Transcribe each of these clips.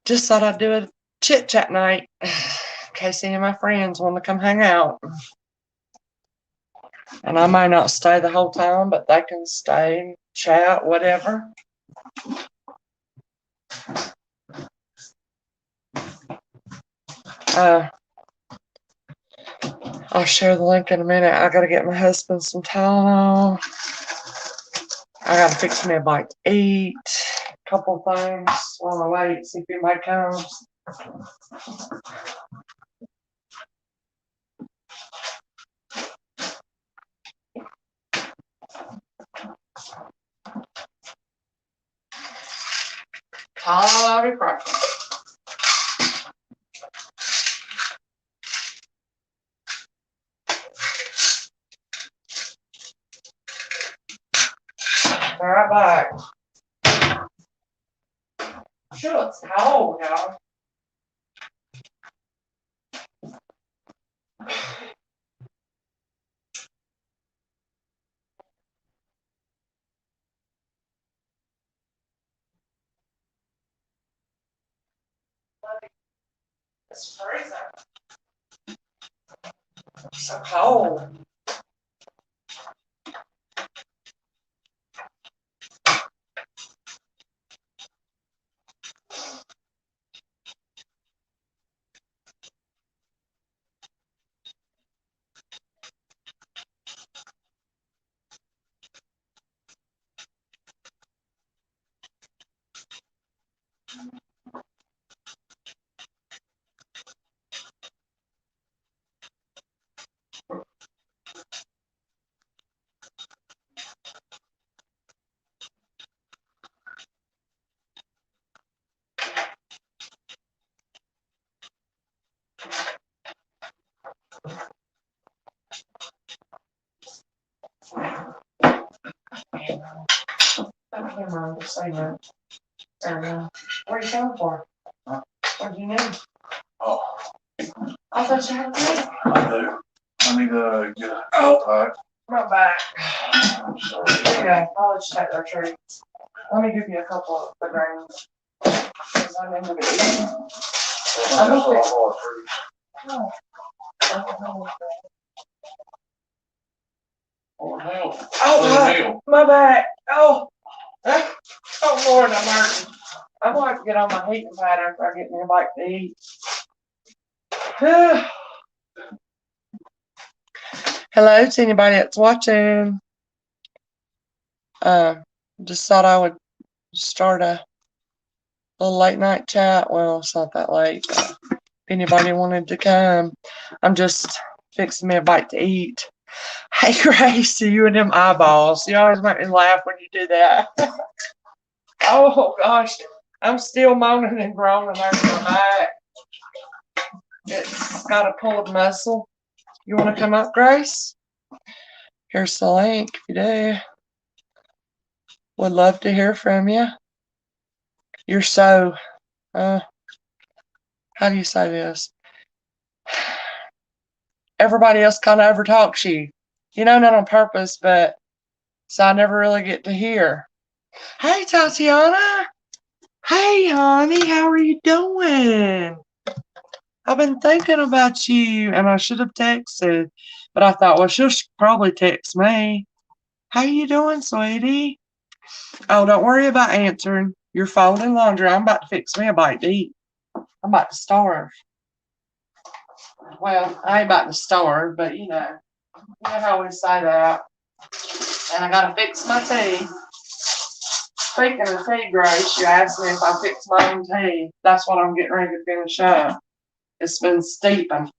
just thought I'd do a chit chat night in case any of my friends want to come hang out. And I might not stay the whole time, but they can stay, chat, whatever. I'll share the link in a minute. I gotta get my husband some Tylenol. I gotta fix me a bite to eat. A couple things while I wait, see if anybody comes. Tylenol, I'll be right. All right, back. Sure, it's cold, y'all. It's freezing. It's so cold. I can't remember saying that. What are you coming for? Huh? What do you need? Oh. I thought you had a thing. I do. I need to get a my back. I'm sorry. Yeah, I'll let you take their treats. Let me give you a couple of the grains. Because I need to be eating. I don't think. Oh, my back. Oh, Lord, I'm hurting. I'm going to have to get on my heating pad after I get me a bite to eat. Hello to anybody that's watching. Just thought I would start a little late night chat. Well, it's not that late. If anybody wanted to come, I'm just fixing me a bite to eat. Hey, Grace, you and them eyeballs. You always make me laugh when you do that. Oh, gosh. I'm still moaning and groaning over my back. It's got a pulled muscle. You want to come up, Grace? Here's the link if you do. Would love to hear from you. You're so, how do you say this? Everybody else kind of overtalks you. You know, not on purpose, but so I never really get to hear. Hey, Tatiana. Hey, honey, how are you doing? I've been thinking about you, and I should have texted, but I thought, well, she'll probably text me. How you doing, sweetie? Oh, don't worry about answering. You're folding laundry. I'm about to fix me a bite to eat. I'm about to starve. Well, I ain't about to starve, but you know how we say that. And I gotta fix my tea. Speaking of tea, Grace, you asked me if I fix my own tea. That's what I'm getting ready to finish up. It's been steeping.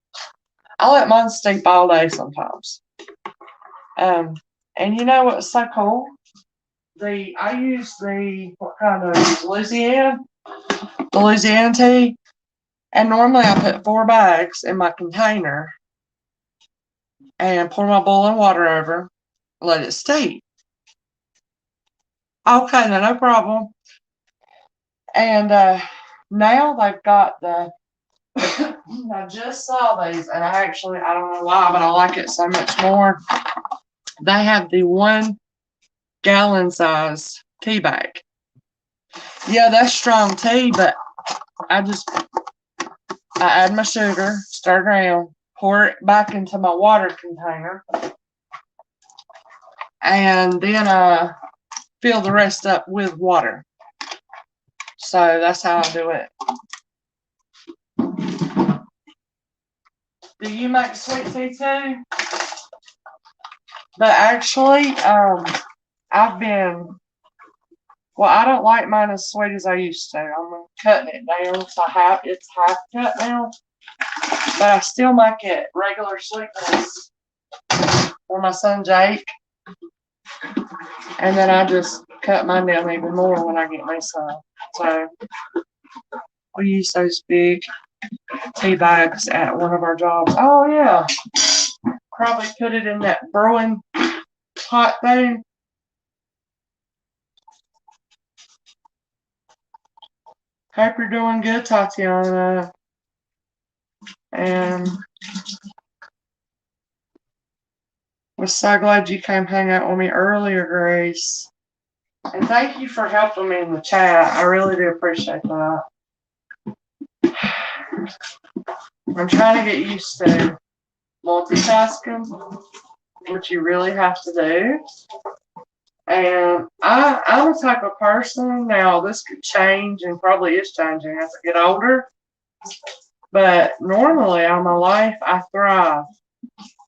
I let mine steep all day sometimes. And you know what's so cool? I use what kind of Louisiana tea. And normally I put 4 bags in my container and pour my boiling water over, let it steep. Okay, no problem. And now they've got I just saw these, and I don't know why, but I like it so much more. They have the 1 gallon size tea bag. Yeah, that's strong tea, but I add my sugar, stir it around, pour it back into my water container, and then I fill the rest up with water. So that's how I do it. Do you make sweet tea too? But actually, I don't like mine as sweet as I used to. I'm cutting it down, so it's half cut now. But I still make it regular sweetness for my son Jake. And then I just cut mine down even more when I get my son. So we use those big tea bags at one of our jobs. Oh yeah. Probably put it in that brewing pot thing. Hope you're doing good, Tatiana. And was so glad you came hang out with me earlier, Grace. And thank you for helping me in the chat. I really do appreciate that. I'm trying to get used to multitasking, which you really have to do. And I'm a type of person, now this could change and probably is changing as I get older, but normally all my life I thrive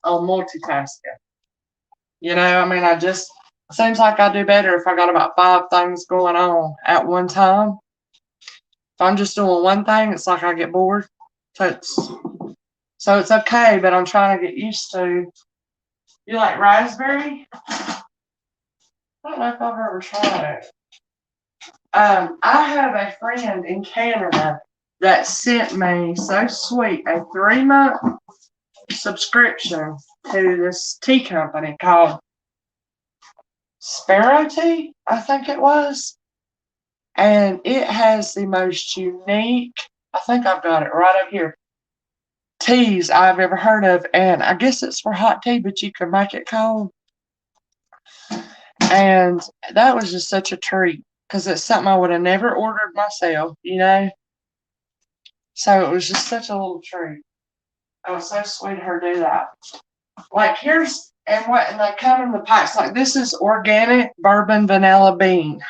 on multitasking. You know, I mean, seems like I do better if I got about 5 things going on at one time. If I'm just doing one thing, it's like I get bored. So it's okay, but I'm trying to get used to. You like raspberry? I don't know if I've ever tried it. I have a friend in Canada that sent me, so sweet, a 3-month subscription to this tea company called Sparrow Tea, I think it was. And it has the most unique, I think I've got it right up here, teas I've ever heard of. And I guess it's for hot tea, but you can make it cold. And that was just such a treat because it's something I would have never ordered myself, you know. So it was just such a little treat. It was so sweet of her to do that. Like and they come in the packs. Like this is organic bourbon vanilla bean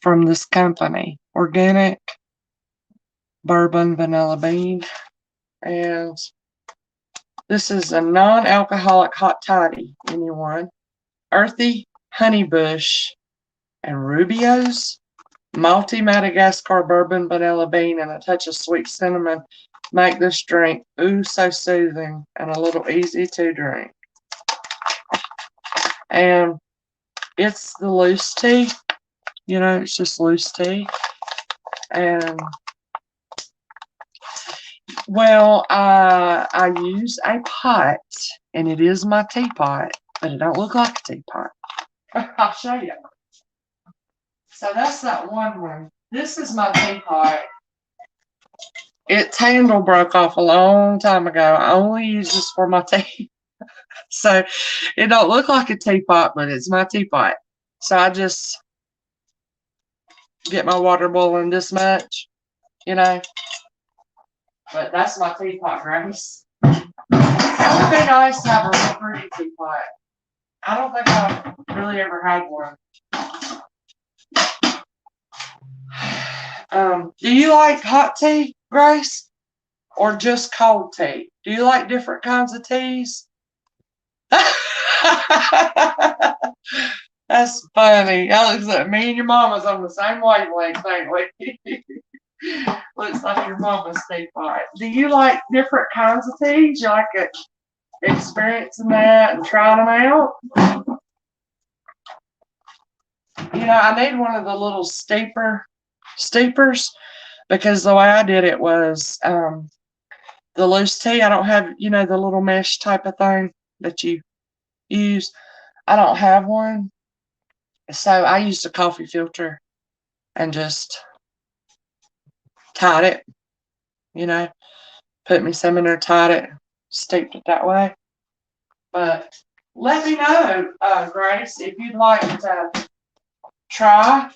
from this company. Organic bourbon vanilla bean. And this is a non-alcoholic hot toddy, anyone. Earthy honeybush and Rubio's malty Madagascar bourbon vanilla bean and a touch of sweet cinnamon make this drink so soothing and a little easy to drink. And it's the loose tea, you know, it's just loose tea. And well, I use a pot, and it is my teapot, but it don't look like a teapot. I'll show you. So that's that one. This is my teapot. Its handle broke off a long time ago. I only use this for my tea. So it don't look like a teapot, but it's my teapot. So I just get my water boiling this much, you know. But that's my teapot, Grace. It would be nice to have a real pretty teapot. I don't think I've really ever had one. Do you like hot tea, Grace? Or just cold tea? Do you like different kinds of teas? That's funny. Alex, me and your mama's on the same wavelength, ain't we? Looks like your mama's teapot. Do you like different kinds of teas? You like experiencing that and trying them out? You know, I need one of the little steepers because the way I did it was the loose tea. I don't have, you know, the little mesh type of thing that you use. I don't have one. So I used a coffee filter and just tied it, you know, put me some in there, tied it, steeped it that way. But let me know, Grace, if you'd like to try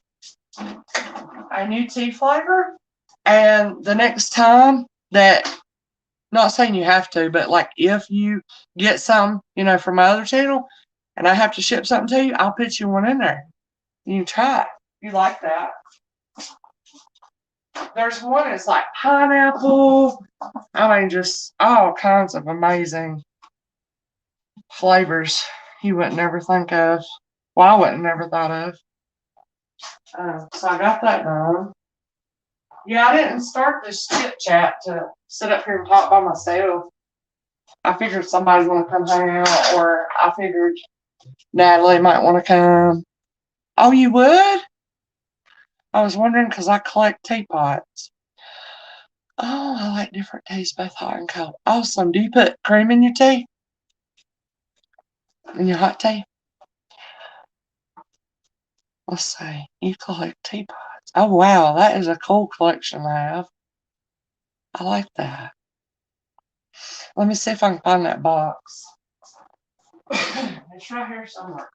a new tea flavor. And the next time that, not saying you have to, but like if you get some, from my other channel and I have to ship something to you, I'll put you one in there. You can try it. You like that. There's one that's like pineapple. I mean, just all kinds of amazing flavors you wouldn't never think of. Well, I wouldn't never thought of. So I got that done. Yeah, I didn't start this chit chat to sit up here and talk by myself. I figured somebody's going to come hang out, or I figured Natalie might want to come. Oh, you would? I was wondering because I collect teapots. Oh, I like different teas, both hot and cold. Awesome. Do you put cream in your tea? In your hot tea? Let's see. You collect teapots. Oh, wow. That is a cool collection to have. I like that. Let me see if I can find that box. It's right here somewhere.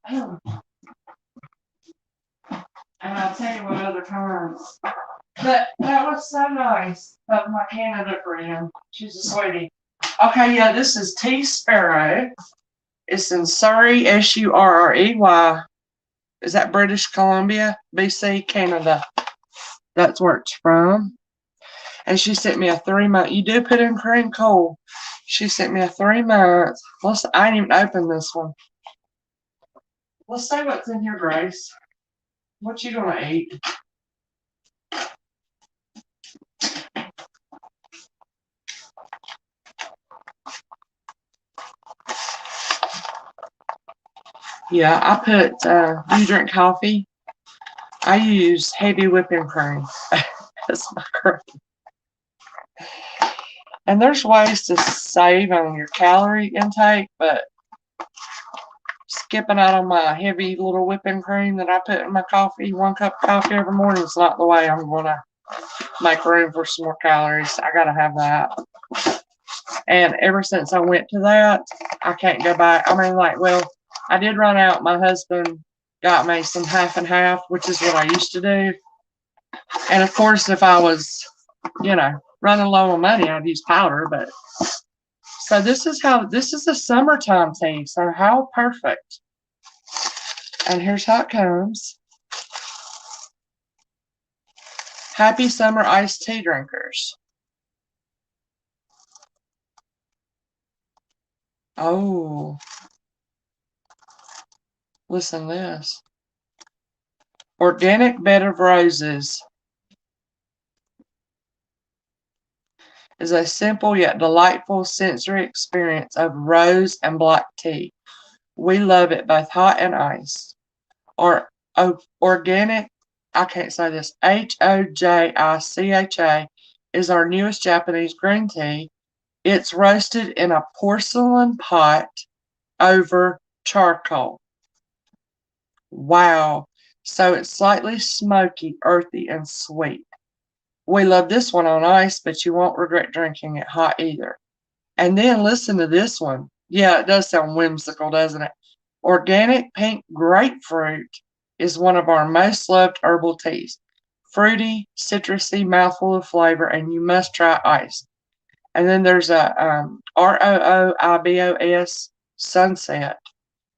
And I'll tell you what other kinds. But that was so nice of my Canada friend. She's a sweetie. Okay, yeah, this is Tea Sparrow. It's in Surrey, Surrey. Is that British Columbia? BC, Canada. That's where it's from. And she sent me a 3-month. You do put in cream, cool. She sent me a 3-month. I ain't even opened this one. Let's see what's in here, Grace. What you gonna eat? Yeah, I put, do you drink coffee? I use heavy whipping cream. That's my cream. And there's ways to save on your calorie intake, but skipping out on my heavy little whipping cream that I put in my coffee, 1 cup of coffee every morning, is not the way I'm going to make room for some more calories. I got to have that. And ever since I went to that, I can't go back. I mean, I did run out. My husband got me some half and half, which is what I used to do. And of course, if I was, running low on money, I'd use powder. But so this is a summertime tea. So how perfect. And here's how it comes. Happy summer iced tea drinkers. Oh. Listen to this. Organic bed of roses is a simple yet delightful sensory experience of rose and black tea. We love it both hot and iced. Organic, I can't say this, Hojicha is our newest Japanese green tea. It's roasted in a porcelain pot over charcoal. Wow. So it's slightly smoky, earthy, and sweet. We love this one on ice, but you won't regret drinking it hot either. And then listen to this one. Yeah, it does sound whimsical, doesn't it? Organic pink grapefruit is one of our most loved herbal teas. Fruity, citrusy, mouthful of flavor, and you must try ice. And then there's a Roobos Sunset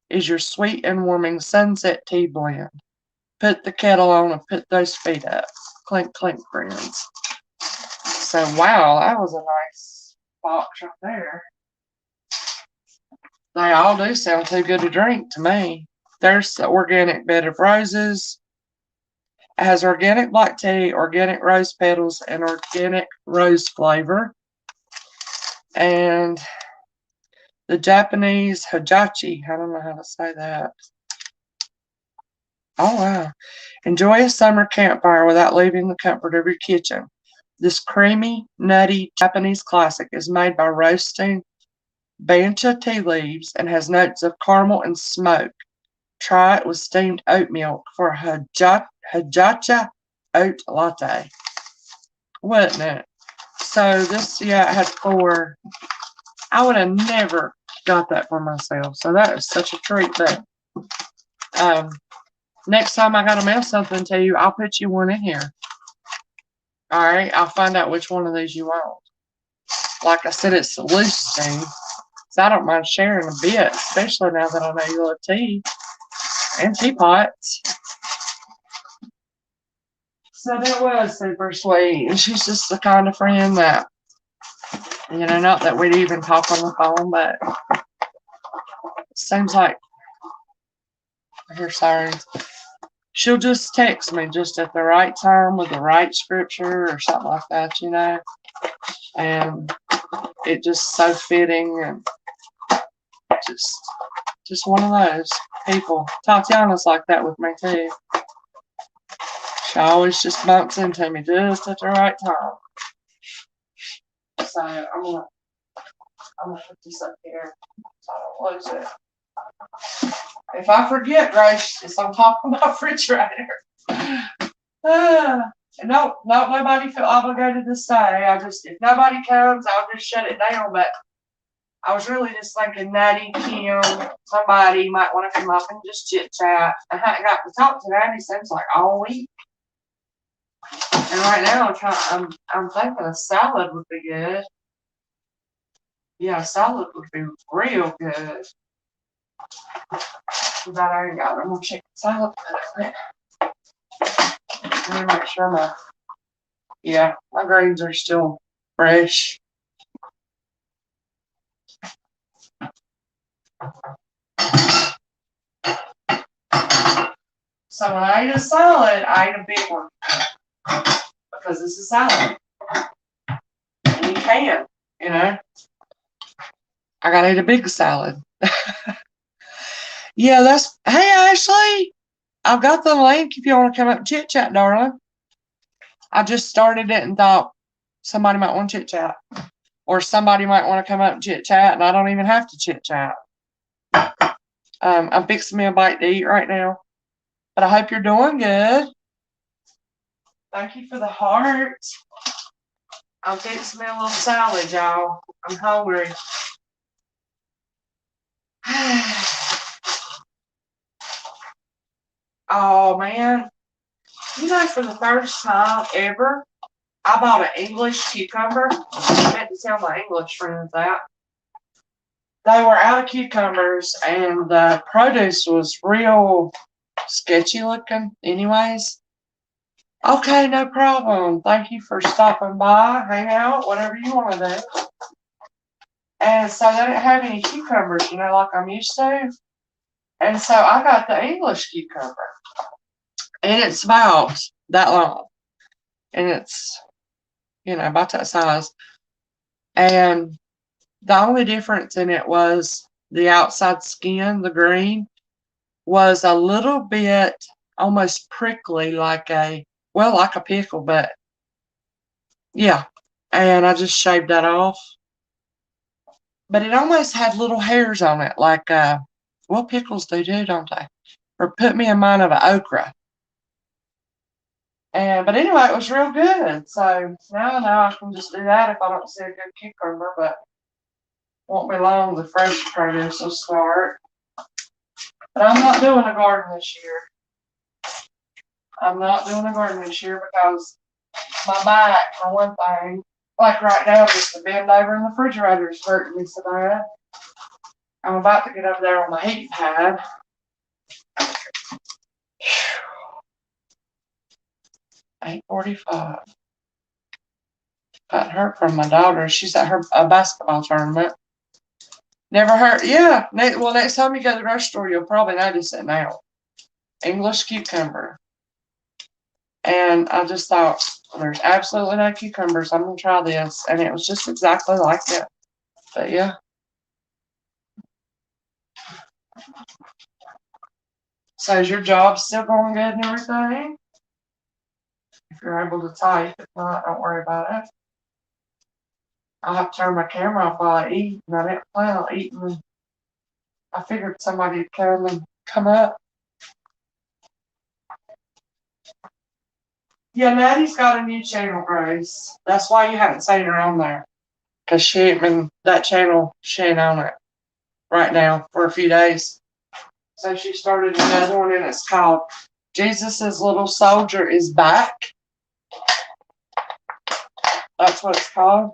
is your sweet and warming sunset tea blend. Put the kettle on and put those feet up. Clink, clink, friends. So, wow, that was a nice box right there. They all do sound too good to drink to me. There's the organic bed of roses. It has organic black tea, organic rose petals, and organic rose flavor. And the Japanese Hojicha, I don't know how to say that. Oh, wow. Enjoy a summer campfire without leaving the comfort of your kitchen. This creamy, nutty Japanese classic is made by roasting bancha tea leaves and has notes of caramel and smoke. Try it with steamed oat milk for a Hojicha oat latte. Wasn't it? So this, it had 4. I would have never got that for myself. So that is such a treat. But next time I got to mail something to you, I'll put you one in here. Alright, I'll find out which one of these you want. Like I said, it's the loose tea. So I don't mind sharing a bit, especially now that I know you love tea and teapots. So that was super sweet. And she's just the kind of friend that, you know, not that we'd even talk on the phone, but it seems like, I hear sirens. She'll just text me just at the right time with the right scripture or something like that, you know. And it just so fitting and just one of those people. Tatiana's like that with me too. She always just bumps into me just at the right time. So I'm gonna put this up here so I don't lose it. If I forget, Grace, it's on top of my refrigerator. No, nobody feel obligated to stay. If nobody comes, I'll just shut it down. But I was really just thinking Natty, Kim, somebody might want to come up and just chit chat. I hadn't got to talk to Natty since like all week. And right now I'm thinking a salad would be good. Yeah, a salad would be real good. But I ain't got no chicken salad. Let me make sure my greens are still fresh. So when I eat a salad, I eat a big one. Because it's a salad. And you can, you know. I gotta eat a big salad. Yeah, hey Ashley, I've got the link if you want to come up and chit chat, darling. I just started it and thought somebody might want to chit chat. Or somebody might want to come up and chit chat, and I don't even have to chit chat. I'm fixing me a bite to eat right now. But I hope you're doing good. Thank you for the heart. I'm fixing me a little salad, y'all. I'm hungry. Oh, man. You know, for the first time ever, I bought an English cucumber. I meant to tell my English friends that. They were out of cucumbers, and the produce was real sketchy looking anyways. Okay, no problem. Thank you for stopping by, hang out, whatever you want to do. And so they didn't have any cucumbers, you know, like I'm used to. And so I got the English cucumber. And it's about that long. And it's, you know, about that size. And the only difference in it was the outside skin, the green, was a little bit almost prickly, like a pickle, but yeah. And I just shaved that off. But it almost had little hairs on it, like pickles do, don't they? Or put me in mind of an okra. But anyway, it was real good. So now I can just do that if I don't see a good cucumber, but won't be long, the fresh produce will start. But I'm not doing a garden this year. I'm not doing a garden this year because my back, for one thing, like right now, just to bend over in the refrigerator is hurting me so bad. I'm about to get over there on the heat pad. 8:45. Got heard from my daughter. She's at her basketball tournament. Never heard. Yeah. Well, next time you go to the grocery store, you'll probably notice it now. English cucumber. And I just thought, there's absolutely no cucumbers. I'm going to try this. And it was just exactly like it. But yeah. So is your job still going good and everything? If you're able to type. If not, don't worry about it. I'll have to turn my camera off while I eat. And I didn't plan on eating. I figured somebody would come up. Yeah, Maddie's got a new channel, Grace. That's why you haven't seen her on there. Because she ain't been, that channel, she ain't on it right now for a few days. So she started another one, and it's called Jesus' Little Soldier is Back. That's what it's called.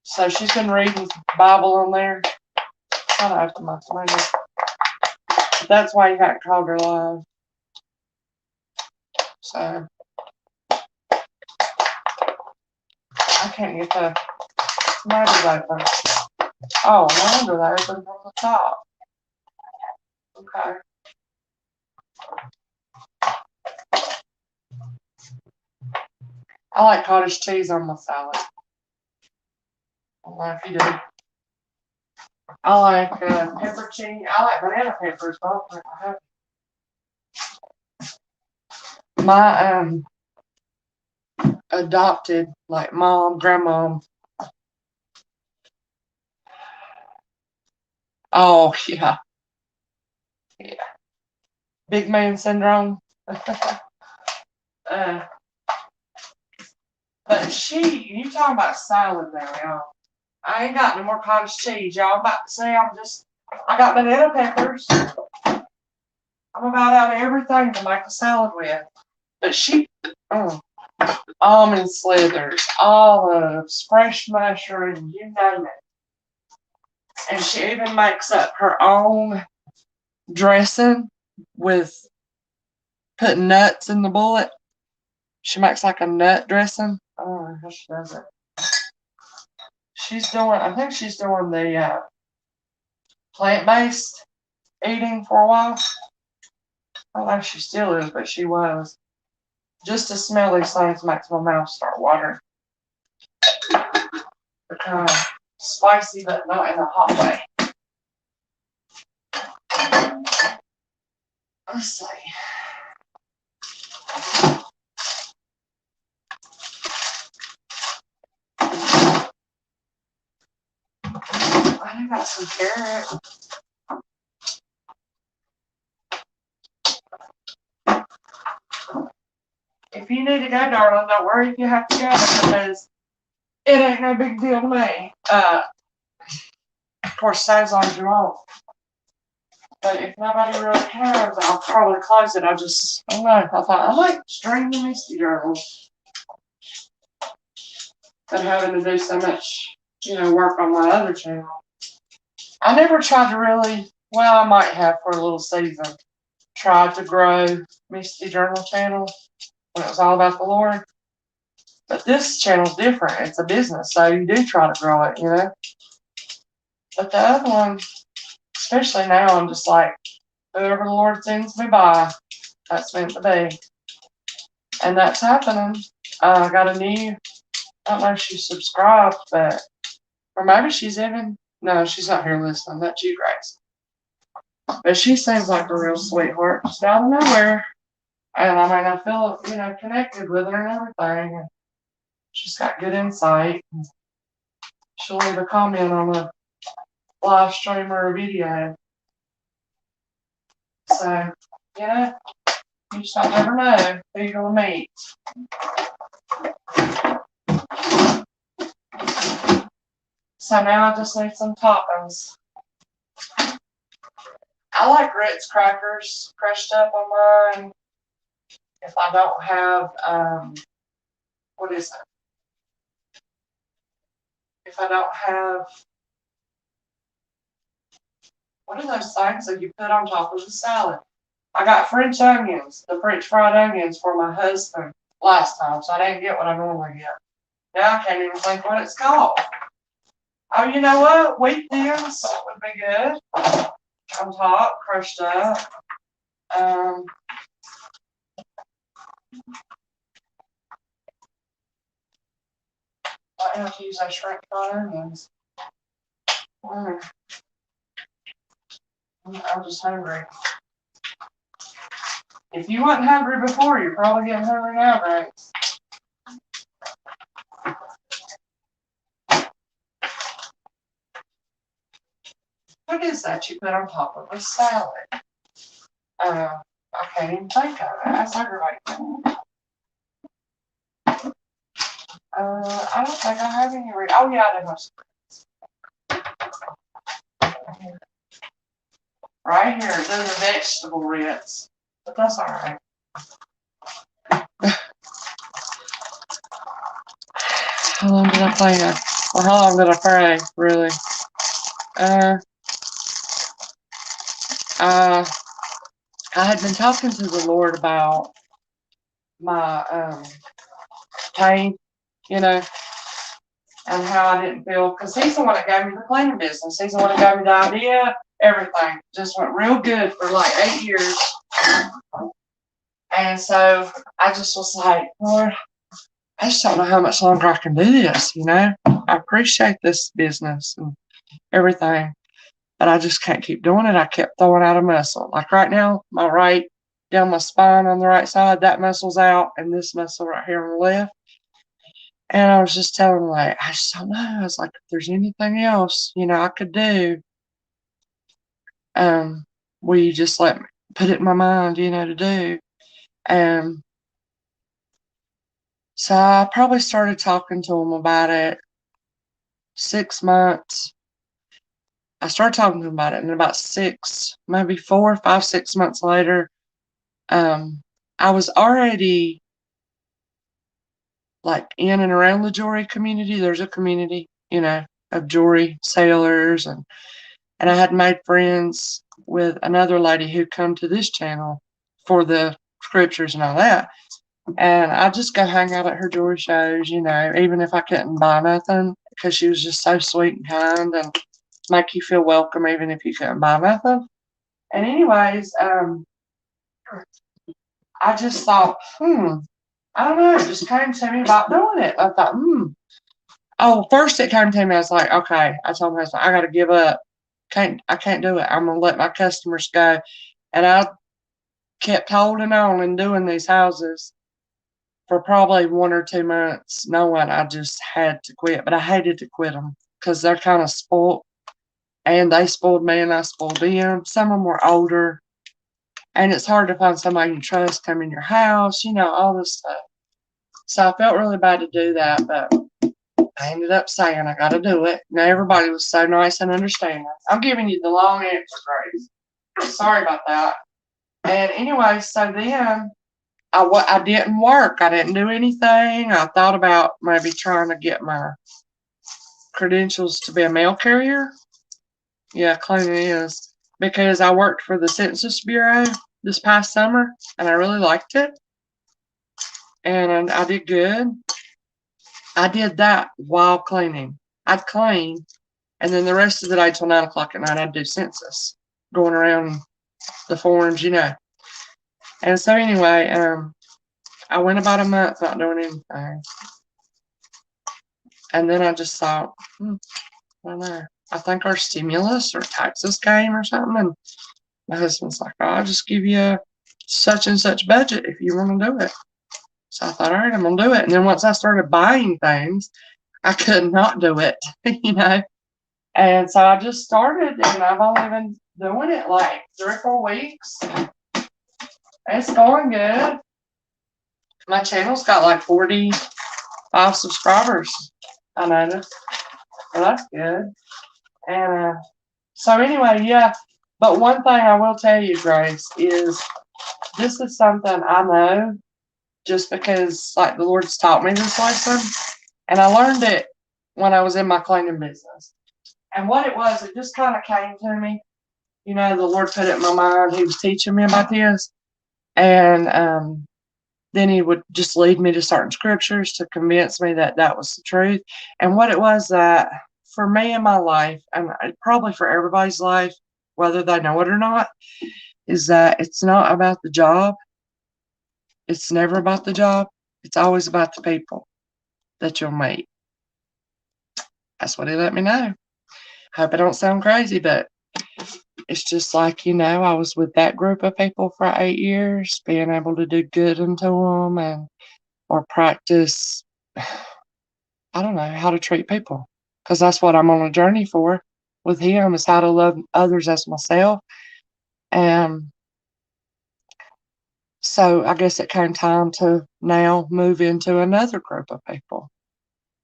So she's been reading the Bible on there. Trying to open my tomato. That's why you haven't called her live. So I can't get the tomatoes open. Oh, no wonder they open from the top. Okay. I like cottage cheese on my salad. I don't know if you do. I like pepper cheese. I like banana peppers, but I don't think I have. My adopted, like mom, grandmom. Oh yeah, yeah. Big man syndrome. But you talking about salad now, y'all. I ain't got no more cottage cheese, y'all. I'm about to say I got banana peppers. I'm about out of everything to make a salad with. But almond slithers, olives, fresh mushrooms, you name it. And she even makes up her own dressing with putting nuts in the bullet. She makes like a nut dressing. I don't know how she does it. I think she's doing the plant-based eating for a while. I don't know if she still is, but she was. Just to smell these things makes my mouth start watering. They're kind of spicy, but not in a hot way. Let's see. I got some carrot. If you need to go, darling, don't worry if you have to go because it ain't no big deal to me. Of course, stay as long as you want. But if nobody really cares, I'll probably close it. I don't know. I thought I like stream the Misty journals than having to do so much, work on my other channel. I never tried to really, well, I might have for a little season, tried to grow Misty Journal channel when it was all about the Lord. But this channel's different. It's a business, so you do try to grow it, But the other one, especially now, I'm just like, whoever the Lord sends me by, that's meant to be. And that's happening. I got a new, I don't know if she's subscribed, or maybe no, she's not here listening. That's you, Grace. But she seems like a real sweetheart, just out of nowhere. And I mean, I feel, connected with her and everything. And she's got good insight. And she'll leave a comment on a live stream or a video. So, you just don't never know who you're going to meet. So now I just need some toppings. I like Ritz crackers crushed up on mine. If I don't have, what is it? If I don't have, what are those things that you put on top of the salad? I got French onions, the French fried onions for my husband last time, so I didn't get what I normally get. Now I can't even think what it's called. Oh, you know what? Wheat thins would be good. On top, crushed up. I have to use those shrimp fried onions. I'm just hungry. If you weren't hungry before, you're probably getting hungry now, right? What is that you put on top of a salad? I can't even think of it. That's aggravating. I don't think I have any. Oh yeah, I do have some. Right here, those are vegetable Ritz, but that's all right. How long did I plan? Or how long did I pray, really? I had been talking to the Lord about my pain, you know, and how I didn't feel, because He's the one that gave me the cleaning business. He's the one that gave me the idea, everything. Just went real good for like 8 years. And so I just was like, Lord, I just don't know how much longer I can do this, you know. I appreciate this business and everything, but I just can't keep doing it. I kept throwing out a muscle. Like right now, my right down my spine on the right side, that muscle's out, and this muscle right here on the left. And I was just telling him, like, I just don't know. I was like, if there's anything else, you know, I could do, will you just let me put it in my mind, you know, to do? And so I probably started talking to him about it 6 months. I started talking to him about it, and about 6, maybe 4, 5, 6 months later, I was already like in and around the jewelry community. There's a community, you know, of jewelry sailors, and I had made friends with another lady who come to this channel for the scriptures and all that. And I just go hang out at her jewelry shows, you know, even if I couldn't buy nothing, because she was just so sweet and kind and make you feel welcome even if you couldn't buy nothing. And anyways, I just thought, I don't know, it just came to me about doing it. I thought, Oh, first it came to me, I was like, okay. I told my husband, I gotta give up. I can't do it. I'm gonna let my customers go. And I kept holding on and doing these houses for probably 1 or 2 months, knowing I just had to quit. But I hated to quit them because they're kind of spoiled, and they spoiled me and I spoiled them. Some of them were older, and it's hard to find somebody you trust come in your house, you know, all this stuff. So I felt really bad to do that, but I ended up saying I got to do it. Now everybody was so nice and understanding. I'm giving you the long answer, Grace. Sorry about that. And anyway, so then I didn't work. I didn't do anything. I thought about maybe trying to get my credentials to be a mail carrier. Yeah, cleaning is. Because I worked for the Census Bureau this past summer, and I really liked it. And I did good. I did that while cleaning. I'd clean, and then the rest of the day till 9 o'clock at night, I'd do census, going around the forms, you know. And so anyway, I went about a month not doing anything. And then I just thought, I don't know. I think our stimulus or taxes came or something. And my husband's like, I'll just give you such and such budget if you want to do it. So I thought, all right, I'm going to do it. And then once I started buying things, I could not do it, you know. And so I just started, and I've only been doing it like 3 or 4 weeks. It's going good. My channel's got like 45 subscribers, I noticed. So that's good. And so anyway, yeah. But one thing I will tell you, Grace, is this is something I know just because like the Lord's taught me this lesson. And I learned it when I was in my cleaning business. And what it was, it just kind of came to me. You know, the Lord put it in my mind. He was teaching me about this. And then He would just lead me to certain scriptures to convince me that that was the truth. And what it was that for me in my life, and probably for everybody's life, whether they know it or not, is that it's not about the job. It's never about the job. It's always about the people that you'll meet. That's what He let me know. Hope I don't sound crazy, but it's just like, you know, I was with that group of people for 8 years, being able to do good unto them or practice, I don't know, how to treat people. Because that's what I'm on a journey for with Him, is how to love others as myself. And so I guess it came time to now move into another group of people.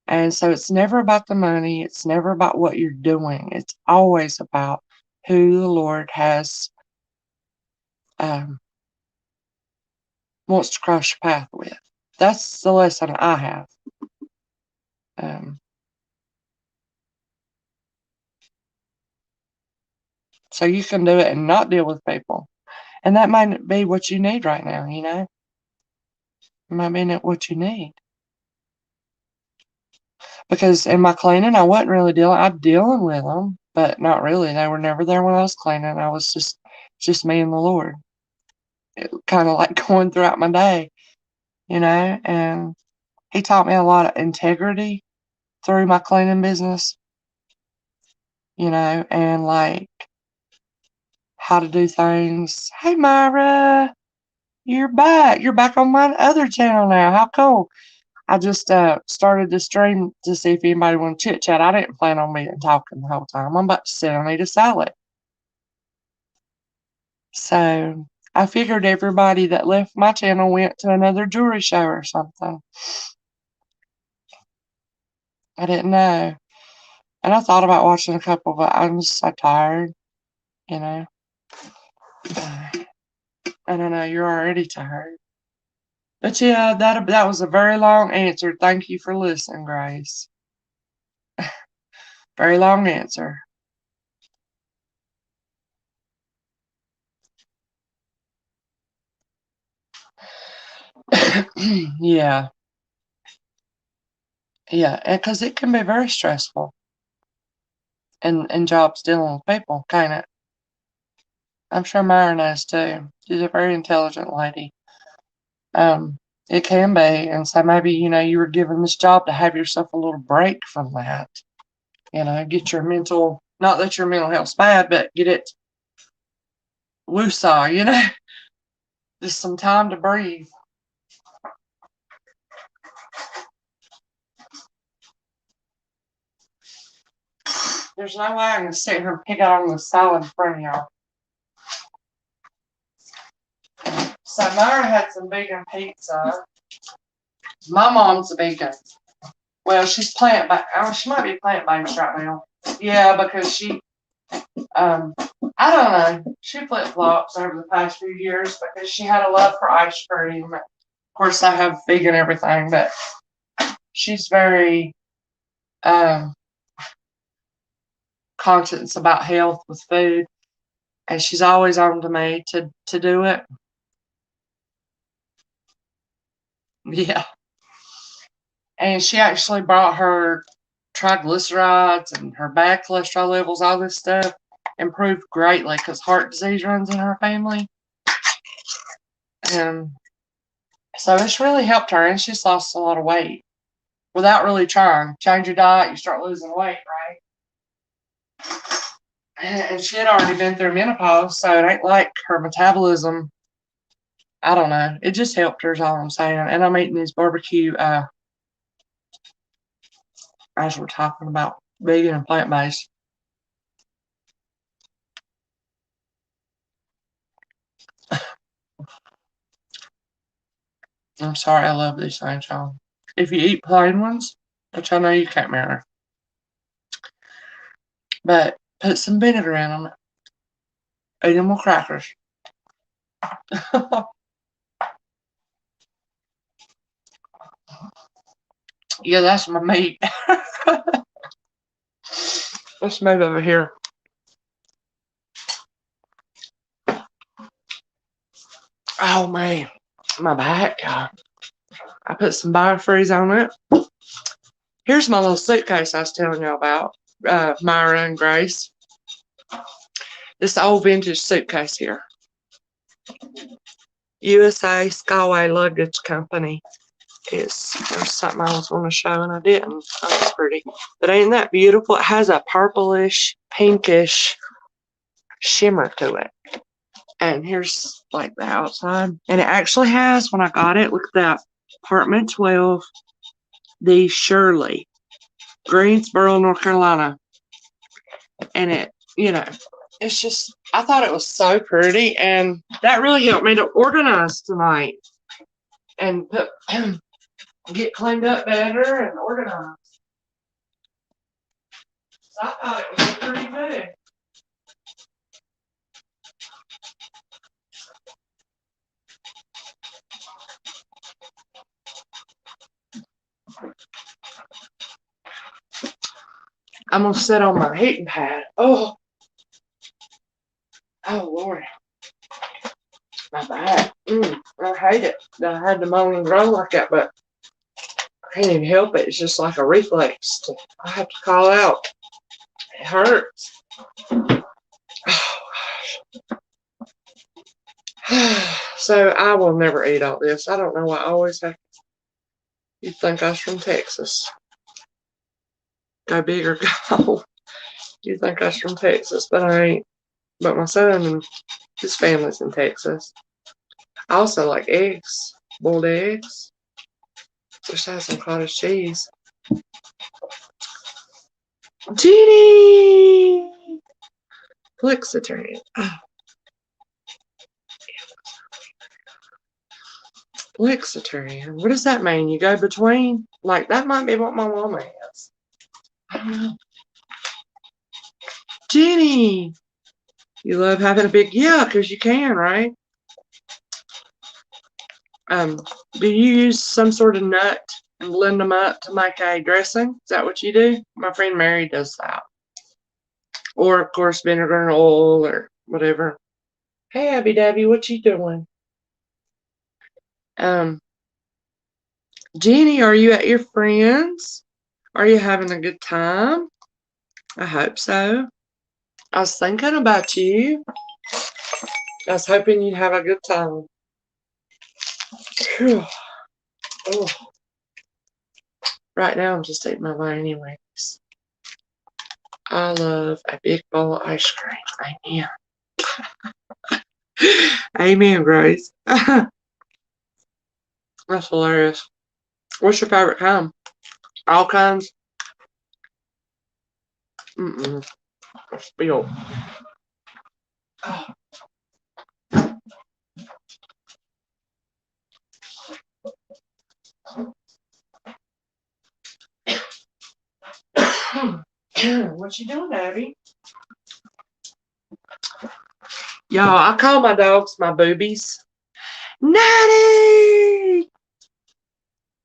And so it's never about the money. It's never about what you're doing. It's always about who the Lord has wants to cross your path with. That's the lesson I have. So you can do it and not deal with people. And that might be what you need right now, you know? It might be what you need. Because in my cleaning, I wasn't really I'm dealing with them, but not really. They were never there when I was cleaning. I was just me and the Lord. It kind of like going throughout my day, you know? And He taught me a lot of integrity through my cleaning business, you know, and like how to do things. Hey, Myra, you're back. You're back on my other channel now. How cool. I just started the stream to see if anybody wanted to chit chat. I didn't plan on being talking the whole time. I'm about to sit and eat a salad. So I figured everybody that left my channel went to another jewelry show or something. I didn't know. And I thought about watching a couple, but I'm just so tired, you know. I don't know, you're already tired. But yeah, that was a very long answer. Thank you for listening, Grace. Very long answer. Yeah. Yeah, because it can be very stressful in jobs dealing with people, can't it? I'm sure Myra knows too. She's a very intelligent lady. It can be, and so maybe, you know, you were given this job to have yourself a little break from that. You know, get your mental, not that your mental health's bad, but get it woosah, you know, just some time to breathe. There's no way I can sit here and pick out on the salad in front of y'all. So Myra had some vegan pizza. My mom's a vegan. Well, she's plant-based. Oh, she might be plant-based right now. Yeah, because I don't know. She flip-flops over the past few years because she had a love for ice cream. Of course, I have vegan everything, but she's very conscious about health with food, and she's always on to me to do it. Yeah. And she actually brought her triglycerides and her bad cholesterol levels, all this stuff, improved greatly because heart disease runs in her family. And so it's really helped her, and she's lost a lot of weight without really trying. Change your diet, you start losing weight, right? And she had already been through menopause, so it ain't like her metabolism, I don't know. It just helped her is all I'm saying. And I'm eating these barbecue, as we're talking about vegan and plant-based. I'm sorry, I love these things, y'all. If you eat plain ones, which I know you can't, Mary, but put some vinegar in them. Eat them with crackers. Yeah, that's my meat. Let's move over here. Oh, man. My back. I put some biofreeze on it. Here's my little suitcase I was telling you about. Myra and Grace. This old vintage suitcase here. USA Skyway Luggage Company. There's something I was going to show and I didn't. Oh, it's pretty. But ain't that beautiful? It has a purplish, pinkish shimmer to it. And here's like the outside. And it actually has, when I got it, look at that. Apartment 12, the Shirley, Greensboro, North Carolina. And it, you know, it's just, I thought it was so pretty. And that really helped me to organize tonight. And get cleaned up better and organized. So I thought it was pretty good. I'm going to sit on my heating pad. Oh, Lord. My back. I hate it. I had to moan and groan like that, but I can't even help it. It's just like a reflex. I have to call out. It hurts. Oh, gosh. So I will never eat all this. I don't know why I always have. You'd think I was from Texas. Go big or go home. You'd think I was from Texas, but I ain't. But my son and his family's in Texas. I also like eggs. Boiled eggs. Just have some cottage cheese. Jeannie! Flexitarian. Oh. Flexitarian. What does that mean? You go between? Like, that might be what my mama is. I don't know. Jeannie! You love having a big yeah, because you can, right? Do you use some sort of nut and blend them up to make a dressing? Is that what you do? My friend Mary does that. Or, of course, vinegar and oil or whatever. Hey, Abby Dabby, what you doing? Jeannie, are you at your friends? Are you having a good time? I hope so. I was thinking about you. I was hoping you'd have a good time. Whew. Oh. Right now, I'm just eating my vine anyways. I love a big bowl of ice cream. Amen. Amen, Grace. That's hilarious. What's your favorite kind? All kinds? Spilled. Oh. What you doing, Abby? Y'all, I call my dogs my boobies. Natty!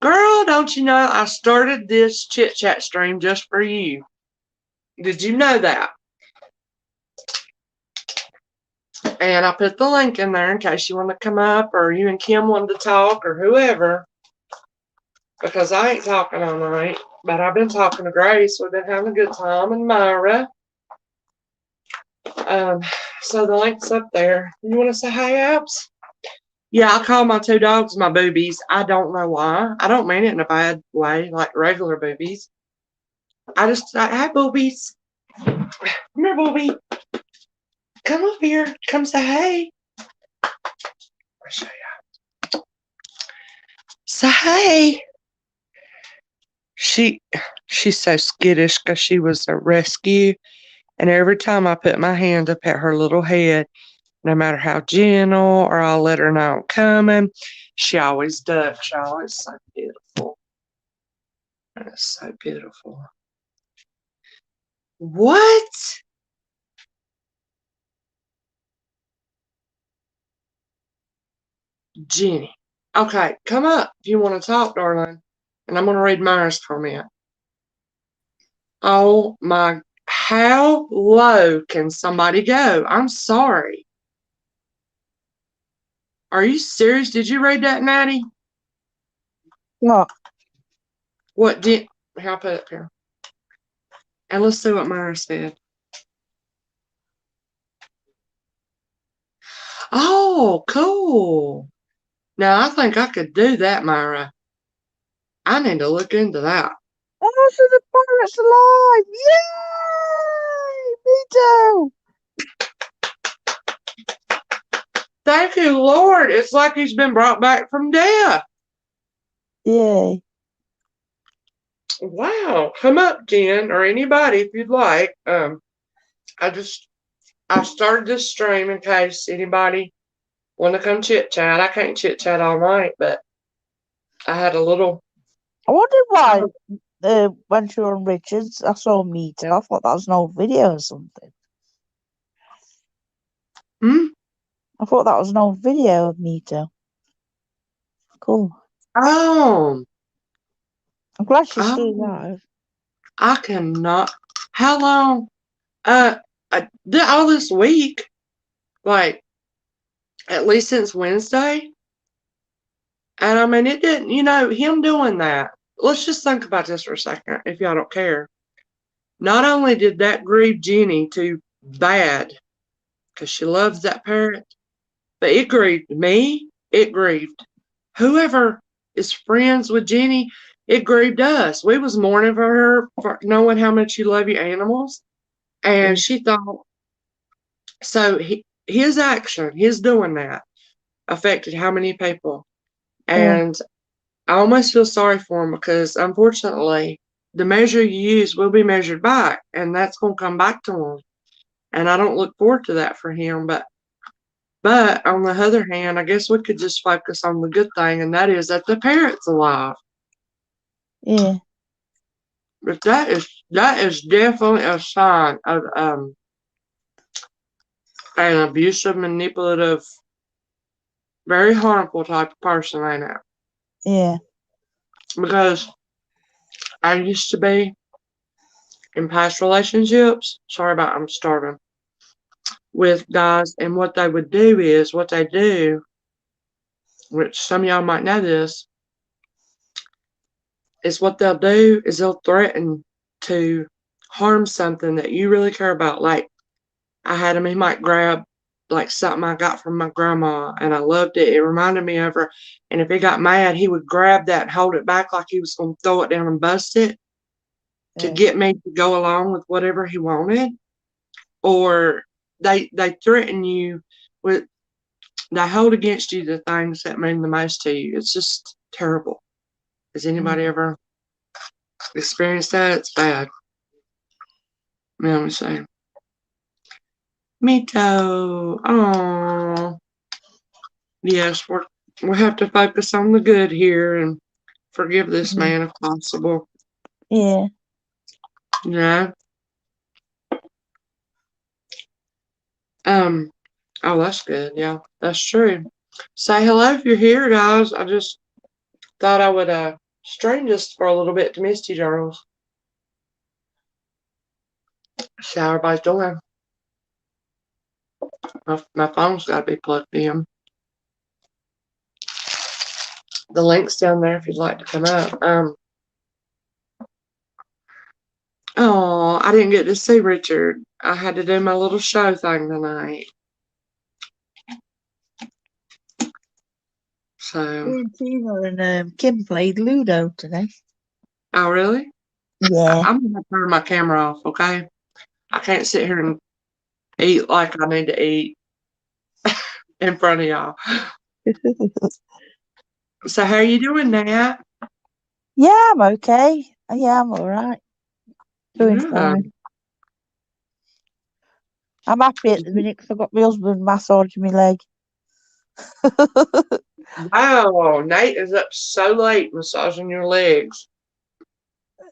Girl, don't you know I started this chit chat stream just for you? Did you know that? And I put the link in there in case you want to come up or you and Kim wanted to talk or whoever. Because I ain't talking all night. But I've been talking to Grace. We've been having a good time. And Myra. So the link's up there. You want to say hi, Abs? Yeah, I call my two dogs my boobies. I don't know why. I don't mean it in a bad way, like regular boobies. I just say, hi, boobies. Come here, boobie. Come up here. Come say hey. I'll show you. Say hey. She's so skittish because she was a rescue. And every time I put my hand up at her little head, no matter how gentle or I'll let her know I'm coming, she always ducks. She's always so beautiful. And it's so beautiful. What? Jenny. Okay, come up if you want to talk, darling. And I'm going to read Myra's comment. Oh my, how low can somebody go? I'm sorry. Are you serious? Did you read that, Natty? What? What did, here, I'll put it up here. And let's see what Myra said. Oh, cool. Now, I think I could do that, Myra. I need to look into that. Oh, so the parrot's alive! Yay! Me too! Thank you, Lord. It's like he's been brought back from death. Yay. Wow. Come up, Jen, or anybody if you'd like. I started this stream in case anybody want to come chit chat. I can't chit chat all night, but I had a little. I wondered why when she was on Richards, I saw Meter. I thought that was an old video or something. I thought that was an old video of Meter. Cool. Oh. I'm glad she's still alive. I cannot. How long? All this week, like at least since Wednesday. And I mean, it didn't, him doing that. Let's just think about this for a second, if y'all don't care. Not only did that grieve Jenny too bad, because she loves that parrot, but it grieved me. It grieved whoever is friends with Jenny. It grieved us. We was mourning for her for knowing how much you love your animals. And Yeah. she thought, so his action, his doing that, affected how many people. And I almost feel sorry for him because, unfortunately, the measure you use will be measured back, and that's going to come back to him. And I don't look forward to that for him. But on the other hand, I guess we could just focus on the good thing, and that is that the parrot's alive. Yeah. But that is definitely a sign of an abusive, manipulative, very harmful type of person, ain't it? Yeah. Because I used to be in past relationships. Sorry about I'm starving. With guys, and what they would do is what they do, which some of y'all might know this, is what they'll do is they'll threaten to harm something that you really care about. Like I had him, he might grab like something I got from my grandma and I loved it. It reminded me of her. And if he got mad, he would grab that and hold it back like he was going to throw it down and bust it to get me to go along with whatever he wanted. Or they threaten you with, they hold against you the things that mean the most to you. It's just terrible. Has anybody ever experienced that? It's bad. Let me say. Me too. Oh, yes. We have to focus on the good here and forgive this man if possible. Yeah. Yeah. Oh, that's good. Yeah, that's true. Say hello if you're here, guys. I just thought I would stream just for a little bit to Misty Girls. See how everybody's doing. My phone's got to be plugged in. The link's down there if you'd like to come up. Oh, I didn't get to see Richard. I had to do my little show thing tonight. So. Me and Tina and Kim played Ludo today. Oh, really? Yeah. I'm going to turn my camera off, okay? I can't sit here and eat like I need to eat in front of y'all. So how are you doing, Nat? Yeah, I'm okay. Yeah, I'm alright. Doing Yeah. fine. I'm happy at the minute because I've got my husband massaging my leg. Wow, Nate is up so late massaging your legs.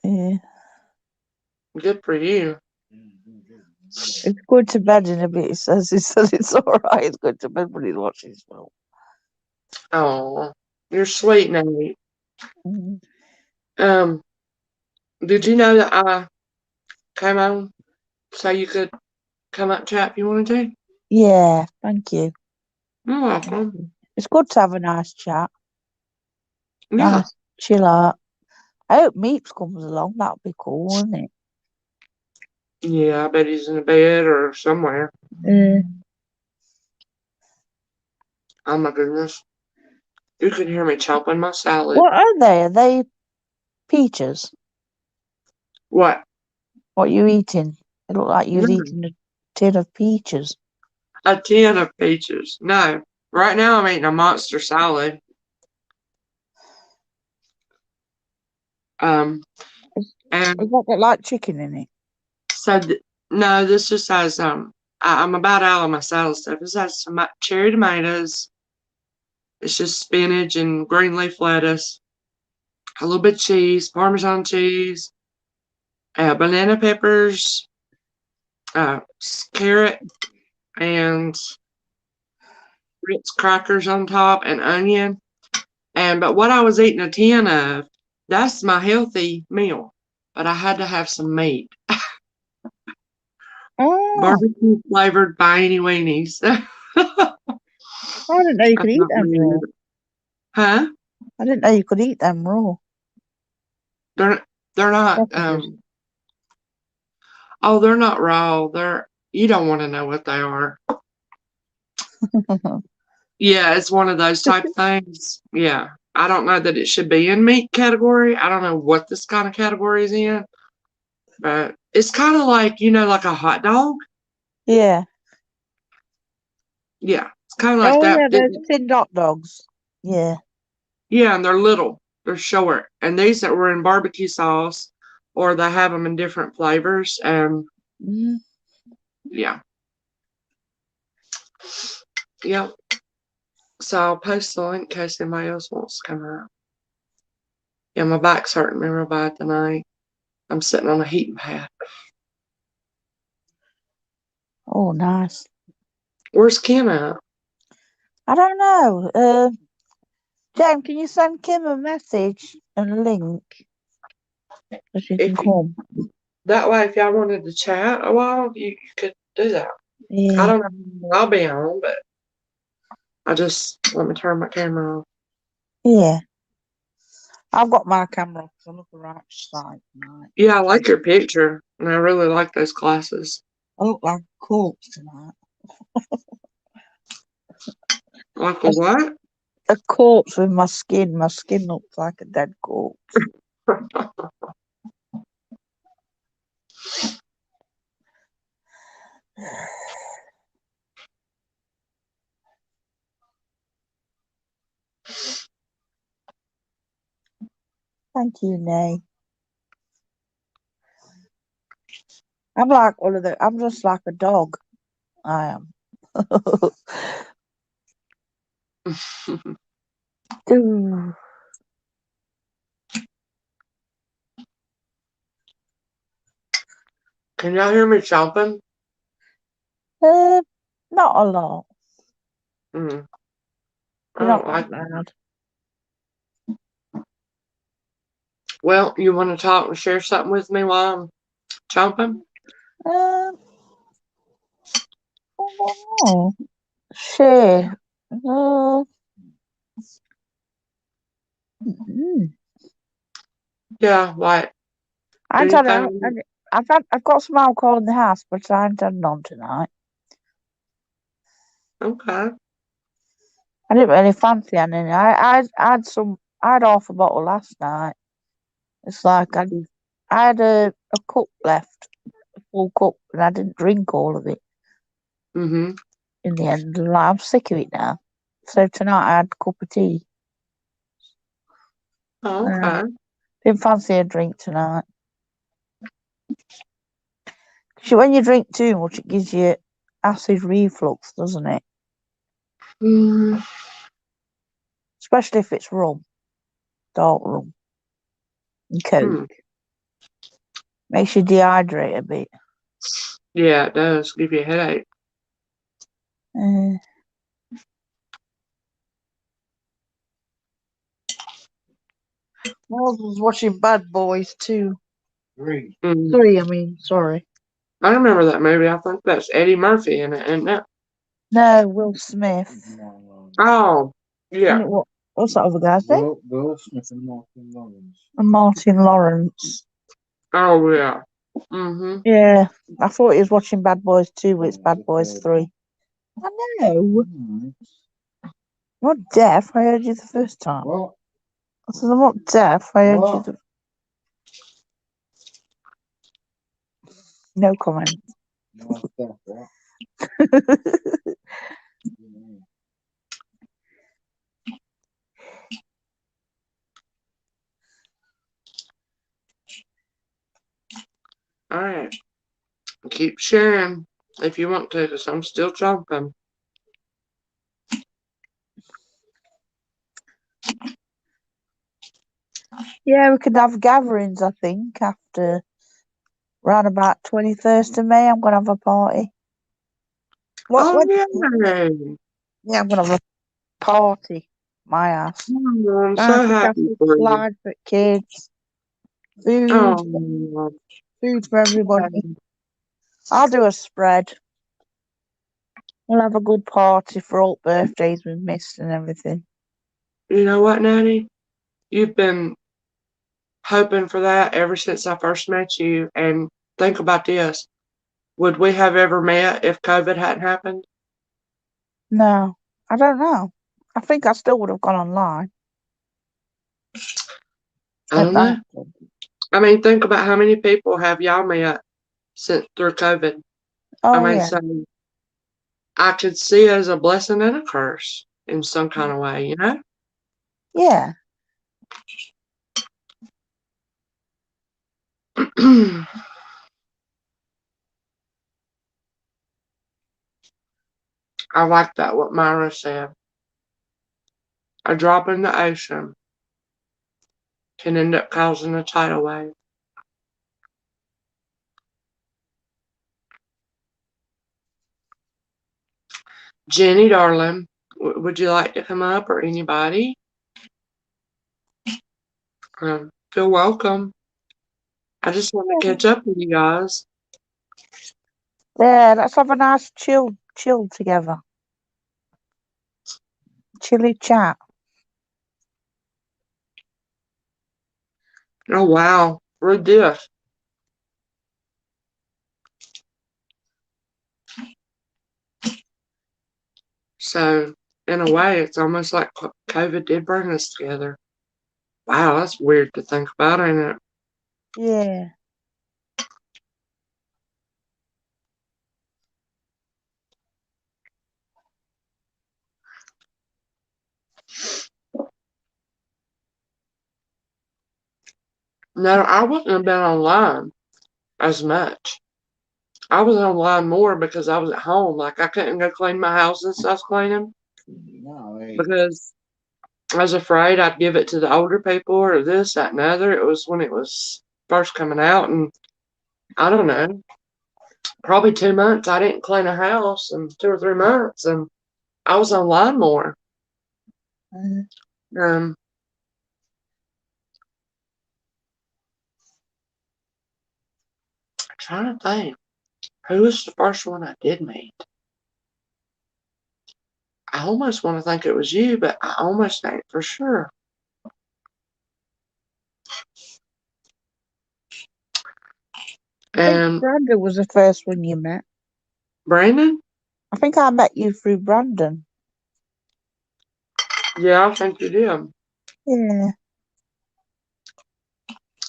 Yeah. Good for you. He's going to bed in a bit. He says it's alright. He's going to bed, but he's watching his film. Oh, you're sweet, Nate. Did you know that I came on so you could come up chat if you wanted to? Yeah, thank you. You're welcome. It's good to have a nice chat. Yeah. Nice chill out. I hope Meeps comes along. That'd be cool, wouldn't it? Yeah, I bet he's in the bed or somewhere. Oh my goodness. You can hear me chopping my salad. What are they? Are they peaches? What? What are you eating? It looked like you was Mm. eating a tin of peaches. A tin of peaches. No. Right now I'm eating a monster salad. And Has that got like chicken in it? so no, this just has I'm about out of my salad stuff. This has some cherry tomatoes. It's just spinach and green leaf lettuce, a little bit of cheese, Parmesan cheese, banana peppers, carrot, and Ritz crackers on top, and onion. But what I was eating a tin of, that's my healthy meal. But I had to have some meat. Oh, Barbecue flavored Beanie Weenies. I didn't know you I could eat thought them maybe- raw. Huh? I didn't know you could eat them raw. They're not Sausages. oh, they're not raw. You don't want to know what they are. Yeah, it's one of those type things. Yeah. I don't know that it should be in meat category. I don't know what this kind of category is in. But it's kind of like, like a hot dog. Yeah. Yeah. It's kind of like Oh, that. yeah, those thin hot dogs. Yeah. Yeah, and they're little. They're short. And these that were in barbecue sauce, or they have them in different flavors. And Mm. yeah. Yep. So I'll post the link in case anybody else wants to come out. Yeah, my back's hurting me real bad tonight. I'm sitting on a heating pad. Oh, nice. Where's Kim at? I don't know. James, can you send Kim a message and a link so she can come? That way, if y'all wanted to chat a while, you could do that. Yeah. I don't know how I'll be on, but let me turn my camera off. Yeah. I've got my camera off because I look the right side tonight. Yeah, I like your picture, and I really like those glasses. I look like a corpse tonight. Like a what? A corpse with my skin. My skin looks like a dead corpse. Thank you, Nay. I'm just like a dog. I am. Ooh. Can y'all hear me chomping? Not a lot. Mm. I You're don't not like that bad. Well, you want to talk and share something with me while I'm chomping? I don't know. Share. Mm. Yeah, like I ain't had, anything. I've got some alcohol in the house, but I ain't had none tonight. Okay. I didn't really fancy any. I had half a bottle last night. It's like I had a cup left, a full cup, and I didn't drink all of it Mm-hmm. in the end. Like, I'm sick of it now. So tonight I had a cup of tea. Oh, okay. Didn't fancy a drink tonight. When you drink too much, it gives you acid reflux, doesn't it? Mm, Especially if it's rum, dark rum, and coke. Makes you dehydrate a bit. Yeah, it does give you a headache. I was watching Bad Boys 2. Mm. 3, I mean, sorry. I remember that movie. I think that's Eddie Murphy in it, isn't it? No, Will Smith. Oh, yeah. What's that other guy's name? Will Smith and Martin Lawrence. And Martin Lawrence. Oh, yeah. Mm-hmm. Yeah, I thought he was watching Bad Boys 2, it's Bad Boys 3. I know. I'm not deaf, I heard you the first time. What? I said, I'm not deaf, I heard you the... No comment. All right. Keep sharing if you want to, because I'm still chomping. Yeah, we could have gatherings, I think, after around about 21st of May. I'm going to have a party. Oh, What? yeah. Yeah, I'm going to have a party. My ass. Oh, I'm so Fancy happy castle for you. slide for kids. Food. Oh, Food for everybody. I'll do a spread. We'll have a good party for all birthdays we've missed and everything. You know what, Natty? You've been hoping for that ever since I first met you. And think about this. Would we have ever met if COVID hadn't happened? No, I don't know. I think I still would have gone online. I don't know. I mean, think about how many people have y'all met since through COVID. Oh, I mean, yeah. so I could see it as a blessing and a curse in some kind of way, you know? Yeah. I like that, what Myra said. A drop in the ocean can end up causing a tidal wave. Jenny, darling, would you like to come up, or anybody? Feel welcome. I just want to catch up with you guys. Yeah, let's have a nice chill together. Chilly chat. Oh, wow. Read this. So, in a way, it's almost like COVID did bring us together. Wow, that's weird to think about, ain't it? Yeah. No, I wouldn't have been online as much. I was online more because I was at home. Like, I couldn't go clean my house since I was cleaning No, because I was afraid I'd give it to the older people or this, that, and other. It was when it was first coming out, and I don't know, probably 2 months I didn't clean a house, and 2 or 3 months, and I was online more. Um, trying to think, who was the first one I did meet? I almost want to think it was you, but I almost ain't for sure. I think And Brandon was the first one you met. Brandon? I think I met you through Brandon. Yeah, I think you did. Yeah.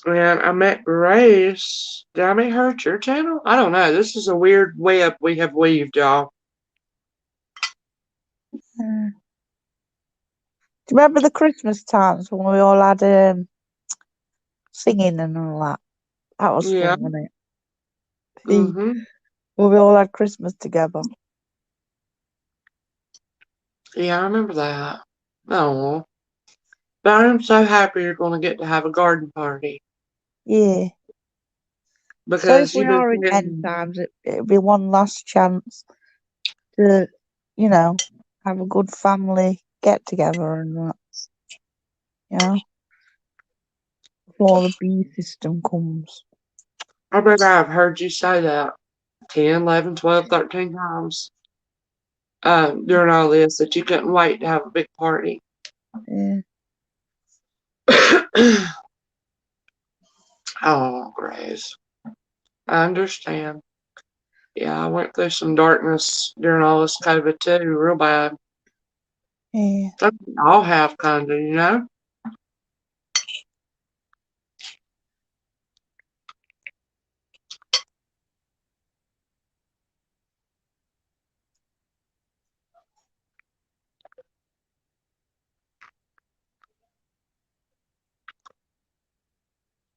And I met Grace. Did I meet her at your channel? I don't know. This is a weird web we have weaved, y'all. Do you remember the Christmas times when we all had singing and all that? That was Yeah. fun, wasn't it? Mm-hmm. When we all had Christmas together. Yeah, I remember that. Oh. But I'm so happy you're going to get to have a garden party. Yeah. So if Because we you've been are in end saying, times, it'll be one last chance to, have a good family get together and that, before the bee system comes. I bet I've heard you say that 10, 11, 12, 13 times during all this, that you couldn't wait to have a big party. Yeah. Oh, Grace. I understand. Yeah, I went through some darkness during all this COVID too, real bad. Yeah. Something we all have, kind of, you know?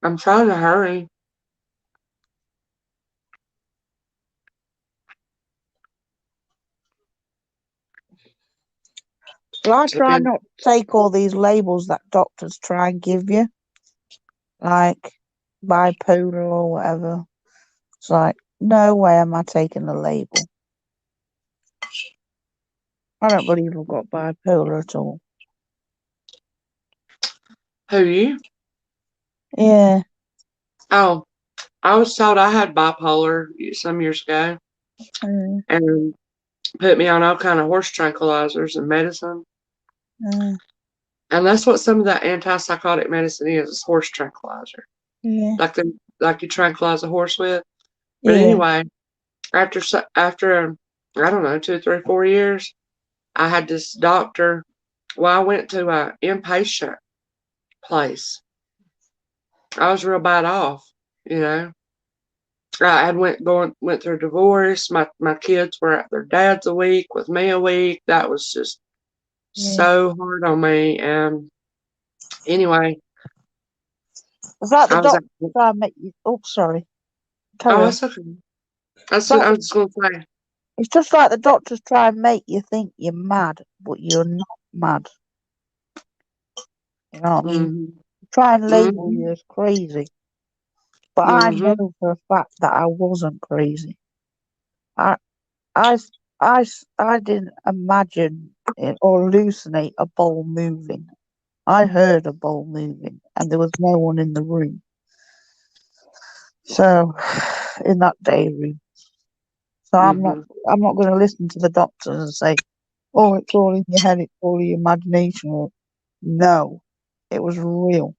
I'm trying to hurry. Well, I try Depends. not to take all these labels that doctors try and give you, like bipolar or whatever. It's like, no way am I taking the label. I don't believe I've got bipolar at all. Who, you? Yeah. Oh, I was told I had bipolar some years ago Mm, and put me on all kind of horse tranquilizers and medicine. mm, And that's what some of that antipsychotic medicine is horse tranquilizer. yeah, Like you tranquilize a horse with. But yeah, anyway, after I don't know, 2, 3, 4 years, I had this doctor. Well, I went to a inpatient place. I was real bad off, you know. I had went through a divorce. My kids were at their dad's a week with me a week. That was just yeah. so hard on me. And anyway, It's like the I was at, doctor trying to make you. Oh, sorry. oh, Carry on. that's okay. It's like I was just gonna say, it's just like the doctors try and make you think you're mad, but you're not mad. You know what I mean? mm-hmm, Try and label mm-hmm, you as crazy. But I mm-hmm, know for a fact that I wasn't crazy. I, I didn't imagine it or hallucinate a ball moving. I heard a ball moving, and there was no one in the room. So, in that day room, so mm-hmm, I'm not going to listen to the doctors and say, "Oh, it's all in your head, it's all your imagination." Or, no, it was real.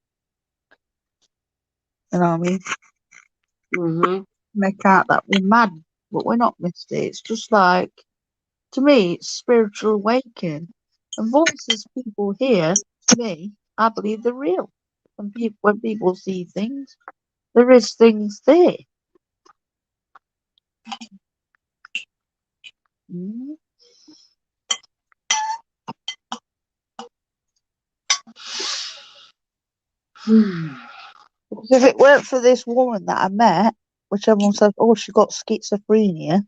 You know what I mean? mm-hmm. Make out that we're mad, but we're not, mister. It's just like, to me, it's spiritual awakening. And voices people hear, to me, I believe they're real. When people see things, there is things there. Mm. Because if it weren't for this woman that I met, which everyone says, oh, she got schizophrenia,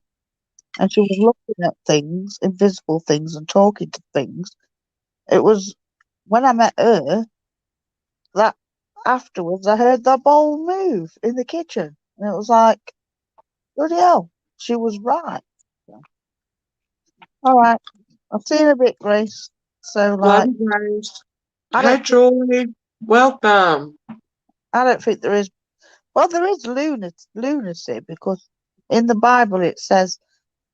and she was looking at things, invisible things, and talking to things, it was when I met her that afterwards I heard the bowl move in the kitchen. And it was like, bloody hell, she was right. So, all right, I'll see you in a bit, Grace. So, Love like, you guys. I Hey, don't think, Julie, welcome. I don't think there is. Well, there is lunacy because in the Bible it says,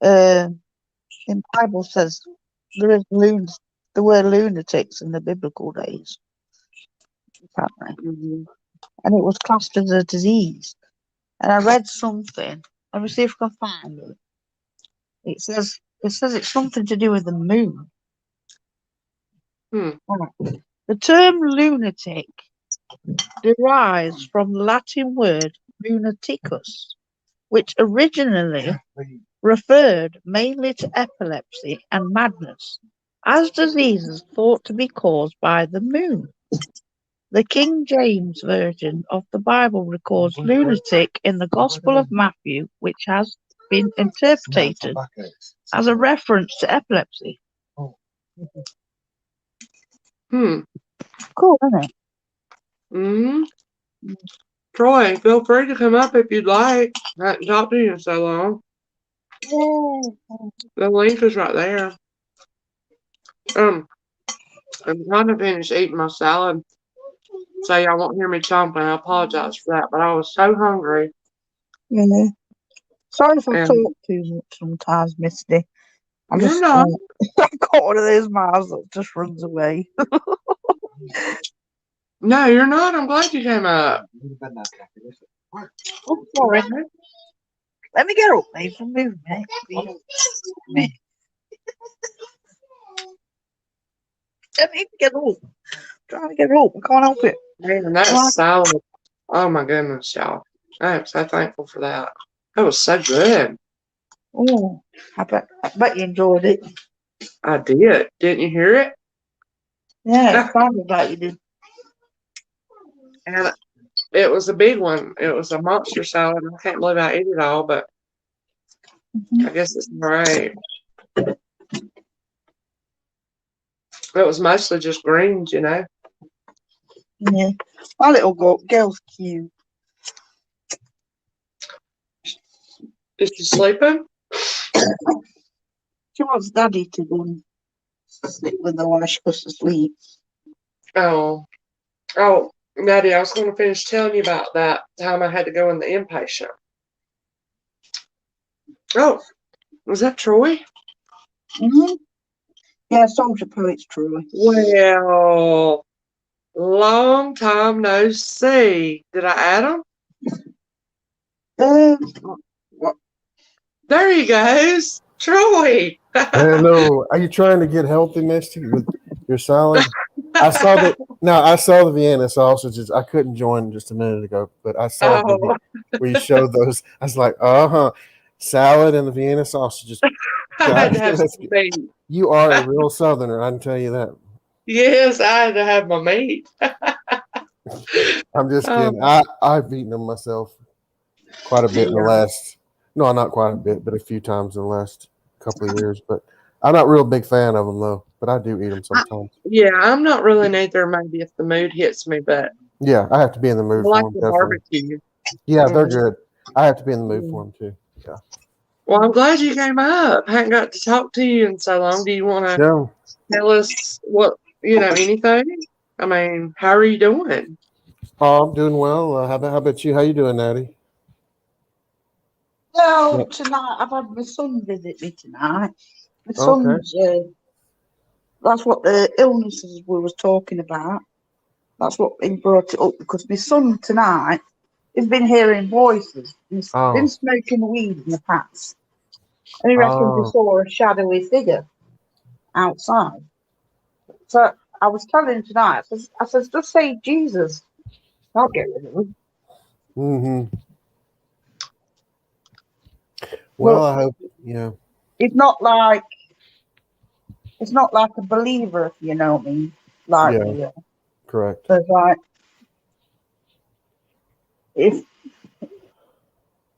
in Bible says there is there were lunatics in the biblical days, apparently, Mm-hmm. and it was classed as a disease. And I read something. Let me see if I can find it. It says it's something to do with the moon. Hmm. Right. The term lunatic derives from the Latin word lunaticus, which originally referred mainly to epilepsy and madness, as diseases thought to be caused by the moon. The King James Version of the Bible records lunatic in the Gospel of Matthew, which has been interpreted as a reference to epilepsy. Hmm. Cool, isn't it? Mm-hmm. Troy, feel free to come up if you'd like. I haven't talked to you in so long. Yeah. The link is right there. Um, I'm trying to finish eating my salad, so y'all won't hear me chomping. I apologize for that, but I was so hungry. Yeah. Sorry if I And talk too much sometimes, Misty. I you're just not. I've got one of those mouths that just runs away. No, you're not. I'm glad you came up. Oh, sorry. Let me get up, mate. For move, mate. Me. Let me get up. I'm trying to get up. I can't help it. Man, that Right. salad. Oh my goodness, y'all. I am so thankful for that. That was so good. Oh, I bet you enjoyed it. I did. Didn't you hear it? Yeah, it sounded like you did. And it was a big one. It was a monster salad. I can't believe I ate it all, but I guess it's all right. It was mostly just greens, you know. Yeah. My little girl's cute. Is she sleeping? She wants daddy to go and sleep with her while she goes to sleep. Oh. Oh, Nadia, I was going to finish telling you about that time I had to go in the inpatient. Oh, was that Troy? Mm-hmm. Yeah, Soldier Poet's Troy. Well, long time no see. Did I add him? What? There he goes. Troy. Hello. Are you trying to get healthy, Misty, with your salad? I saw the Vienna sausages. I couldn't join just a minute ago, but I saw Oh, where you showed those. I was like, salad and the Vienna sausages. I had to have That's some good. meat. You are a real Southerner, I can tell you that. Yes, I had to have my meat. I'm just kidding. Um, I've eaten them myself quite a bit in the yeah. last. No, not quite a bit, but a few times in the last couple of years. But I'm not a real big fan of them though. But I do eat them sometimes. Yeah, I'm not really neither, maybe if the mood hits me, but Yeah, I have to be in the I mood like for them, the definitely. barbecue. Yeah, they're Mhm. good. I have to be in the mood for them too. Yeah. Well, I'm glad you came up. Hadn't got to talk to you in so long. Do you want to No. tell us anything? I mean, how are you doing? Oh, I'm doing well. How about you? How you doing, Natty? Well, Yeah. tonight I've had my son visit me tonight. My Okay. son's, that's what the illnesses we was talking about. That's what he brought it up because my son tonight, he's been hearing voices. He's been Oh. smoking weed in the past. And he reckons he Oh. saw a shadowy figure outside. So I was telling him tonight, I says, just say Jesus. I'll get rid of him. Mm-hmm. But Well, I hope. Yeah. it's not like a believer, if you know what I mean. Like Yeah. we are. Correct. So it's like if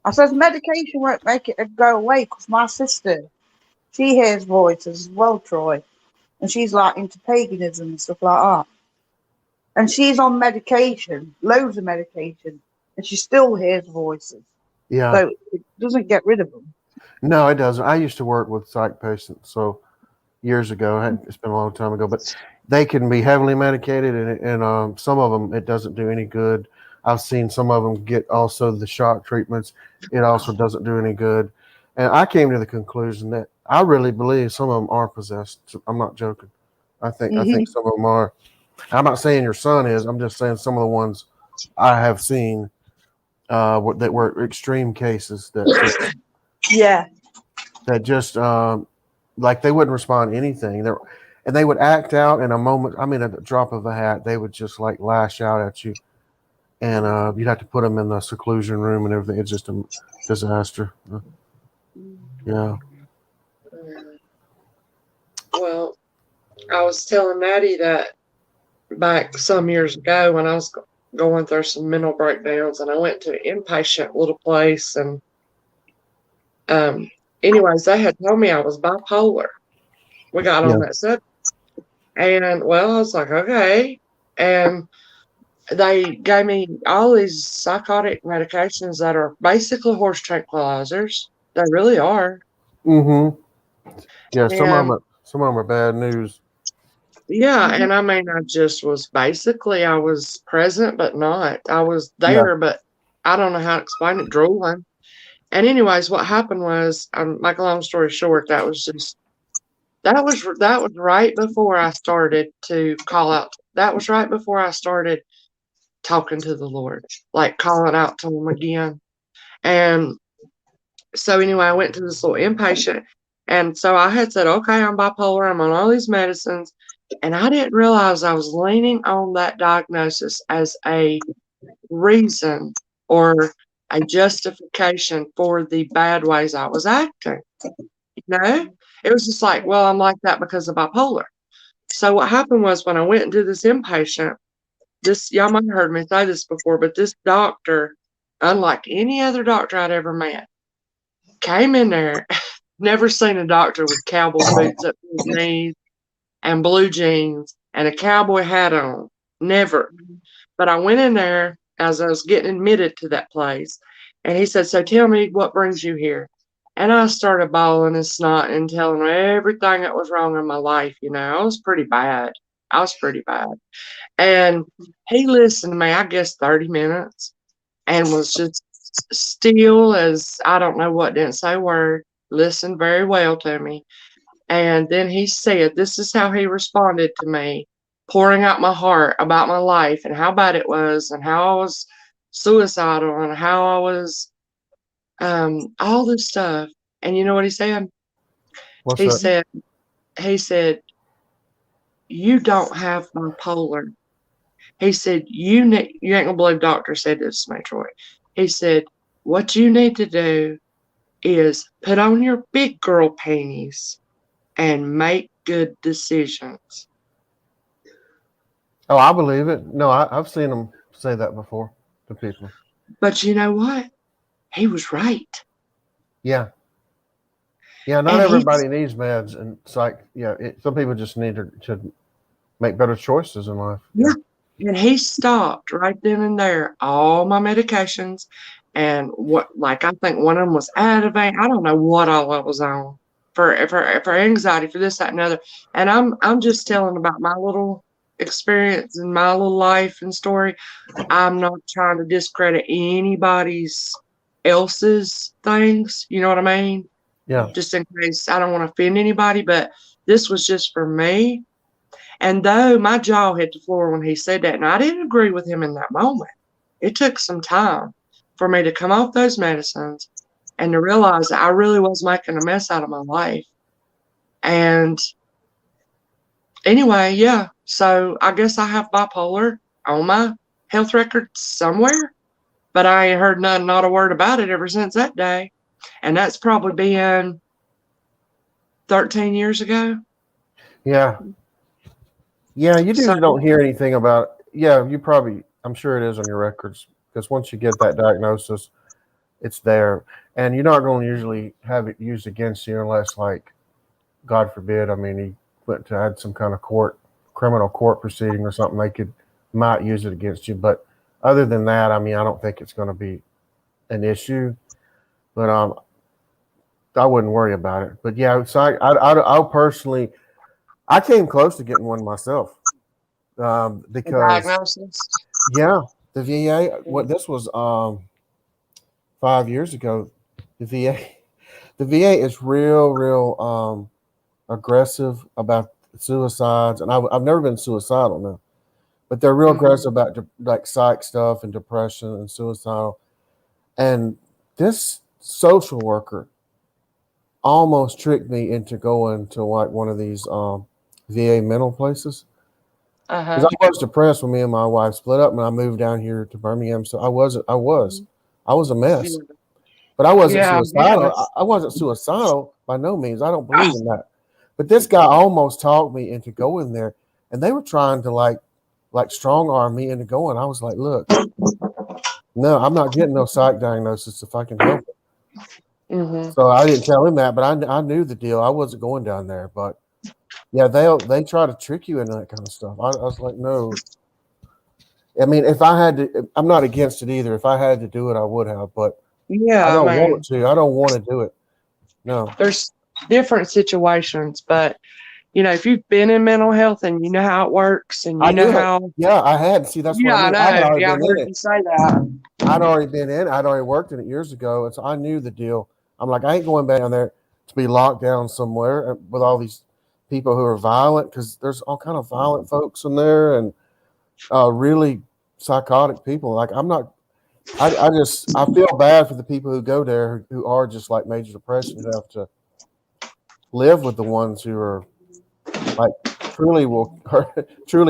I says medication won't make it go away because my sister, she hears voices as well, Troy, and she's like into paganism and stuff like that. And she's on medication, loads of medication, and she still hears voices. Yeah. So it doesn't get rid of them. No, it doesn't. I used to work with psych patients, so years ago. It's been a long time ago, but they can be heavily medicated, and some of them it doesn't do any good. I've seen some of them get also the shock treatments. It also doesn't do any good. And I came to the conclusion that I really believe some of them are possessed. I'm not joking. I think some of them are. I'm not saying your son is. I'm just saying some of the ones I have seen that were extreme cases Yeah. that just like they wouldn't respond to anything. And they would act out in a moment. I mean, at the drop of a hat, they would just like lash out at you, and you'd have to put them in the seclusion room and everything. It's just a disaster. Yeah. Well, I was telling Maddie that back some years ago when I was going through some mental breakdowns, and I went to an inpatient little place, and anyways, they had told me I was bipolar. We got Yeah. on that subject, and well, I was like, okay, and they gave me all these psychotic medications that are basically horse tranquilizers. They really are. Mm-hmm. Yeah. And Some of them are bad news. yeah, and I mean, I was present, but not. I was Yeah. there, but I don't know how to explain it, drooling. And anyways, what happened was, make a long story short, that was right before I started to call out. That was right before I started talking to the Lord, like calling out to him again. And so anyway, I went to this little inpatient, and so I had said, okay, I'm bipolar, I'm on all these medicines, and I didn't realize I was leaning on that diagnosis as a reason or a justification for the bad ways I was acting. It was just like, well, I'm like that because of bipolar. So what happened was when I went into this inpatient, y'all might have heard me say this before, but this doctor, unlike any other doctor I'd ever met, came in there. Never seen a doctor with cowboy boots up to his knees and blue jeans and a cowboy hat on. Never. But I went in there as I was getting admitted to that place, and he said, so tell me what brings you here. And I started bawling and snotting and telling him everything that was wrong in my life. I was pretty bad. I was pretty bad. And he listened to me, I guess, 30 minutes and was just still as I don't know what, didn't say a word, listened very well to me. And then he said, this is how he responded to me, pouring out my heart about my life and how bad it was and how I was suicidal and how I was all this stuff. And you know what he said? What's He that? said, he said, you don't have bipolar. He said, you ain't gonna believe doctor said this to me, Troy. He said, what you need to do is put on your big girl panties and make good decisions. Oh, I believe it. No, I've seen them say that before to people. But you know what? He was right. Yeah. Yeah, not And everybody needs meds, and it's like, yeah, some people just need to make better choices in life. Yeah. And he stopped right then and there all my medications, and what, like, I think one of them was Ativan. I don't know what all I was on for anxiety, for this, that, and other. And I'm just telling about my little experience and my little life and story. I'm not trying to discredit anybody's else's things. You know what I mean? Yeah. Just in case I don't want to offend anybody, but this was just for me. And though my jaw hit the floor when he said that, and I didn't agree with him in that moment, it took some time for me to come off those medicines and to realize that I really was making a mess out of my life. And anyway, yeah, so I guess I have bipolar on my health record somewhere, but I ain't heard nothing, not a word about it ever since that day. And that's probably been 13 years ago. Yeah. Yeah, you So- usually don't hear anything about it. Yeah, you probably, I'm sure it is on your records, because once you get that diagnosis, it's there. And you're not going to usually have it used against you unless, like, God forbid, I mean, he went to had some kind of criminal court proceeding or something, they might use it against you. But other than that, I mean, I don't think it's going to be an issue. But I wouldn't worry about it. But yeah, so I personally, I came close to getting one myself, because diagnosis. yeah, the VA. What this was 5 years ago. The VA is real aggressive about suicides, and I've never been suicidal now, but they're real aggressive about like psych stuff and depression and suicidal. And this social worker almost tricked me into going to like one of these VA mental places. Because I was depressed when me and my wife split up, and I moved down here to Birmingham. So I was a mess, but I wasn't suicidal. I wasn't suicidal by no means. I don't believe in that. But this guy almost talked me into going there, and they were trying to like strong arm me into going. I was like, look, no, I'm not getting no psych diagnosis if I can help it. So I didn't tell him that, but I knew the deal. I wasn't going down there, but yeah, they try to trick you into that kind of stuff. I was like, no. I mean, if I had to, I'm not against it either. If I had to do it, I would have, but Yeah, I don't want to. I don't want to do it. No. There's different situations, but you know, if you've been in mental health and you know how it works, and you know how. Yeah, I had. See, that's what I mean. I heard you say that. I'd already been in. I'd already worked in it years ago, and so I knew the deal. I'm like, I ain't going back down there to be locked down somewhere with all these people who are violent, because there's all kind of violent folks in there and really psychotic people. Like, I'm not. I feel bad for the people who go there who are just like major depression, who have to live with the ones who are like truly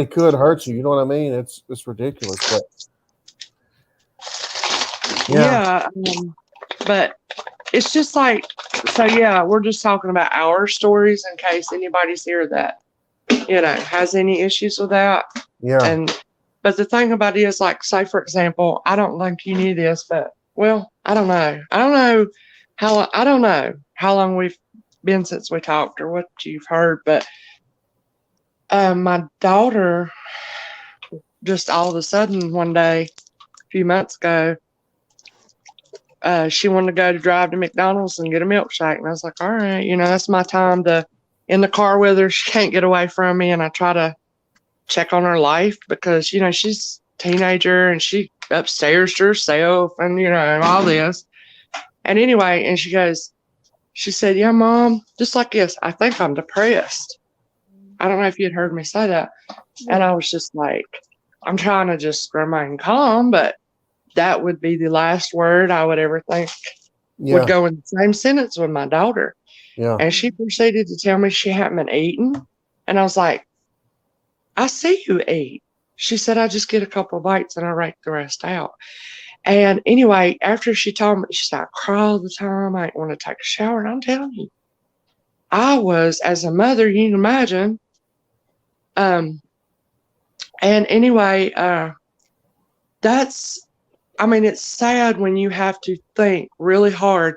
could hurt you. You know what I mean? It's ridiculous, but yeah. But it's just like, so yeah, we're just talking about our stories in case anybody's here that, you know, has any issues with that. Yeah. But the thing about it is, like, say for example, I don't think you knew this, but well, I don't know how long we've been since we talked or what you've heard, but my daughter just all of a sudden one day, a few months ago, she wanted to go to drive to McDonald's and get a milkshake. And I was like, all right, you know, that's my time to in the car with her. She can't get away from me. And I try to check on her life because, she's a teenager and she upstairs to herself and, and all this. And anyway, and she said, yeah, Mom, just like this, I think I'm depressed. I don't know if you'd heard me say that. And I was just like, I'm trying to just remain calm, but that would be the last word I would ever think would go in the same sentence with my daughter. Yeah. And she proceeded to tell me she hadn't been eating. And I was like, I see you eat. She said, I just get a couple of bites and I rake the rest out. And anyway, after she told me, she said, I cry all the time. I didn't want to take a shower. And I'm telling you, I was, as a mother, you can imagine. And anyway, it's sad when you have to think really hard,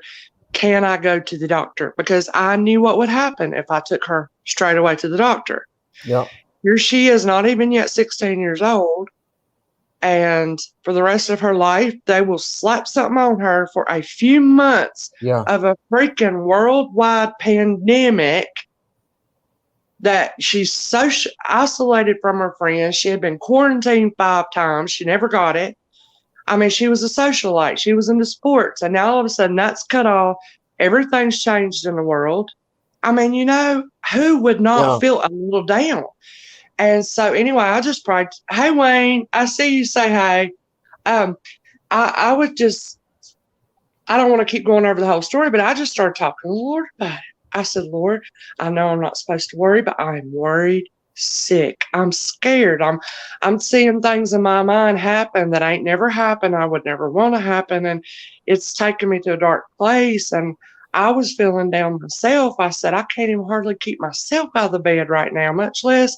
can I go to the doctor? Because I knew what would happen if I took her straight away to the doctor. Yeah. Here she is, not even yet 16 years old. And for the rest of her life, they will slap something on her for a few months of a freaking worldwide pandemic that she's so isolated from her friends. She had been quarantined 5 times. She never got it. I mean, she was a socialite. She was into sports. And now all of a sudden that's cut off. Everything's changed in the world. I mean, who would not feel a little down? And so anyway, I just prayed, hey, Wayne, I see you say hey. I would just, I don't want to keep going over the whole story, but I just started talking to the Lord about it. I said, Lord, I know I'm not supposed to worry, but I'm worried sick. I'm scared. I'm seeing things in my mind happen that ain't never happened. I would never want to happen. And it's taken me to a dark place. And I was feeling down myself. I said, I can't even hardly keep myself out of the bed right now, much less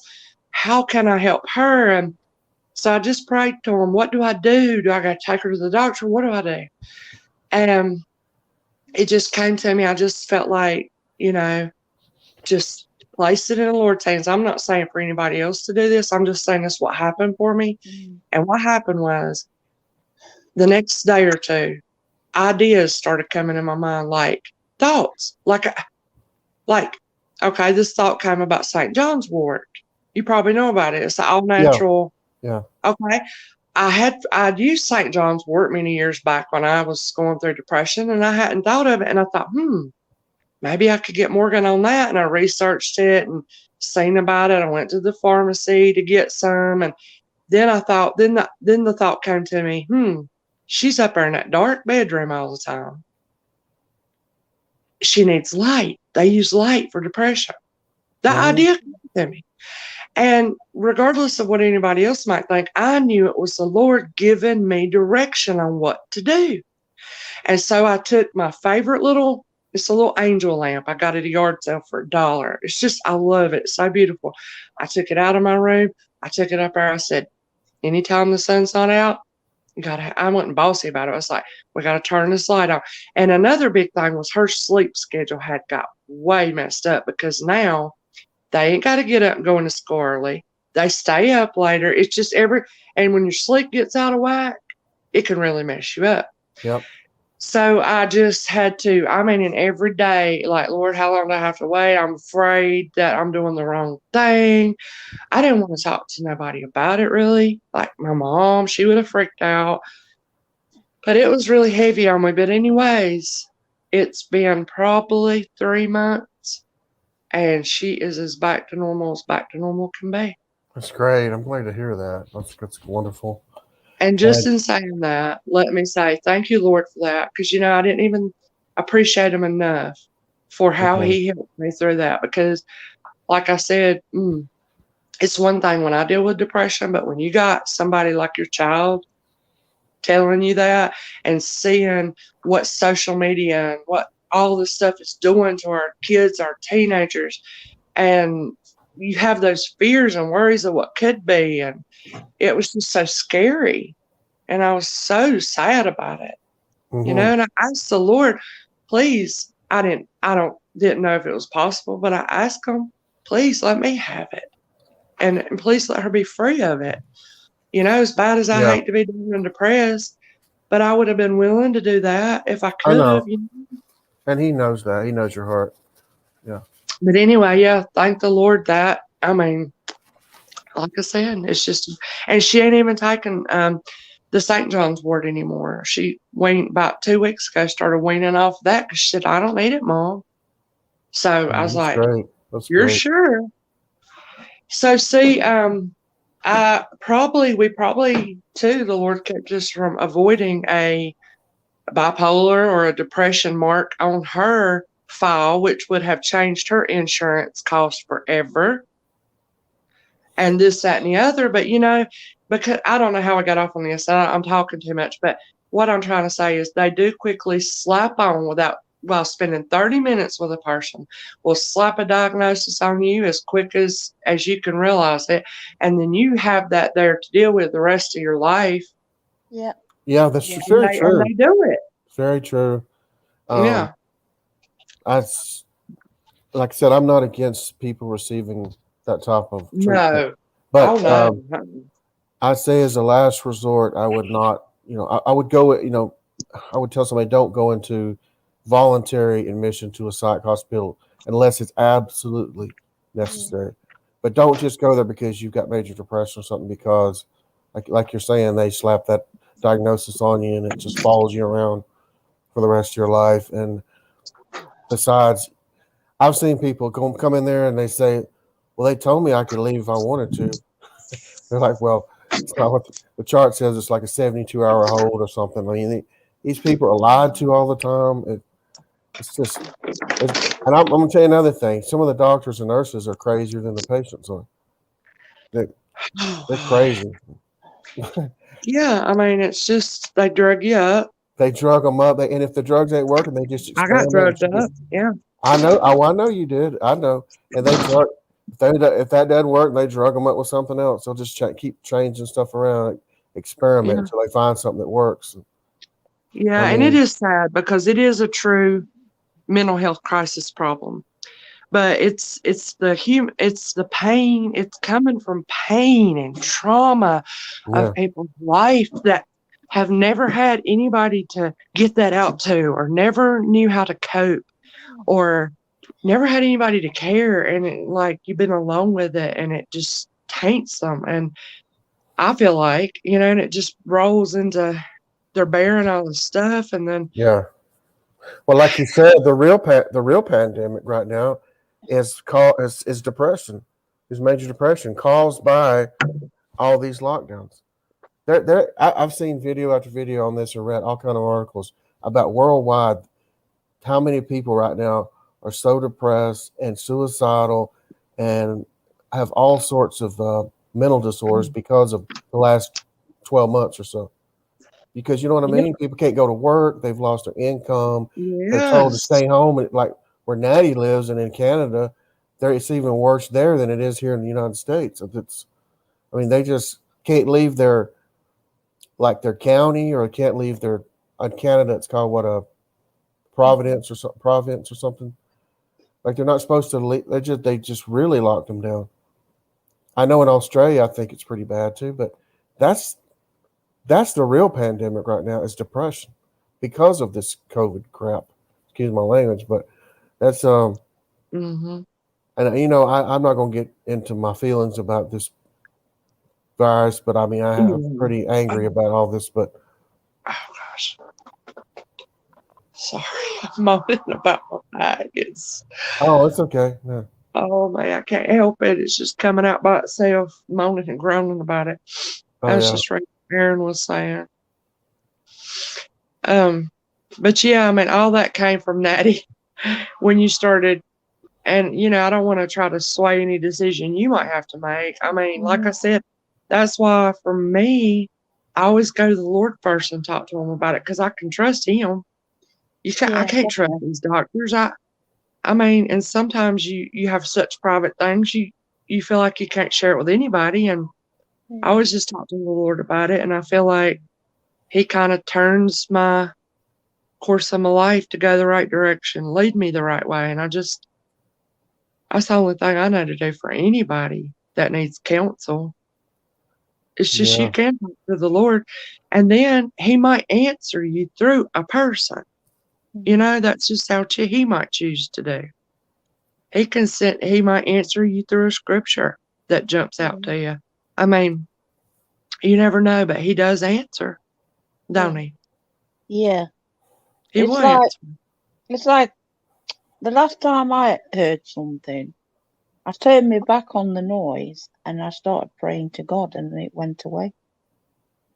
how can I help her? And so I just prayed to him, what do I do? Do I got to take her to the doctor? What do I do? And it just came to me. I just felt like, just place it in the Lord's hands. I'm not saying for anybody else to do this. I'm just saying this what happened for me. And what happened was the next day or two, ideas started coming in my mind, like thoughts, like, okay, this thought came about St. John's wort. You probably know about it. It's all natural. Yeah. Okay. I'd used St. John's wort many years back when I was going through depression, and I hadn't thought of it. And I thought, maybe I could get Morgan on that. And I researched it and seen about it. I went to the pharmacy to get some. And then I thought, then the thought came to me, she's up there in that dark bedroom all the time. She needs light. They use light for depression. The idea came to me. And regardless of what anybody else might think, I knew it was the Lord giving me direction on what to do. And so I took my favorite it's a little angel lamp. I got it at a yard sale for $1. It's just, I love it. It's so beautiful. I took it out of my room. I took it up there. I said, anytime the sun's not out, I wasn't bossy about it. I was like, we got to turn this light on. And another big thing was her sleep schedule had got way messed up because now they ain't got to get up and go into school early. They stay up later. It's just and when your sleep gets out of whack, it can really mess you up. Yep. So I just had to, and every day, like, Lord, how long do I have to wait? I'm afraid that I'm doing the wrong thing. I didn't want to talk to nobody about it, really. Like my mom, she would have freaked out. But it was really heavy on me. But anyways, it's been probably 3 months, and she is as back to normal can be. That's great. I'm glad to hear that. That's wonderful. And just in saying that, let me say thank you, Lord, for that. Because, I didn't even appreciate him enough for how he helped me through that. Because, like I said, it's one thing when I deal with depression, but when you got somebody like your child telling you that and seeing what social media and what all this stuff is doing to our kids, our teenagers, and you have those fears and worries of what could be, and it was just so scary, and I was so sad about it, and I asked the Lord, please, I didn't know if it was possible, but I asked him, please let me have it, and please let her be free of it, as bad as I hate to be down and depressed, but I would have been willing to do that if I could have. And he knows that. He knows your heart. Yeah. But anyway, thank the Lord that, like like I said, it's just, and she ain't even taking the St. John's wort anymore. She weaned about 2 weeks ago, started weaning off that because she said, I don't need it, Mom. So I was That's like, great. That's you're great. sure? So see, we probably too, the Lord kept us from avoiding a bipolar or a depression mark on her file, which would have changed her insurance cost forever. And this, that, and the other. But, because I don't know how I got off on this. I'm talking too much. But what I'm trying to say is they do quickly slap on while spending 30 minutes with a person, will slap a diagnosis on you as quick as you can realize it. And then you have that there to deal with the rest of your life. Yeah. Yeah, that's Yeah. very true. And they do it. Very true. Yeah. Like I said, I'm not against people receiving that type of treatment. No. But Oh, no. I say as a last resort, I would not, I would go, I would tell somebody don't go into voluntary admission to a psych hospital unless it's absolutely necessary. But don't just go there because you've got major depression or something, because like you're saying, they slap that diagnosis on you and it just follows you around for the rest of your life. And besides, I've seen people come in there and they say, well, they told me I could leave if I wanted to. They're like, well, it's not what the chart says. It's like a 72-hour hold or something. I mean, these people are lied to all the time. And I'm going to tell you another thing. Some of the doctors and nurses are crazier than the patients are. They're crazy. Yeah, I mean, it's just they drug you up. They drug them up. And if the drugs ain't working, they just I got experiment. drugged up. Yeah. I know. Oh, I know you did. I know. And they drug. If that doesn't work, they drug them up with something else. They'll just keep changing stuff around, experiment until they find something that works. Yeah, and it is sad because it is a true mental health crisis problem. But it's the pain. It's coming from pain and trauma of people's life that have never had anybody to get that out to, or never knew how to cope, or never had anybody to care, and you've been alone with it, and it just taints them. And I feel like, and it just rolls into they're bearing all the stuff, and then well, like you said, the real pandemic right now is depression, is major depression caused by all these lockdowns. I've seen video after video on this, or read all kind of articles about worldwide how many people right now are so depressed and suicidal and have all sorts of mental disorders because of the last 12 months or so. Because you know what I mean? People can't go to work. They've lost their income. They're told to stay home. And like where Natty lives and in Canada, it's even worse there than it is here in the United States. They just can't leave their county, or can't leave in Canada. It's called a province or something. Like they're not supposed to leave. They just really locked them down. I know in Australia, I think it's pretty bad too, but that's the real pandemic right now, is depression because of this COVID crap. Excuse my language, but that's and I'm not going to get into my feelings about this virus, but I'm pretty angry about all this. But oh gosh, sorry, I'm moaning about my bag. It's okay. Yeah. Oh man, I can't help it. It's just coming out by itself, moaning and groaning about it. That's just right. Aaron was saying. But yeah, all that came from Natty when you started, and I don't want to try to sway any decision you might have to make. Like I said, that's why for me, I always go to the Lord first and talk to him about it, because I can trust him. I can't trust these doctors. And sometimes you have such private things you feel like you can't share it with anybody, and I always just talk to the Lord about it, and I feel like he kind of turns my course of my life to go the right direction, lead me the right way. And that's the only thing I know to do for anybody that needs counsel. It's just you can talk to the Lord, and then he might answer you through a person. That's just how he might choose to do. He might answer you through a scripture that jumps out to you. I mean, you never know, but he does answer, don't he? Yeah. He It's will like- answer. It's like the last time I heard something, I turned my back on the noise and I started praying to God and it went away.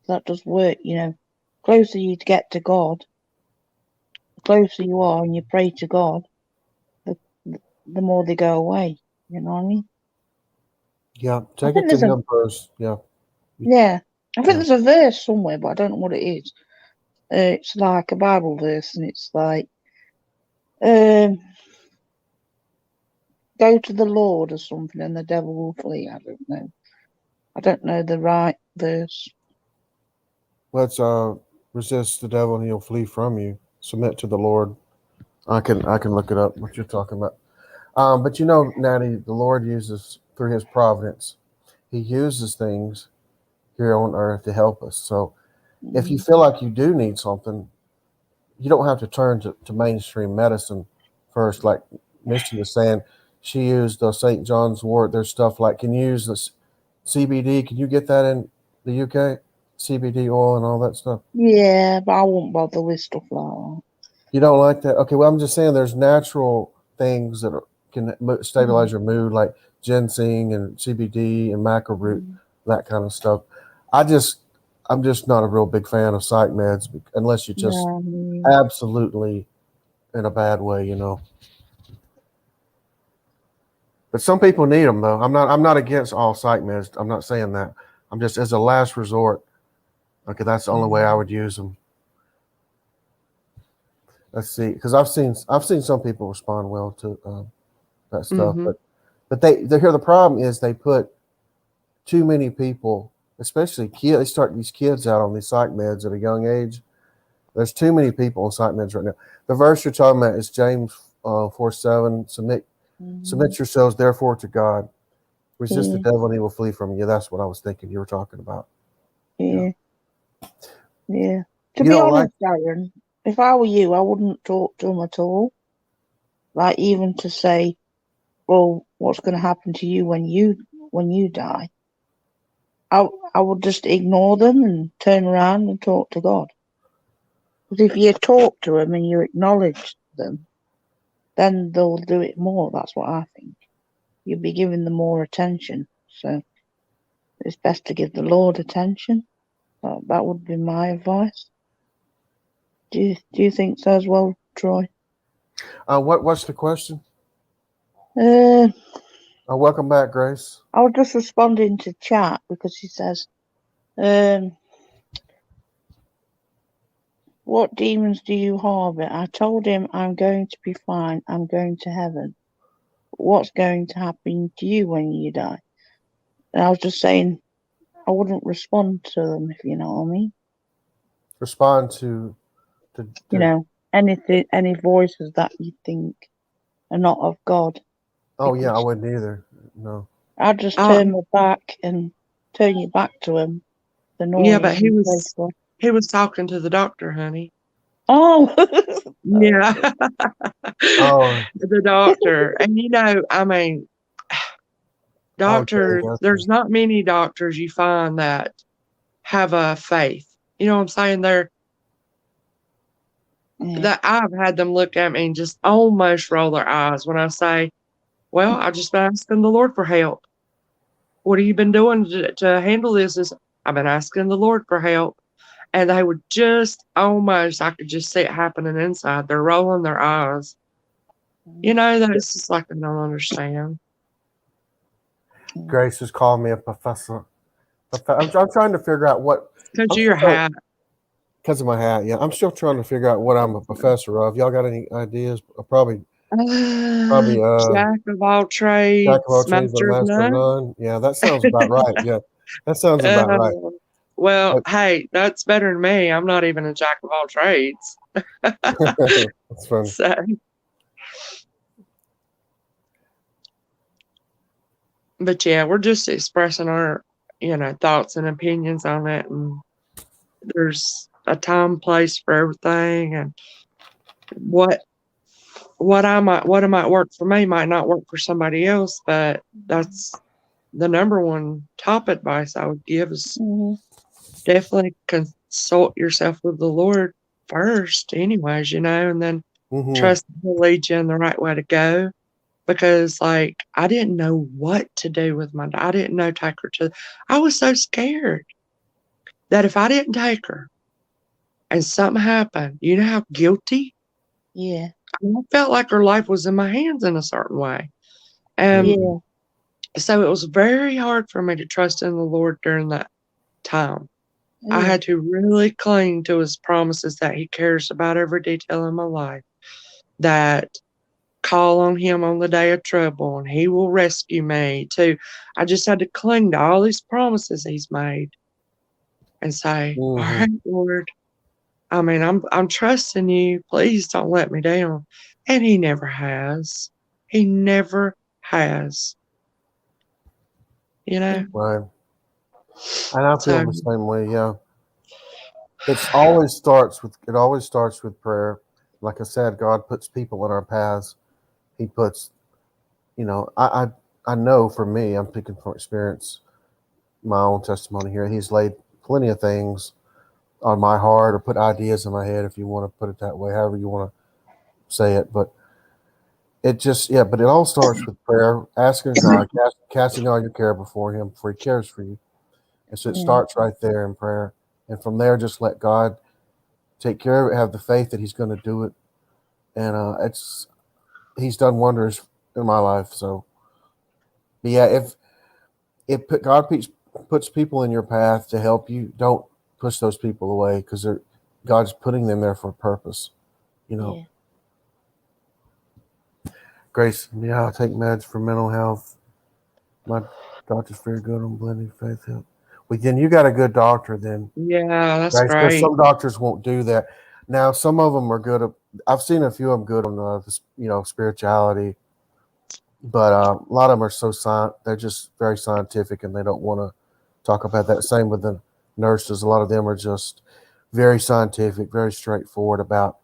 That does work, you know. Closer you get to God, the closer you are and you pray to God, the more they go away. You know what I mean? Yeah, take think it to there's a- him first. Yeah. Yeah. I think Yeah. there's a verse somewhere, but I don't know what it is. It's like a Bible verse and it's like, go to the Lord or something and the devil will flee. I don't know. I don't know the right verse. Let's resist the devil and he'll flee from you. Submit to the Lord. I can look it up what you're talking about. But you know, Natty, the Lord uses through his providence, he uses things here on earth to help us. So if you feel like you do need something, you don't have to turn to mainstream medicine first. Like Misty was saying, she used St. John's wort. There's stuff like, can you use this CBD? Can you get that in the UK? CBD oil and all that stuff. Yeah, but I won't bother with stuff like that. You don't like that? Okay, well, I'm just saying there's natural things that can stabilize your mood, like ginseng and CBD and macro root, that kind of stuff. I'm just not a real big fan of psych meds unless you just absolutely in a bad way, you know. But some people need them though. I'm not against all psych meds. I'm not saying that. I'm just as a last resort. Okay, that's the only way I would use them. Let's see, because I've seen some people respond well to that stuff, but they here the problem is they put too many people, especially kids. They start these kids out on these psych meds at a young age. There's too many people on psych meds right now. The verse you're talking about is James 4:7. Submit yourselves therefore to God. Resist the devil and he will flee from you. That's what I was thinking you were talking about. Yeah. To You be don't honest, Darren, if I were you, I wouldn't talk to him at all. Like even to say, well, what's going to happen to you when you die? I would just ignore them and turn around and talk to God. Because if you talk to them and you acknowledge them, then they'll do it more. That's what I think. You'll be giving them more attention. So it's best to give the Lord attention. That would be my advice. Do you think so as well, Troy? What's the question? Welcome back, Grace. I was just responding to chat because he says, what demons do you harbour? I told him I'm going to be fine. I'm going to heaven. What's going to happen to you when you die? And I was just saying I wouldn't respond to them, if you know what I mean. Respond to You know, any voices that you think are not of God. Oh yeah, I wouldn't either. No. I'd just turn my back and turn you back to him. Yeah, but he was talking to the doctor, honey. Oh. Yeah. Oh. The doctor. And you know, I mean, doctors, there's not many doctors you find that have a faith. You know what I'm saying? That I've had them look at me and just almost roll their eyes when I say, well, I've just been asking the Lord for help. What have you been doing to handle this? I've been asking the Lord for help. And they would just almost, I could just see it happening inside. They're rolling their eyes. You know, that's just like I don't understand. Grace has called me a professor. I'm trying to figure out what. Because of your hat. Because of my hat, yeah. I'm still trying to figure out what I'm a professor of. Y'all got any ideas? Probably Jack of all trades, master of none. Yeah, that sounds about right. Yeah, that sounds about right. Well, hey, that's better than me. I'm not even a jack of all trades. That's funny. So, but yeah, we're just expressing our, thoughts and opinions on it, and there's a time, place for everything, and what might work for me might not work for somebody else, but that's the number one top advice I would give is Mhm. definitely consult yourself with the Lord first, anyways, and then Mhm. trust He'll lead you in the right way to go. Because, like, I didn't know what to do with I didn't know take her to. I was so scared that if I didn't take her and something happened, you know how guilty? Yeah. I felt like her life was in my hands in a certain way. And Yeah. so it was very hard for me to trust in the Lord during that time. I Yeah. had to really cling to His promises that He cares about every detail in my life, that call on Him on the day of trouble and He will rescue me too. I just had to cling to all these promises He's made and say, all Mhm. right, Lord, I'm trusting you. Please don't let me down. And He never has. He never has, you know? Right. And I feel So, the same way. Yeah. It always starts with prayer. Like I said, God puts people in our paths. He puts, I know for me, I'm speaking from experience, my own testimony here. He's laid plenty of things on my heart or put ideas in my head, if you want to put it that way, however you want to say it. But but it all starts with prayer, asking God, casting all your care before Him, for He cares for you. And so it Yeah. starts right there in prayer. And from there, just let God take care of it, have the faith that He's going to do it. And He's done wonders in my life. So, but yeah, if God puts people in your path to help you, don't push those people away, because God's putting them there for a purpose. Yeah. Grace, yeah, I take meds for mental health. My doctor's very good on blending faith help. Well, then you got a good doctor then, yeah, that's Grace, because great. some doctors won't do that. Now, some of them are good. I've seen a few of them good on spirituality, but a lot of them are they're just very scientific, and they don't want to talk about that. Same with the nurses. A lot of them are just very scientific, very straightforward about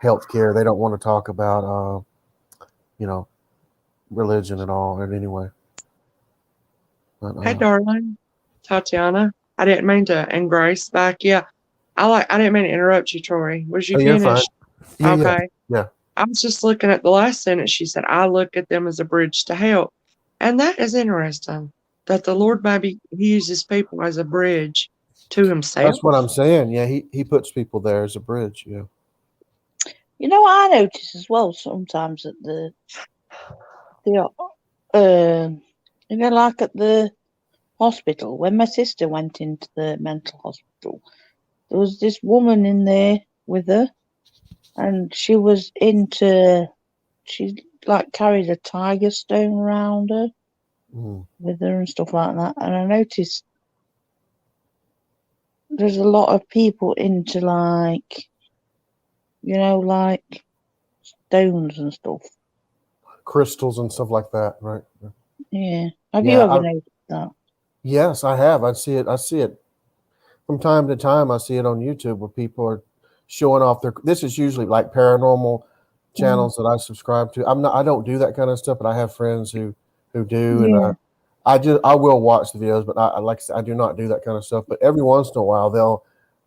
healthcare. They don't want to talk about, religion at all in any way. But, Hey, darling, Tatiana. I didn't mean to, and Grace back. Yeah, I didn't mean to interrupt you, Troy. Was you oh, you're fine. finished? Yeah. Okay. Yeah. I was just looking at the last sentence. She said, I look at them as a bridge to help. And that is interesting that the Lord maybe He uses people as a bridge to Himself. That's what I'm saying. Yeah, he puts people there as a bridge. Yeah. You know what I notice as well sometimes at like at the hospital, when my sister went into the mental hospital, there was this woman in there with her, and she like carried a tiger stone around her with her and stuff like that. And I noticed there's a lot of people into like stones and stuff. Crystals and stuff like that, right? Yeah. Have you Yeah. ever noticed that? Yes, I have. I see it from time to time. I see it on YouTube where people are showing off their. This is usually like paranormal channels that I subscribe to. I don't do that kind of stuff, but I have friends who do, Yeah. and I will watch the videos, but like I said, I do not do that kind of stuff. But every once in a while, they'll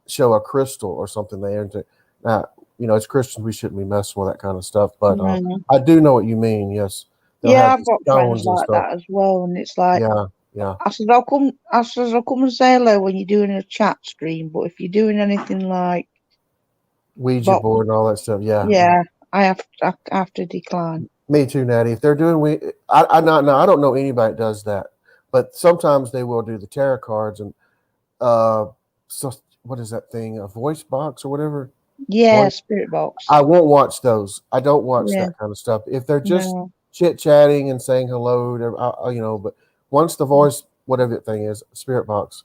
show a crystal or something there. And now, as Christians, we shouldn't be messing with that kind of stuff. But No. I do know what you mean. Yes, they'll Yeah, have I've these got friends stones and like stuff. that as well, and it's like Yeah, yeah. I said I'll come and say hello when you're doing a chat stream, but if you're doing anything like Ouija box, board and all that stuff. Yeah, yeah, I have to decline. me too, Natty. If they're doing I don't know anybody that does that, but sometimes they will do the tarot cards and so what is that thing? A voice box or whatever. Yeah, Voice. spirit box. I won't watch those. I don't watch Yeah, that kind of stuff. If they're just no. chit chatting and saying hello, but once the voice, whatever that thing is, spirit box,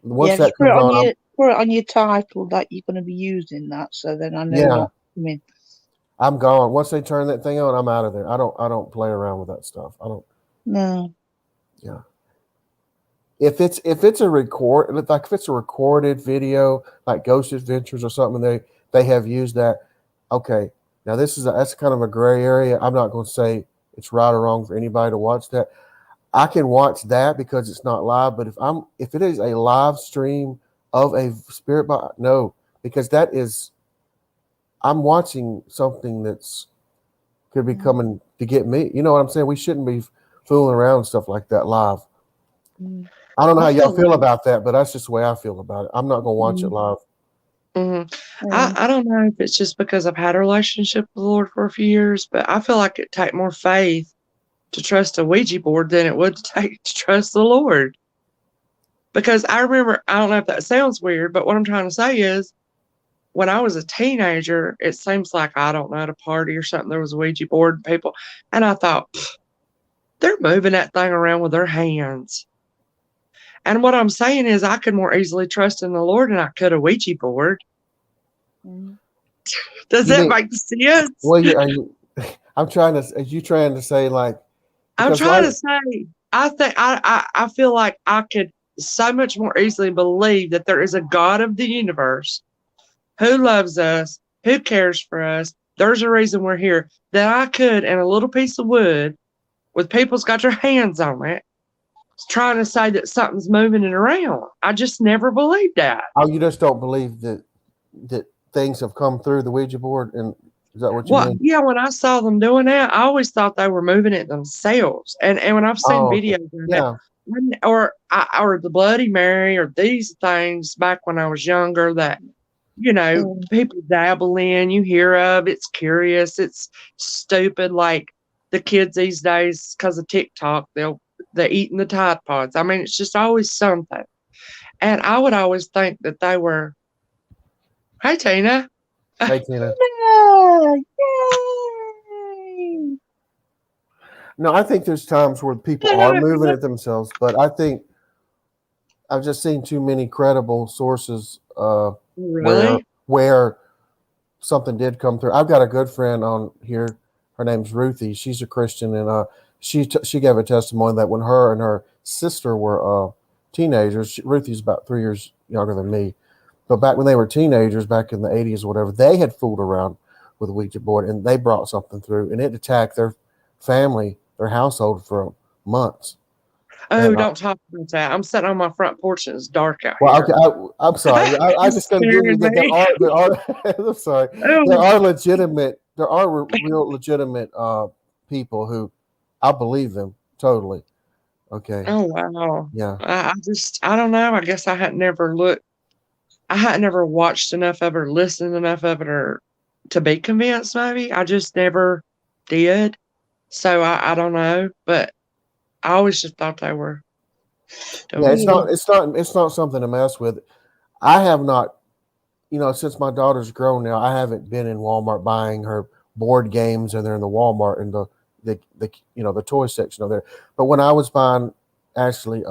once Yeah, just that comes on, put it on your title that you're going to be using that, so then I know yeah, what I mean. I'm gone. Once they turn that thing on, I'm out of there. I don't play around with that stuff. I don't. No. Yeah. If it's a recorded video like Ghost Adventures or something, they have used that. Okay, now that's kind of a gray area. I'm not going to say it's right or wrong for anybody to watch that. I can watch that because it's not live. But if it is a live stream of a spirit box, no, because I'm watching something that's could be coming to get me. You know what I'm saying? We shouldn't be fooling around and stuff like that live. I don't know how y'all feel about that, but that's just the way I feel about it. I'm not gonna watch it live. I don't know if it's just because I've had a relationship with the Lord for a few years, but I feel like it take more faith to trust a Ouija board than it would take to trust the Lord. Because I remember, I don't know if that sounds weird, but what I'm trying to say is, when I was a teenager, it seems like, I don't know, at a party or something, there was a Ouija board and people, and I thought, they're moving that thing around with their hands. And what I'm saying is, I could more easily trust in the Lord than I could a Ouija board. Does that make sense? Well, I'm trying to. Are you trying to say like? I'm trying to say, I think I feel like I could so much more easily believe that there is a God of the universe who loves us, who cares for us. There's a reason we're here. That I could, in a little piece of wood, with people's got their hands on it, trying to say that something's moving it around. I just never believed that. Oh, you just don't believe that things have come through the Ouija board, and is that what you mean? Yeah, when I saw them doing that, I always thought they were moving it themselves. And when I've seen videos of that, or the Bloody Mary, or these things back when I was younger that, people dabble in, you hear of, it's curious, it's stupid, like the kids these days, because of TikTok, they're eating the Tide Pods. I mean, it's just always something. And I would always think that they were, hey, Tina. Hey, Tina. No, I think there's times where people are moving it themselves, but I think I've just seen too many credible sources where something did come through. I've got a good friend on here. Her name's Ruthie. She's a Christian, and she gave a testimony that when her and her sister were teenagers, Ruthie's about 3 years younger than me, but back when they were teenagers, back in the 80s or whatever, they had fooled around with a Ouija board, and they brought something through, and it attacked their family, their household for months. Oh, and don't talk about that. I'm sitting on my front porch and it's dark out here. Okay, I'm sorry. I just going to give you that there are I'm sorry. There are real legitimate people who I believe them totally. Okay. Oh, wow. Yeah. I don't know. I guess I hadn't never watched enough of it or listened enough of it or to be convinced, maybe. I just never did. So I don't know, but I always just thought they were. It's not something to mess with. I have not, since my daughter's grown now, I haven't been in Walmart buying her board games, and they're in the Walmart in the toy section over there. But when I was buying actually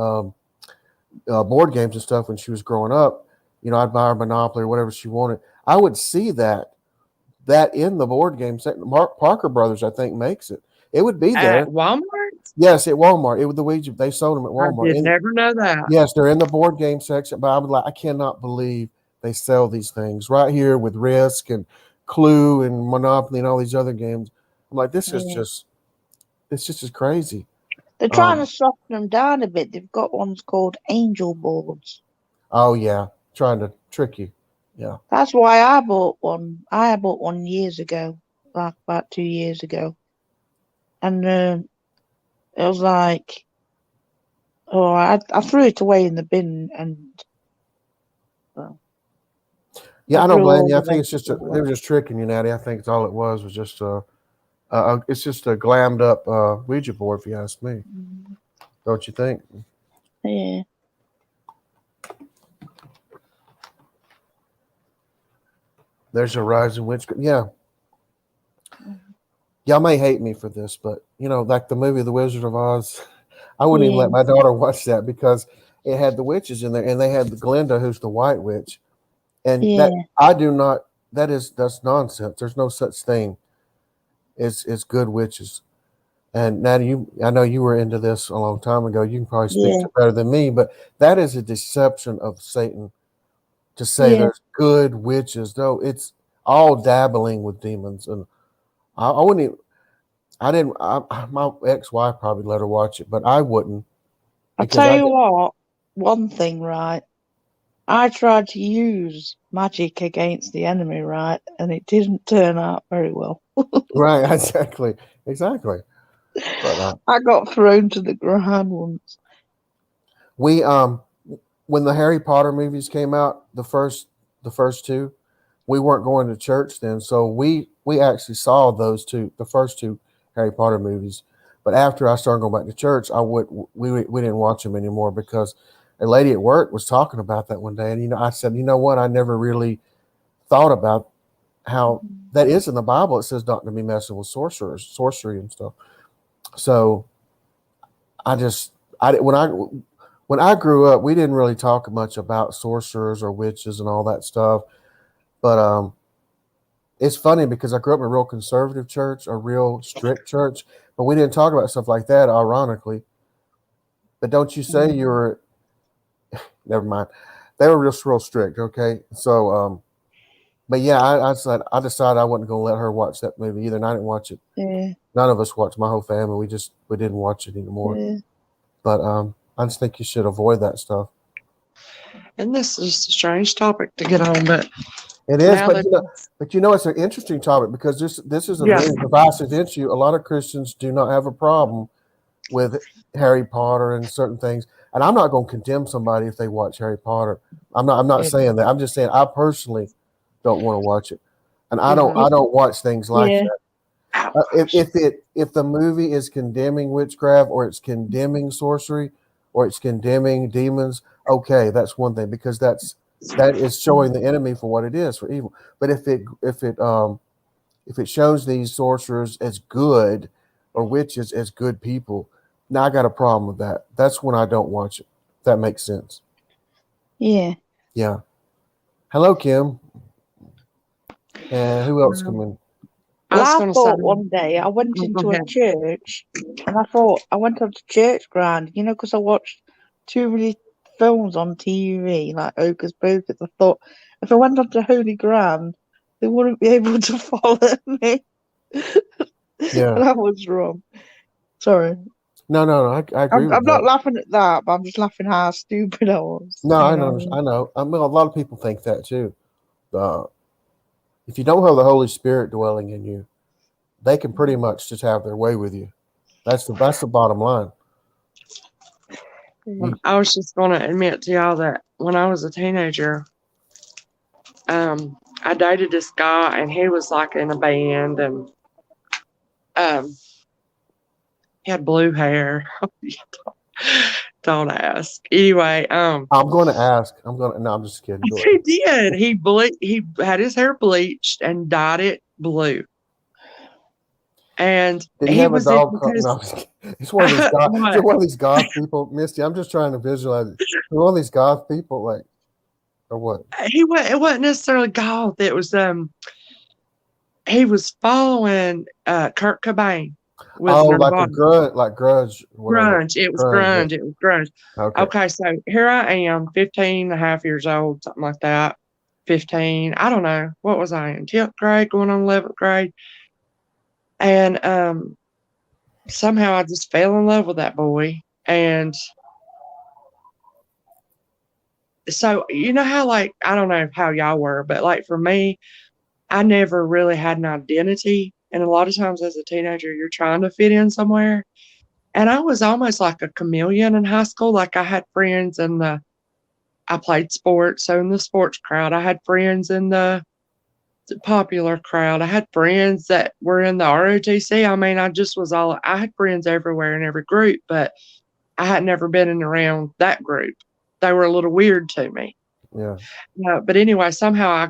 board games and stuff when she was growing up, I'd buy her Monopoly or whatever she wanted. I would see that in the board game section. Parker Brothers, I think, makes it. It would be there at Walmart. Yes, at Walmart. It was the Ouija. They sold them at Walmart. I did never know that. Yes, they're in the board game section. But I was like, I cannot believe they sell these things right here with Risk and Clue and Monopoly and all these other games. I'm like, this is just crazy. They're trying to soften them down a bit. They've got ones called angel boards. Oh yeah, trying to trick you. Yeah. That's why I bought one. I bought one years ago, like about 2 years ago. And it was like, I threw it away in the bin, and I don't blame you. I think it's just they were just tricking you, Natty. I think it's all it was just it's just a glammed up Ouija board, if you ask me. Don't you think? Yeah. There's a rising witchcraft. Yeah. Y'all may hate me for this, but like the movie The Wizard of Oz, I wouldn't even let my daughter watch that because it had the witches in there, and they had the Glinda, who's the white witch, and that's nonsense. There's no such thing as good witches. And Natty, I know you were into this a long time ago. You can probably speak to better than me, but that is a deception of Satan to say there's good witches. No, it's all dabbling with demons, and I I didn't. My ex-wife probably let her watch it, but I wouldn't. I Because tell you what, one thing, right? I tried to use magic against the enemy, right? And it didn't turn out very well. right, exactly. But I got thrown to the ground once. we when the Harry Potter movies came out, the first two, we weren't going to church then, so we actually saw the first two Harry Potter movies. But after I started going back to church, we didn't watch them anymore because a lady at work was talking about that one day, and I said, you know what, I never really thought about how that is in the Bible. It says not to be messing with sorcery and stuff. So I just I when I grew up, we didn't really talk much about sorcerers or witches and all that stuff. But it's funny because I grew up in a real conservative church, a real strict church, but we didn't talk about stuff like that, ironically. But don't you say you were? Never mind. They were real strict. Okay, so but yeah, I decided I wasn't going to let her watch that movie either, and I didn't watch it. Yeah, None of us watched. My whole family, we didn't watch it anymore. yeah. But I just think you should avoid that stuff. And this is just a strange topic to get on, but It is, now but that it's an interesting topic because this is a Yeah. very divisive issue. A lot of Christians do not have a problem with Harry Potter and certain things, and I'm not going to condemn somebody if they watch Harry Potter. I'm not Yeah. saying that. I'm just saying I personally don't want to watch it, and I Mhm. don't watch things like Yeah. that. Ouch. If the movie is condemning witchcraft or it's condemning sorcery or it's condemning demons, okay, that's one thing because that is showing the enemy for what it is, for evil. But if it shows these sorcerers as good or witches as good people, now I got a problem with that. That's when I don't watch it. If that makes sense. Yeah. Yeah. Hello, Kim. And who else come in? I Well, was I going to say, thought one day I went go into a ahead. church and I thought I went onto church ground, because I watched too many films on TV, like Hocus Pocus. I thought if I went onto holy ground, they wouldn't be able to follow me. Yeah. And I was wrong. Sorry. No, I agree with I'm not that. laughing at that, but I'm just laughing how stupid I was. No, you I know. I know. I mean, a lot of people think that too. If you don't have the Holy Spirit dwelling in you, they can pretty much just have their way with you. That's the bottom line. I was just going to admit to y'all that when I was a teenager, I dated this guy, and he was like in a band, and he had blue hair. Don't ask. Anyway, I'm going to ask. No, I'm just kidding. Go ahead. he did. He had his hair bleached and dyed it blue. And Did he he have a was dog? because No, I'm just kidding. It's one of these goth. Is it one of these goth people, Misty? I'm just trying to visualize it. One of these goth people, like, or what? it wasn't necessarily goth. It was he was following Kurt Cobain with Oh, Nirvana. like grudge, whatever. Grunge. It was Grunge, grunge. It was grunge. yeah. Okay. Okay, so here I am, 15 and a half years old, something like that. 15. I don't know. What was I in? 10th grade, going on 11th grade. And somehow I just fell in love with that boy. And so, you know how, like, I don't know how y'all were, but like for me, I never really had an identity. And a lot of times as a teenager, you're trying to fit in somewhere. And I was almost like a chameleon in high school. Like I had friends I played sports. So in the sports crowd, I had friends in the popular crowd. I had friends that were in the ROTC. I mean, I had friends everywhere in every group, but I had never been in around that group. They were a little weird to me. Yeah. But anyway, somehow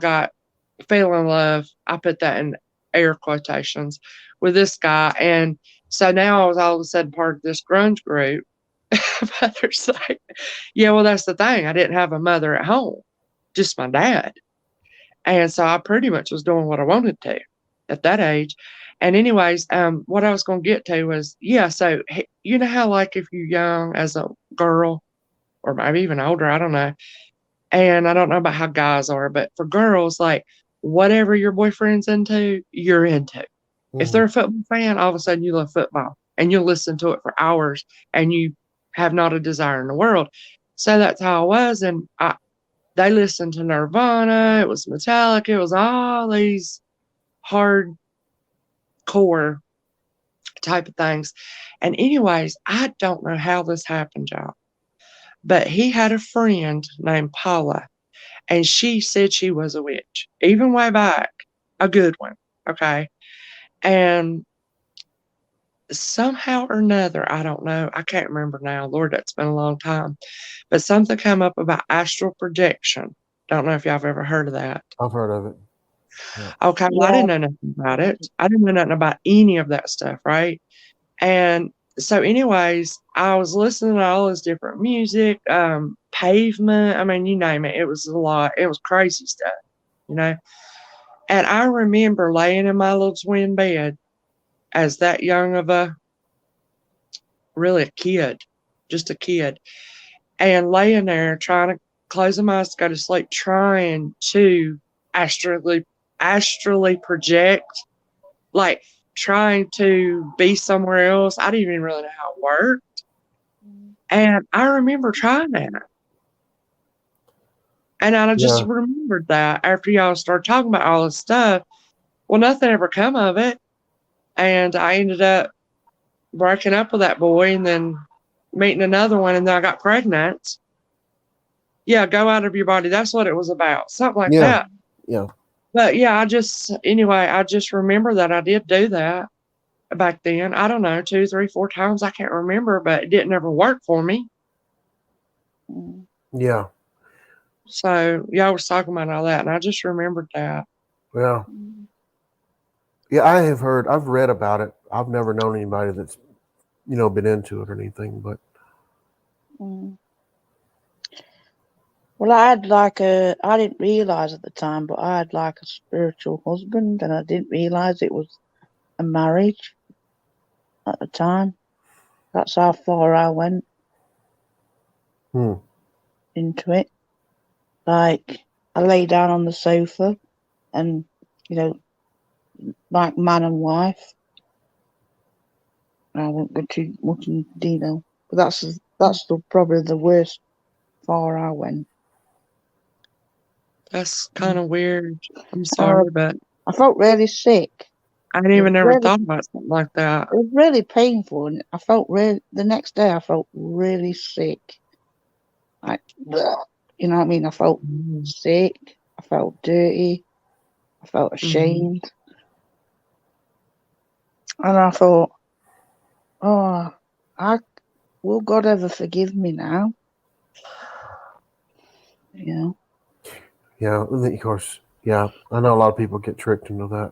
fell in love. I put that in air quotations with this guy. And so now I was all of a sudden part of this grunge group. Mother say, yeah, well, that's the thing. I didn't have a mother at home, just my dad. And so I pretty much was doing what I wanted to at that age. And anyways, what I was going to get to was, yeah, so you know how like if you're young as a girl or maybe even older, I don't know. And I don't know about how guys are, but for girls, like whatever your boyfriend's into, you're into. If they're a football fan, all of a sudden you love football and you'll listen to it for hours and you have not a desire in the world. So that's how I was. And they listened to Nirvana, it was Metallica, it was all these hardcore type of things. And anyways, I don't know how this happened, y'all. But he had a friend named Paula, and she said she was a witch, even way back, a good one, okay? And somehow or another, I don't know, I can't remember now. Lord, that's been a long time. But something came up about astral projection. Don't know if y'all have ever heard of that. I've heard of it. Yeah. Okay, well, I didn't know nothing about it. I didn't know nothing about any of that stuff, right? And so, anyways, I was listening to all this different music, Pavement. I mean, you name it. It was a lot. It was crazy stuff, you know. And I remember laying in my little twin bed as that young of really a kid, just a kid, and laying there trying to close my eyes to go to sleep, trying to astrally project, like trying to be somewhere else. I didn't even really know how it worked. And I remember trying that. And I just remembered that after y'all started talking about all this stuff. Well, nothing ever come of it. And I ended up breaking up with that boy and then meeting another one, and then I got pregnant. Yeah, go out of your body. That's what it was about. Something like that. Yeah. But yeah, I just remember that I did do that back then. I don't know, 2, 3, 4 times. I can't remember, but it didn't ever work for me. Yeah. So y'all was talking about all that, and I just remembered that. Yeah. Yeah, I've read about it. I've never known anybody that's, been into it or anything, but. Well, I didn't realize at the time, but I had like a spiritual husband, and I didn't realize it was a marriage at the time. That's how far I went into it. Like, I lay down on the sofa and, like man and wife. I won't go too much in detail, but that's probably the worst far I went. That's kind of weird. I'm sorry, but I felt really sick. I didn't even ever thought about something like that. It was really painful, and the next day I felt really sick. Like, you know what I mean? I felt sick. I felt dirty. I felt ashamed. And I thought, will God ever forgive me now? Yeah, of course. Yeah, I know a lot of people get tricked into that.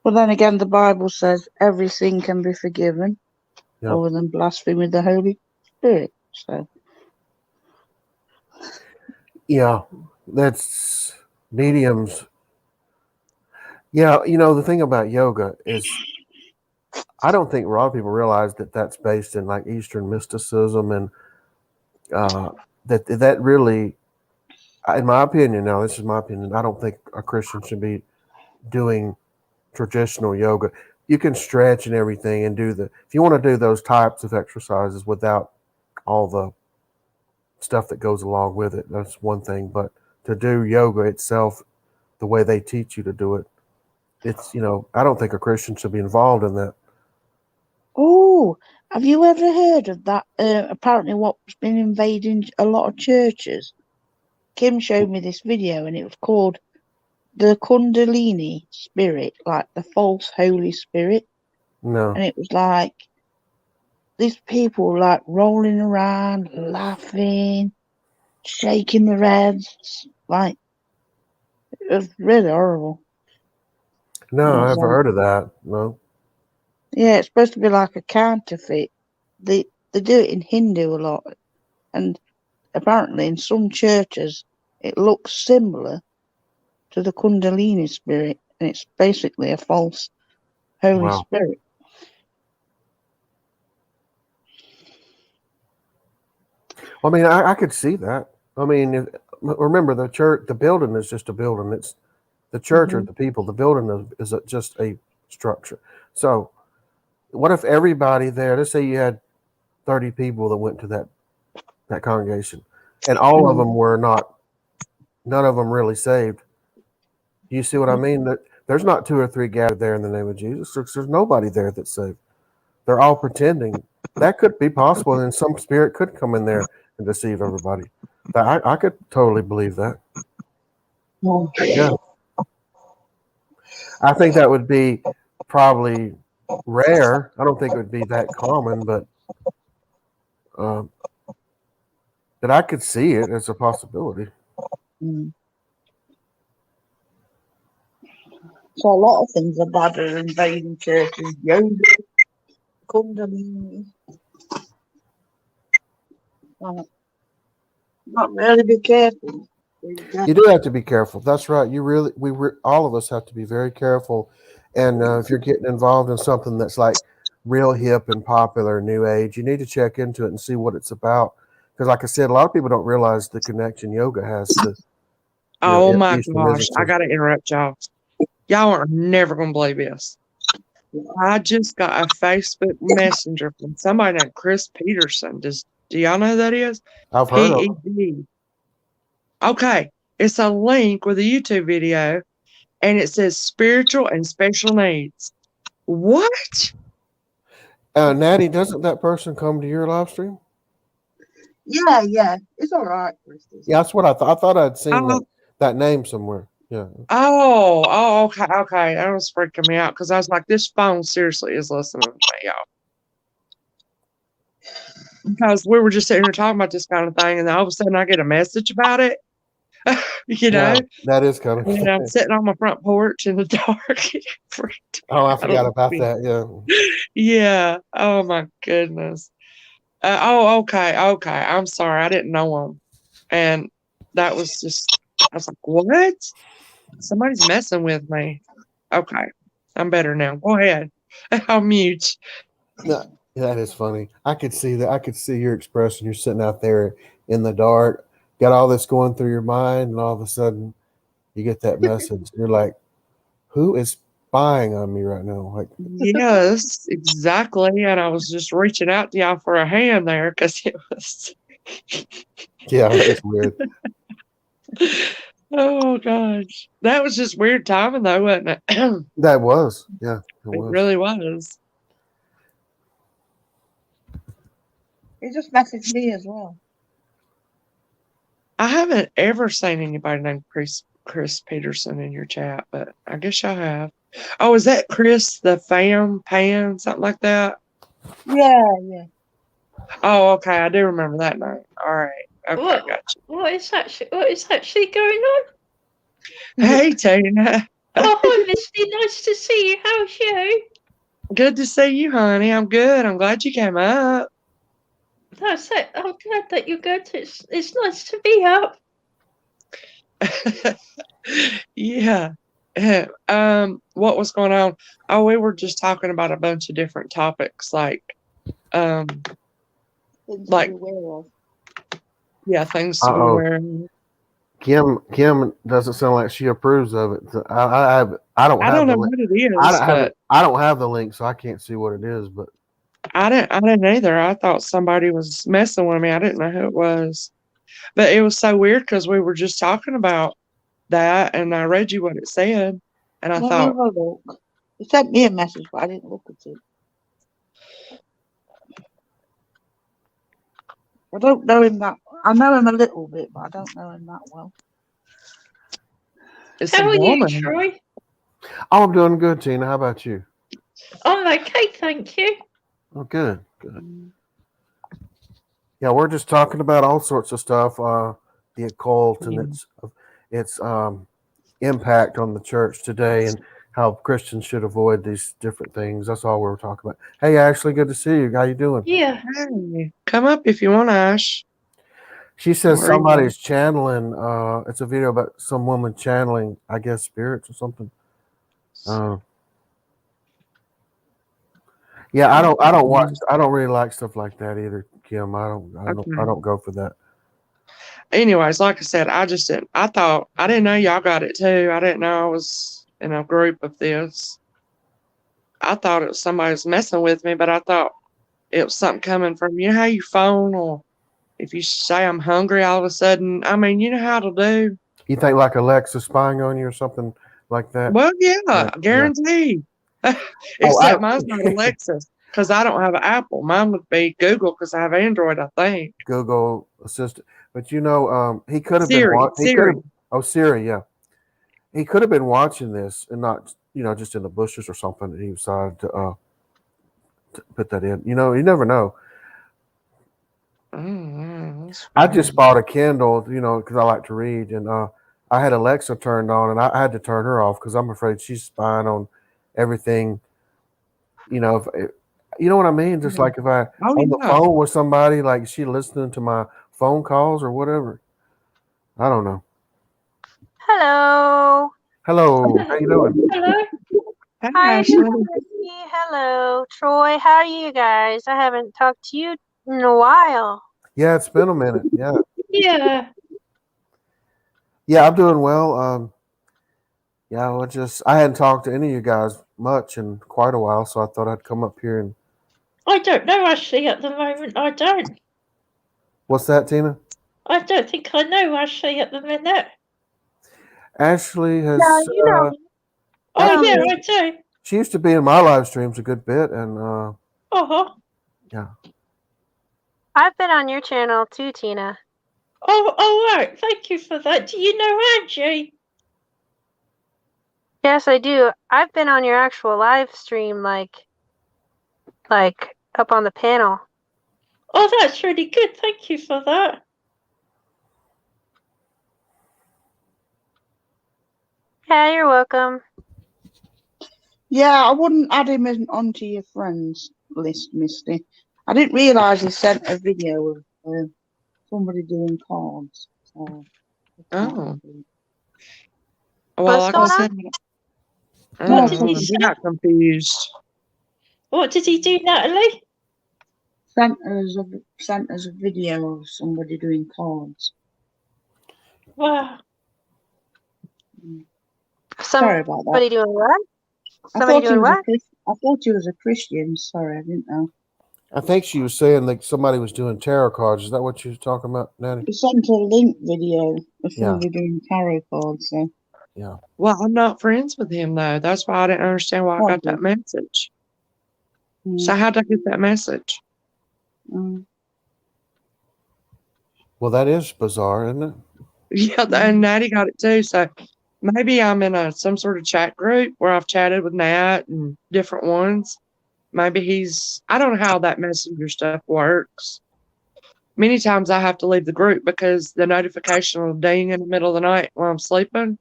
But then again, the Bible says every sin can be forgiven, other than blasphemy the Holy Spirit. So. Yeah, that's mediums. Yeah, the thing about yoga is I don't think a lot of people realize that that's based in like Eastern mysticism, and that really, in my opinion, now this is my opinion, I don't think a Christian should be doing traditional yoga. You can stretch and everything and if you want to do those types of exercises without all the stuff that goes along with it, that's one thing. But to do yoga itself, the way they teach you to do it, it's, I don't think a Christian should be involved in that. Oh, have you ever heard of that? Apparently what's been invading a lot of churches. Kim showed me this video, and it was called the Kundalini Spirit, like the false Holy Spirit. No. And it was like these people like rolling around, laughing, shaking their heads. Like, it was really horrible. No, I haven't heard of that. No. Yeah, it's supposed to be like a counterfeit. They do it in Hindu a lot, and apparently in some churches it looks similar to the Kundalini Spirit, and it's basically a false Holy Spirit. I mean, I could see that. I mean, remember the church, the building is just a building. The church or the people, the building is just a structure. So, what if everybody there? Let's say you had 30 people that went to that congregation, and all of them were not. None of them really saved. You see what I mean? That there's not 2 or 3 gathered there in the name of Jesus. There's nobody there that's saved. They're all pretending. That could be possible, and some spirit could come in there and deceive everybody. I could totally believe that. Yeah, I think that would be probably rare. I don't think it would be that common, but that I could see it as a possibility. Mm. So a lot of things are bad are invading churches. Yoga, Kundalini. Not really be careful. You do have to be careful. That's right. All of us have to be very careful. And if you're getting involved in something that's like real hip and popular, new age, you need to check into it and see what it's about. Because, like I said, a lot of people don't realize the connection yoga has to. Oh my Eastern gosh, visitors. I gotta interrupt y'all. Y'all are never gonna believe this. I just got a Facebook messenger from somebody named Chris Peterson. Do y'all know who that is? I've heard of it. PED. Okay, it's a link with a YouTube video, and it says spiritual and special needs. What? Natty, doesn't that person come to your live stream? Yeah. It's all right, Christy. Yeah, that's what I thought. I thought I'd seen that name somewhere. Yeah. Oh, okay. That was freaking me out because I was like, this phone seriously is listening to me, y'all. Because we were just sitting here talking about this kind of thing, and then all of a sudden I get a message about it. You know, yeah, that is kind of. and I'm sitting on my front porch in the dark. Oh, I forgot about that. Yeah. Yeah. Oh my goodness. Okay. I'm sorry. I didn't know him, and that was just. I was like, what? Somebody's messing with me. Okay, I'm better now. Go ahead. I'll mute. No, that is funny. I could see that. I could see your expression. You're sitting out there in the dark, got all this going through your mind, and all of a sudden you get that message. You're like, who is spying on me right now? Like, Yes, exactly. And I was just reaching out to y'all for a hand there because it was. yeah, that is weird. Oh gosh, that was just weird timing though, wasn't it? That was, yeah, it was. Really was. He just messaged me as well. I haven't ever seen anybody named Chris Peterson in your chat, but I guess y'all have. Oh, is that Chris the Pan, something like that? Yeah. Oh, okay. I do remember that name. All right. Okay, gotcha. What is actually going on? Hey, Tina. Oh, hi, Misty. Nice to see you. How's you? Good to see you, honey. I'm good. I'm glad you came up. That's it. I'm glad that you're good. It's nice to be up. Yeah. What was going on? Oh, we were just talking about a bunch of different topics, like Things like- to be aware of. yeah, things to be Uh-oh. aware of. Kim doesn't sound like she approves of it. I don't I have don't the know link. what it is, I don't have the link, so I can't see what it is. But I didn't either. I thought somebody was messing with me. I didn't know who it was. But it was so weird because we were just talking about that, and I read you what it said, and I Let me thought, have a look. He sent me a message, but I didn't look at it. I don't know him that. I know him a little bit, but I don't know him that well. it's How a are you, woman. Troy? oh, I'm doing good, Tina. How about you? I'm okay, thank you. Oh, good. Yeah, we're just talking about all sorts of stuff, the occult and its impact on the church today, and how Christians should avoid these different things. That's all we're talking about. Hey, Ashley, good to see you. How you doing? Yeah. Hey, come up if you want, Ash. She says Where are you somebody's channeling. It's a video about some woman channeling, I guess, spirits or something. Yeah, I don't watch. I don't really like stuff like that either, Kim. I don't go for that. Anyways, like I said, I just didn't. I didn't know y'all got it too. I didn't know I was in a group of this. I thought it was somebody was messing with me, but I thought it was something coming from you know how you phone or if you say I'm hungry all of a sudden. I mean, you know how to do. You think like Alexa spying on you or something like that? Well, yeah, Yeah. guaranteed. Oh, Except mine's not Alexa because I don't have an Apple. Mine would be Google because I have Android, I think. Google Assistant. But you know, he could have been Siri, he could Siri. have Siri, yeah. He could have been watching this and not, just in the bushes or something, and he decided to put that in. You never know. I just bought a Kindle, because I like to read, and I had Alexa turned on, and I had to turn her off because I'm afraid she's spying on everything. If you know what I mean? Just like if I on the phone with somebody, like is she listening to my phone calls or whatever? I don't know. Hello. Hello, how you doing? Hello. Hi, Ashley. Ashley. Hello, Troy. How are you guys? I haven't talked to you in a while. Yeah, it's been a minute. Yeah. Yeah. Yeah, I'm doing well. Yeah, I hadn't talked to any of you guys much in quite a while, so I thought I'd come up here and. I don't know Ashley at the moment. I don't. What's that, Tina? I don't think I know Ashley at the minute. Ashley has. No, you know me. Oh, yeah, me. I do. She used to be in my live streams a good bit, and Uh-huh. yeah. I've been on your channel too, Tina. Oh, all right. Thank you for that. Do you know Angie? Yes, I do. I've been on your actual live stream, like up on the panel. Oh, that's really good. Thank you for that. Yeah, you're welcome. Yeah, I wouldn't add him onto your friends list, Misty. I didn't realise he sent a video of somebody doing cards. So Oh. Well, What's like I going on? said, What did he I say? got confused. What did he do, Natalie? sent us a video of somebody doing cards. Wow. Sorry about that. Somebody doing what? I Somebody doing what? thought he was a Christian. Sorry, I didn't know. I think she was saying like somebody was doing tarot cards. Is that what you were talking about, Nanny? He sent a link video of Yeah. somebody doing tarot cards. So. Yeah. Well, I'm not friends with him though. That's why I didn't understand why I got that message. So how'd I get that message? Well, that is bizarre, isn't it? Yeah, and Natty got it too. So maybe I'm in some sort of chat group where I've chatted with Nat and different ones. Maybe I don't know how that messenger stuff works. Many times I have to leave the group because the notification will ding in the middle of the night while I'm sleeping.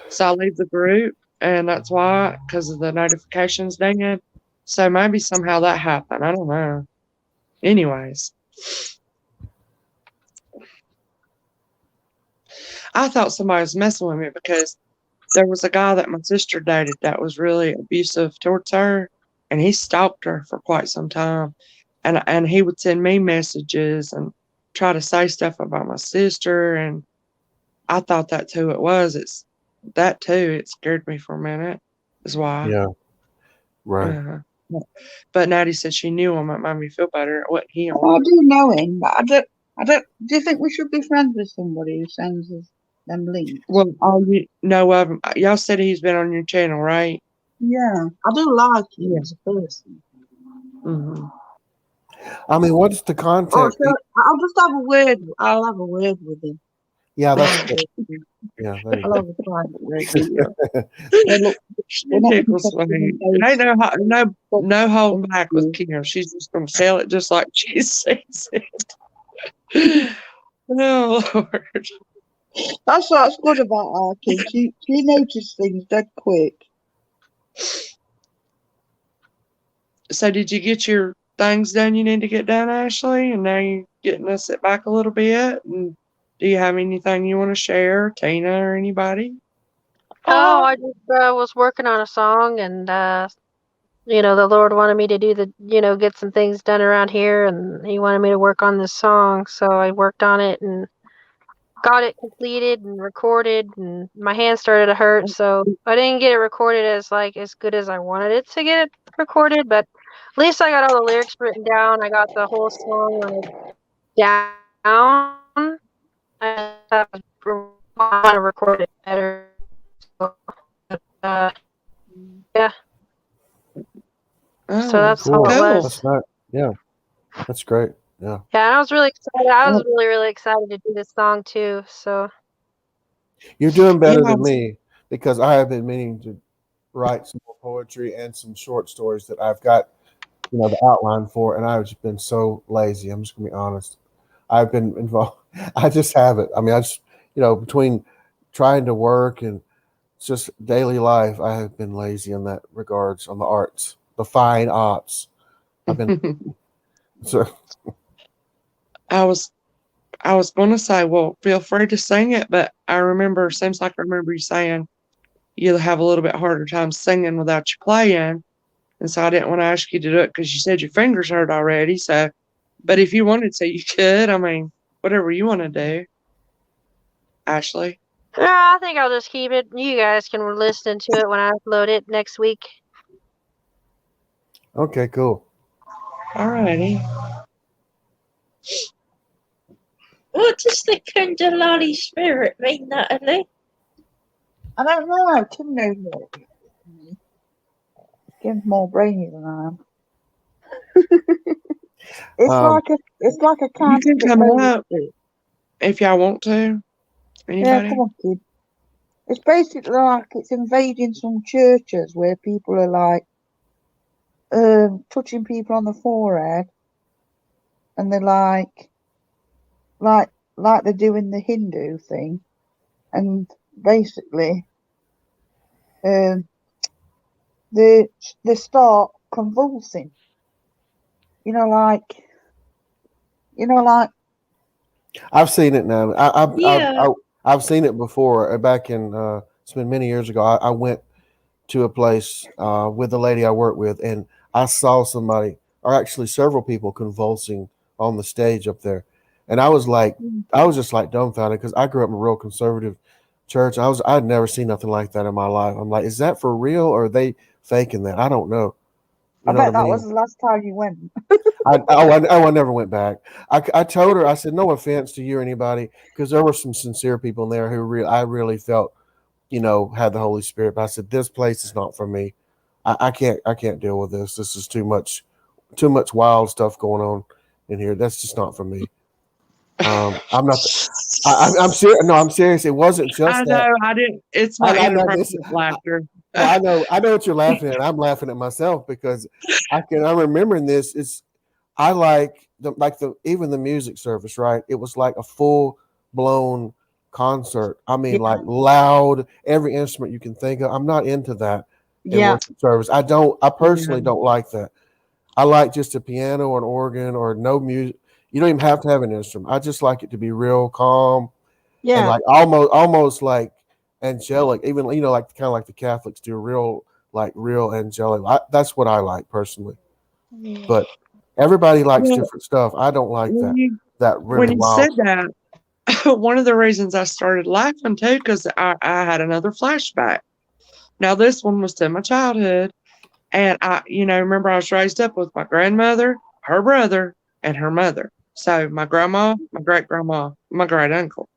So I leave the group, and that's why, because of the notifications dinging. So maybe somehow that happened. I don't know. Anyways. I thought somebody was messing with me because there was a guy that my sister dated that was really abusive towards her, and he stalked her for quite some time. And he would send me messages and try to say stuff about my sister, and I thought that's who it was. It's that too. It scared me for a minute. Is why. Yeah. Right. But Natty said she knew him. It made me feel better. It wasn't him. I do know him, but I don't. Do you think we should be friends with somebody who sends us them links? Well, all you know of him. Y'all said he's been on your channel, right? Yeah, I do like him as a person. Mm-hmm. I mean, what's the context? So I'll just have a word. I'll have a word with him. Yeah, that's good. Yeah, there you I'll go. have a private word with you. Look, we're not interested in It ain't no holding back with those. Kim. She's just gonna sell it just like she says it. Oh Lord. That's what's good about our kid. She notices things dead quick. So did you get your things done you need to get done, Ashley? And now you're getting to sit back a little bit. And do you have anything you want to share, Tina or anybody? Oh, I just was working on a song and the Lord wanted me to do get some things done around here, and He wanted me to work on this song. So I worked on it and got it completed and recorded, and my hand started to hurt. So I didn't get it recorded as good as I wanted it to get it recorded, but at least I got all the lyrics written down. I got the whole song down. I want to record it better. So, uh, yeah. So Oh, that's all it Cool. cool. was. That's not. Yeah, that's great. Yeah. Yeah, and I was really excited. I was Well, really, really excited to do this song too. So You're doing yeah, better than me because I have been meaning to write some more poetry and some short stories that I've got, the outline for, and I've just been so lazy. I'm just gonna be honest. I've been involved. I just haven't. I mean, I just, between trying to work and just daily life, I have been lazy in that regards on the arts, the fine arts. I've been so. I was gonna say, well, feel free to sing it, but seems like I remember you saying you'll have a little bit harder time singing without you playing. And so I didn't want to ask you to do it because you said your fingers hurt already. So, but if you wanted to, you could. I mean, whatever you want to do, Ashley. yeah, I think I'll just keep it. You guys can listen to it when I upload it next week. Okay, cool. Alrighty. What does the Kundalini Spirit mean, Natalie? I don't know. Tim knows more. Tim's more brainy than I am. Um, It's like a You can counterfeit come Holy up Spirit. if y'all want to. Yeah, Anybody? come on, kid. It's basically like it's invading some churches where people are like touching people on the forehead, and they're like they're doing the Hindu thing, and basically they start convulsing. You know, like I've seen it now. Yeah. I've seen it before. Back in it's been many years ago. I went to a place with the lady I work with, and I saw somebody, or actually several people, convulsing on the stage up there, and I was just like dumbfounded because I grew up in a real conservative church. I'd never seen nothing like that in my life. I'm like, is that for real, or are they faking that? I don't know. I You know bet what I that was mean? the last time you went. I never went back. I told her, I said, no offense to you or anybody, because there were some sincere people in there who I really felt, had the Holy Spirit. But I said, this place is not for me. I can't deal with this. This is too much wild stuff going on in here. That's just not for me. I'm not. I'm serious. No, I'm serious. It wasn't just I that. know. I didn't. It's my I know this. inappropriate laughter. Well, I know what you're laughing at. I'm laughing at myself because I'm remembering this. I like even the music service, right? It was like a full blown concert. I mean, Yeah. like loud, every instrument you can think of. I'm not into that in Yeah. worship service. I personally Yeah. don't like that. I like just a piano or an organ or no music. You don't even have to have an instrument. I just like it to be real calm and Yeah. like almost like angelic, even like kind of like the Catholics do, real angelic. That's what I like personally. But everybody likes Well, different stuff. I don't like when that really you wild. said that, one of the reasons I started laughing too, because I had another flashback. Now this one was to my childhood, and remember I was raised up with my grandmother, her brother, and her mother. So my grandma, my great grandma, my great uncle.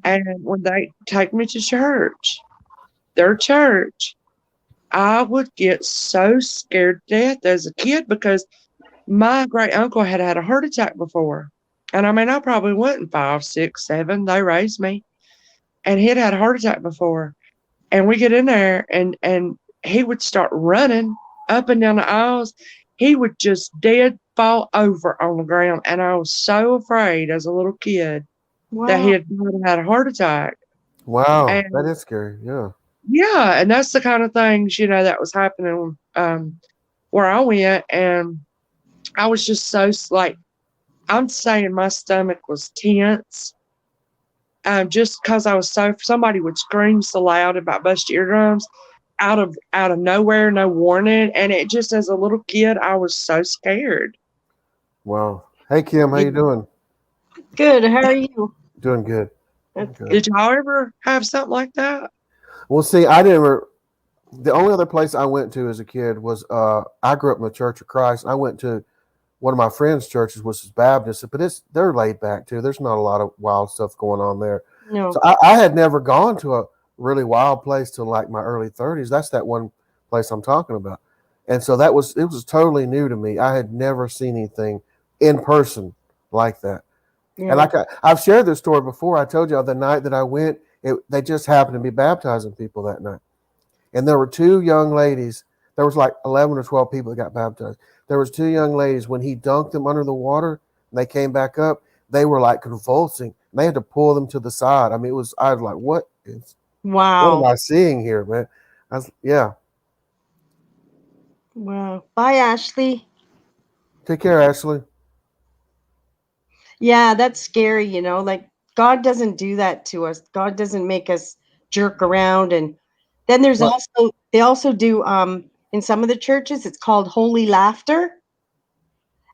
And when they take me to church, their church, I would get so scared to death as a kid because my great uncle had had a heart attack before. And I mean, I probably wasn't 5, 6, 7. They raised me. And he'd had a heart attack before. And we get in there and he would start running up and down the aisles. He would just dead fall over on the ground. And I was so afraid as a little kid that he Wow. had a heart attack. Wow, that And is scary. Yeah. yeah, and that's the kind of things, that was happening where I went. And I was just so like, I'm saying my stomach was tense. Just because I was somebody would scream so loud about bust your eardrums. out of nowhere, no warning, and it just as a little kid, I was so scared. Wow. Hey Kim, how you doing? Good. How are you? Doing good. That's Good. Did y'all ever have something like that? Well, see, I never. The only other place I went to as a kid was I grew up in the Church of Christ. I went to one of my friends' churches, which is Baptist, but they're laid back too. There's not a lot of wild stuff going on there. No. So I had never gone to a really wild place till like my early 30s. That's that one place I'm talking about. And so it was totally new to me. I had never seen anything in person like that. Yeah. And like I've shared this story before. I told you the night that I went, they just happened to be baptizing people that night. And there were two young ladies. There was like 11 or 12 people that got baptized. There was two young ladies. When he dunked them under the water and they came back up, they were like convulsing. They had to pull them to the side. I mean, I was like, what am I seeing here, man? Yeah. Wow. Bye, Ashley. Take care, Ashley. Yeah, that's scary, you know, like God doesn't do that to us. God doesn't make us jerk around. And then there's Well- they also do in some of the churches, it's called holy laughter.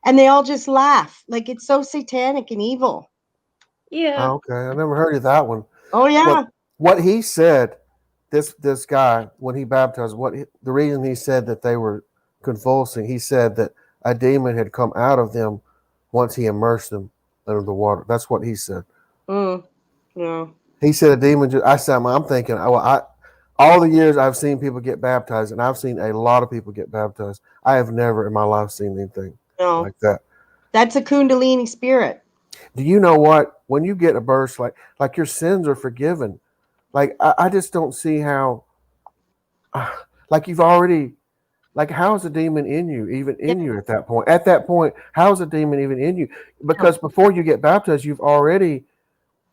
And they all just laugh. Like it's so satanic and evil. Yeah. Oh, okay. I never heard of that one. Oh yeah. Well, what he said, this guy, when he baptized, the reason he said that they were convulsing, he said that a demon had come out of them once he immersed them under the water. That's what he said. Yeah. He said a demon. I'm thinking, all the years I've seen people get baptized, and I've seen a lot of people get baptized. I have never in my life seen anything No. like that. That's a Kundalini spirit. Do you know what? When you get a burst, like your sins are forgiven. Like I just don't see how. Like you've already, like how is a demon in you, even in you at that point? At that point, how is a demon even in you? Because before you get baptized, you've already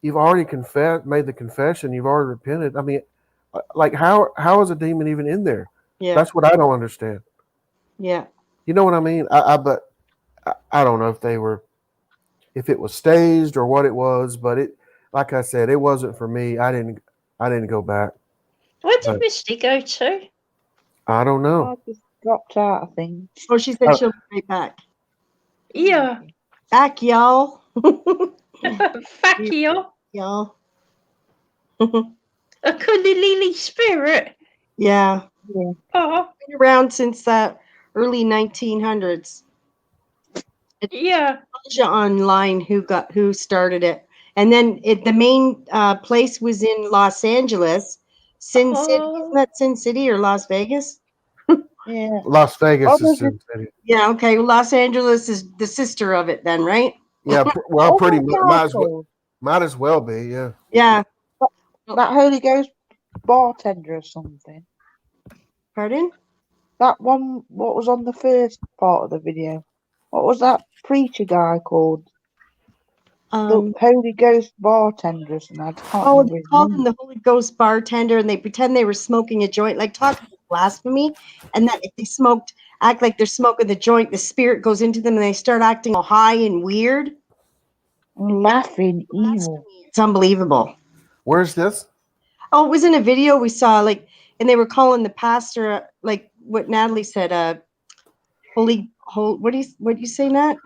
confessed, made the confession, you've already repented. I mean, like how is a demon even in there? Yeah. That's what I don't understand. Yeah. You know what I mean? But I don't know if it was staged or what it was, but like I said, it wasn't for me. I didn't go back. Where did Misty go to? I don't know. I just dropped out, I think. Oh, she said she'll be right back. Yeah. Back, y'all. Fuck you. Y'all. A Kundalini Spirit. Yeah. Oh, Been around since the early 1900s. yeah. Online who started it, and then the main place was in Los Angeles, Sin City. Isn't that Sin City or Las Vegas? Yeah. Las Vegas Oh, is there's Sin City. Yeah. Okay. Los Angeles is the sister of it, then, right? Yeah, well, pretty much Michael, might as well be. Yeah. Yeah. that Holy Ghost bartender or something. Pardon? That one, what was on the first part of the video? What was that preacher guy called? The Holy Ghost bartender, and I can't Oh, remember they his called name. him the Holy Ghost bartender, and they pretend they were smoking a joint, like talking about blasphemy, and that if they act like they're smoking the joint, the spirit goes into them, and they start acting all high and weird. Laughing evil. It's unbelievable. Where's this? Oh, it was in a video we saw, like, and they were calling the pastor, like what Natalie said, what do you say, Nat?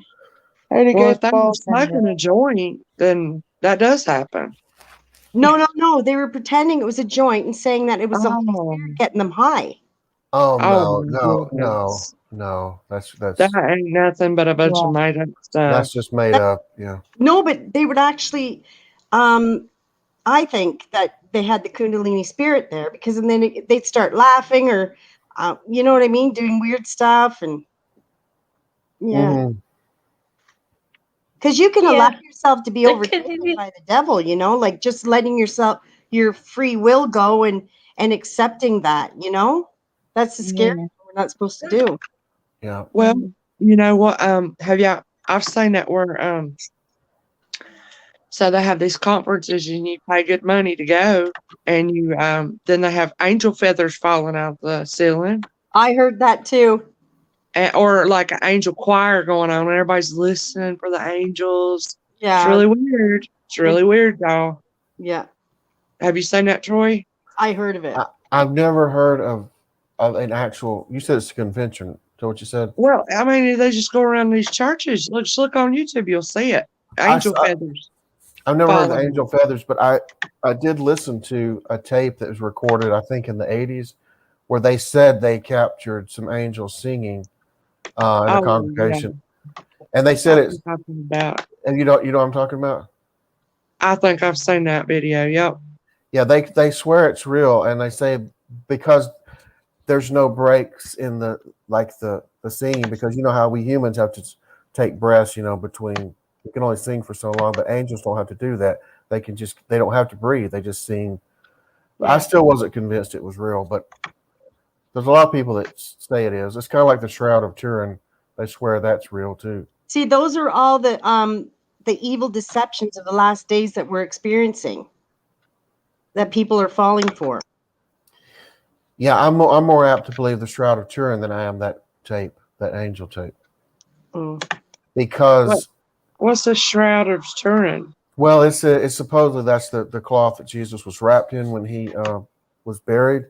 Holy Well, if Ghost they were bartender. smoking a joint, then that does happen. No. They were pretending it was a joint and saying that it was the Holy Oh, Spirit getting them high. Oh oh no. my goodness. That's That ain't nothing but a bunch Yeah. of made up stuff. that's just made up. Yeah. No, but they would actually, I think that they had the Kundalini spirit there, because and then they'd start laughing or, you know what I mean, doing weird stuff, and yeah, Mhm. because you can Yeah. allow yourself to be The overtaken Kundalini- by the devil, you know, like just letting your free will go and accepting that, you know, that's the scary thing we're not supposed to do. Yeah. Well, you know what? I've seen that where so they have these conferences and you pay good money to go, and you then they have angel feathers falling out the ceiling, I heard that too. or like an angel choir going on, and everybody's listening for the angels. It's Yeah, really weird. It's really weird, y'all. yeah, Have you seen that, Troy? I heard of it. I've never heard of an actual. You said it's a convention. Is that what you said? Well, I mean, they just go around these churches. Just look on YouTube, you'll see it. Angel feathers. I've never heard the Falling. angel feathers, but I did listen to a tape that was recorded, I think, in the 80s, where they said they captured some angels singing in a congregation, and they said it's. And you know what I'm talking about? I think I've seen that video. Yep. Yeah, they swear it's real, and they say because there's no breaks in the singing, because you know how we humans have to take breaths, between. You can only sing for so long, but angels don't have to do that. They don't have to breathe. They just sing. Yeah. I still wasn't convinced it was real, but there's a lot of people that say it is. It's kind of like the Shroud of Turin. They swear that's real too. See, those are all the evil deceptions of the last days that we're experiencing, that people are falling for. Yeah, I'm more apt to believe the Shroud of Turin than I am that tape, that angel tape, because. What's the Shroud of Turin? Well, it's supposedly that's the cloth that Jesus was wrapped in when he was buried,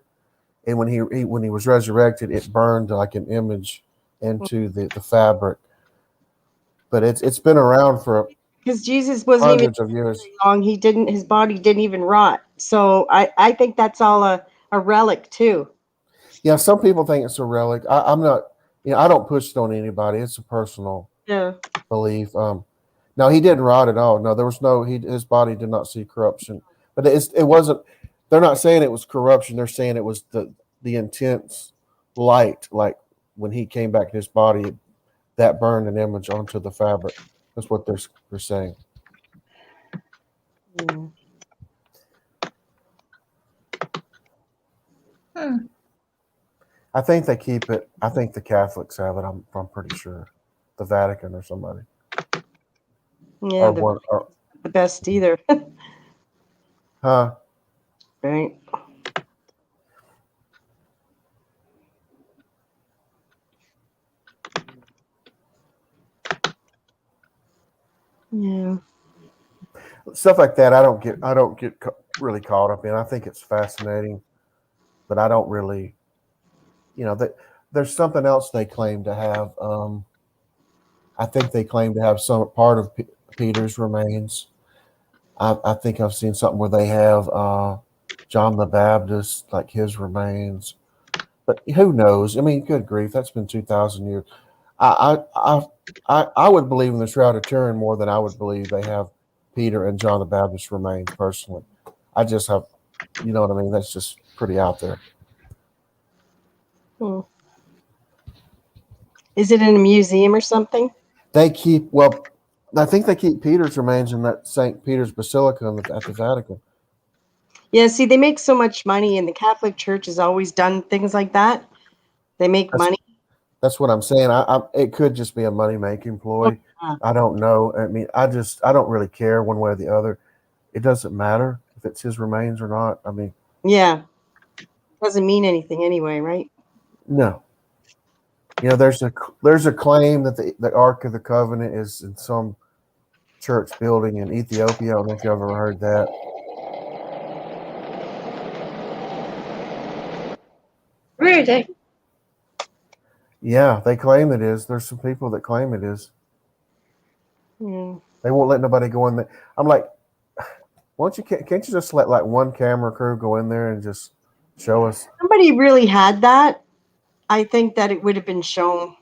and when he was resurrected, it burned like an image into the fabric. But it's been around for because Jesus wasn't hundreds even of years. Long. His body didn't even rot. So I think that's all a relic too. Yeah, some people think it's a relic. I'm not. I don't push it on anybody. It's a personal belief. No, he didn't rot at all. No, there was no. His body did not see corruption. But it wasn't. They're not saying it was corruption. They're saying it was the intense light, like when he came back in his body, that burned an image onto the fabric. That's what they're saying. I think they keep it. I think the Catholics have it. I'm pretty sure, the Vatican or somebody. Yeah, the best either. Huh? Right. Yeah. Stuff like that, I don't get really caught up in. I think it's fascinating, but I don't really, there's something else they claim to have. I think they claim to have some part of Peter's remains. I think I've seen something where they have John the Baptist, like his remains. But who knows? I mean, good grief, that's been 2,000 years. I would believe in the Shroud of Turin more than I would believe they have Peter and John the Baptist remains personally. I just have, you know what I mean? That's just pretty out there. Is it in a museum or something? I think they keep Peter's remains in that St. Peter's Basilica at the Vatican. Yeah, see, they make so much money, and the Catholic Church has always done things like that. They make money. That's what I'm saying. It could just be a money-making ploy. I don't know. I mean, I don't really care one way or the other. It doesn't matter if it's his remains or not. I mean, yeah, doesn't mean anything anyway, right? No. There's a claim that the Ark of the Covenant is in some church building in Ethiopia. I don't know if you've ever heard that. Really? Yeah, they claim it is. There's some people that claim it is. They won't let nobody go in there. I'm like, can't you just let like one camera crew go in there and just show us? Somebody really had that. I think that it would have been shown.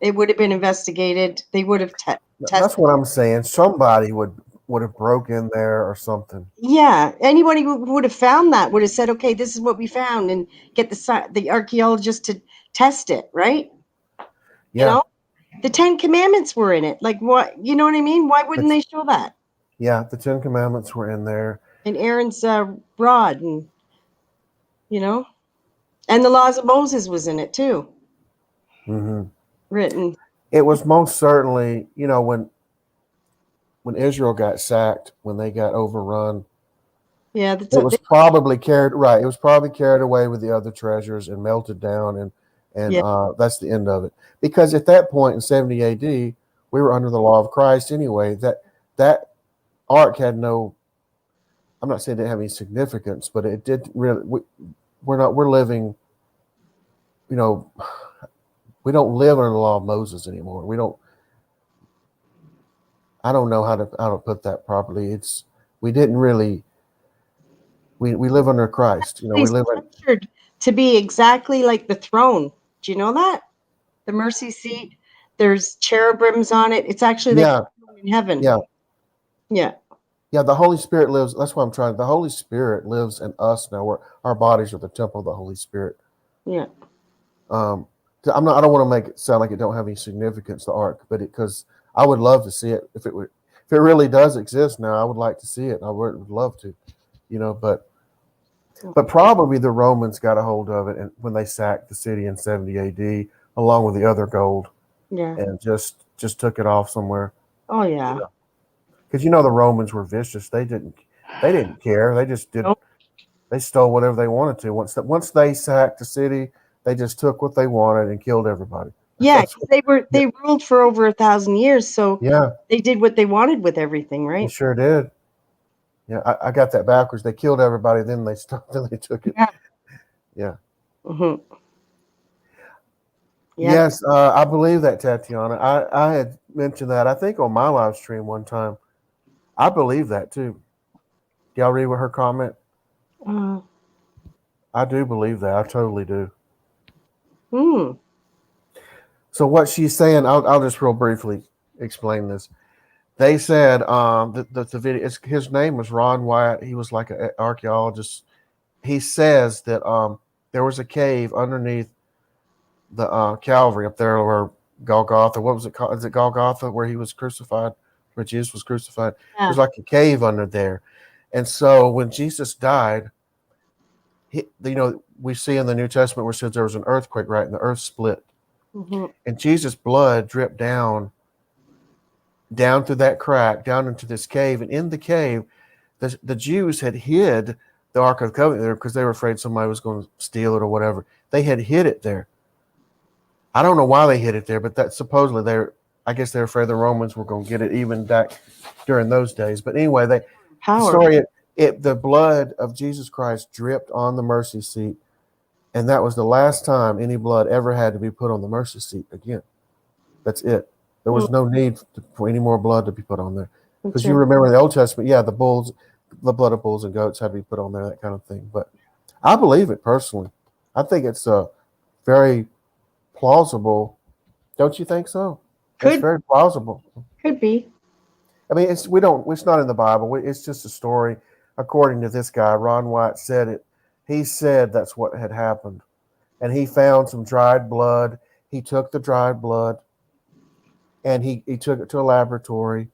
It would have been investigated. They would have tested. That's what I'm saying. Somebody would have broke in there or something. Yeah, anybody who would have found that would have said, "Okay, this is what we found," and get the archaeologist to test it, right? Yeah. The 10 Commandments were in it. Like, what? You know what I mean? Why wouldn't they show that? Yeah, the 10 Commandments were in there. And Aaron's rod, and and the laws of Moses was in it too. Written. It was most certainly, when Israel got sacked, when they got overrun. Yeah, it was probably carried away with the other treasures and melted down, and that's the end of it. Because at that point in 70 AD, we were under the law of Christ anyway. That ark had no. I'm not saying it didn't have any significance, but it did really. We're living you know, we don't live under the law of Moses anymore. I don't know how to put that properly. We didn't really, we live under Christ. You know, we It's live in, structured to be exactly like the throne. Do you know that? The mercy seat, there's cherubims on it. It's actually like yeah, the throne in heaven. yeah. Yeah. Yeah, the Holy Spirit lives. That's what I'm trying. The Holy Spirit lives in us now. Our bodies are the temple of the Holy Spirit. Yeah. I'm not. I don't want to make it sound like it don't have any significance, the ark, but because I would love to see it if it really does exist now. I would like to see it. I would love to, you know. But probably the Romans got a hold of it, and when they sacked the city in 70 A.D. along with the other gold, Yeah. and just took it off somewhere. Oh yeah. You know? Because you know the Romans were vicious. They didn't care. They just did. Nope. They stole whatever they wanted to. Once they sacked the city, they just took what they wanted and killed everybody. Yeah, 'cause they ruled for over 1,000 years, so Yeah, they did what they wanted with everything, they right? sure did. Yeah, I got that backwards. They killed everybody, then they stopped. Then they took it. Yeah. Yeah. Mm-hmm. Yeah. Yes, I believe that, Tatiana. I had mentioned that I think on my live stream one time. I believe that too. Do y'all read what her comment? Uh, I do believe that. I totally do. hmm. So what she's saying, I'll just real briefly explain this. They said the video. His name was Ron Wyatt. He was like an archaeologist. He says that there was a cave underneath the Calvary up there, where Golgotha. What was it called? Is it Golgotha, where he was crucified, where Jesus was crucified? Yeah. There's like a cave under there, and so when Jesus died, we see in the New Testament where it says there was an earthquake, right, and the earth split, Mm-hmm. and Jesus' blood dripped down through that crack, down into this cave, and in the cave, the Jews had hid the Ark of the Covenant there because they were afraid somebody was going to steal it or whatever. They had hid it there. I don't know why they hid it there, but that supposedly I guess they're afraid the Romans were going to get it even back during those days. But anyway, the Power. story, the blood of Jesus Christ dripped on the mercy seat, and that was the last time any blood ever had to be put on the mercy seat again. That's it. There was no need for any more blood to be put on there. Because you remember in the Old Testament, yeah, the blood of bulls and goats had to be put on there, that kind of thing. But I believe it personally. I think it's very plausible. Don't you think so? It's very plausible. Could be. I mean, it's not in the Bible. It's just a story. According to this guy, Ron White said it. He said that's what had happened. And he found some dried blood. He took the dried blood and he took it to a laboratory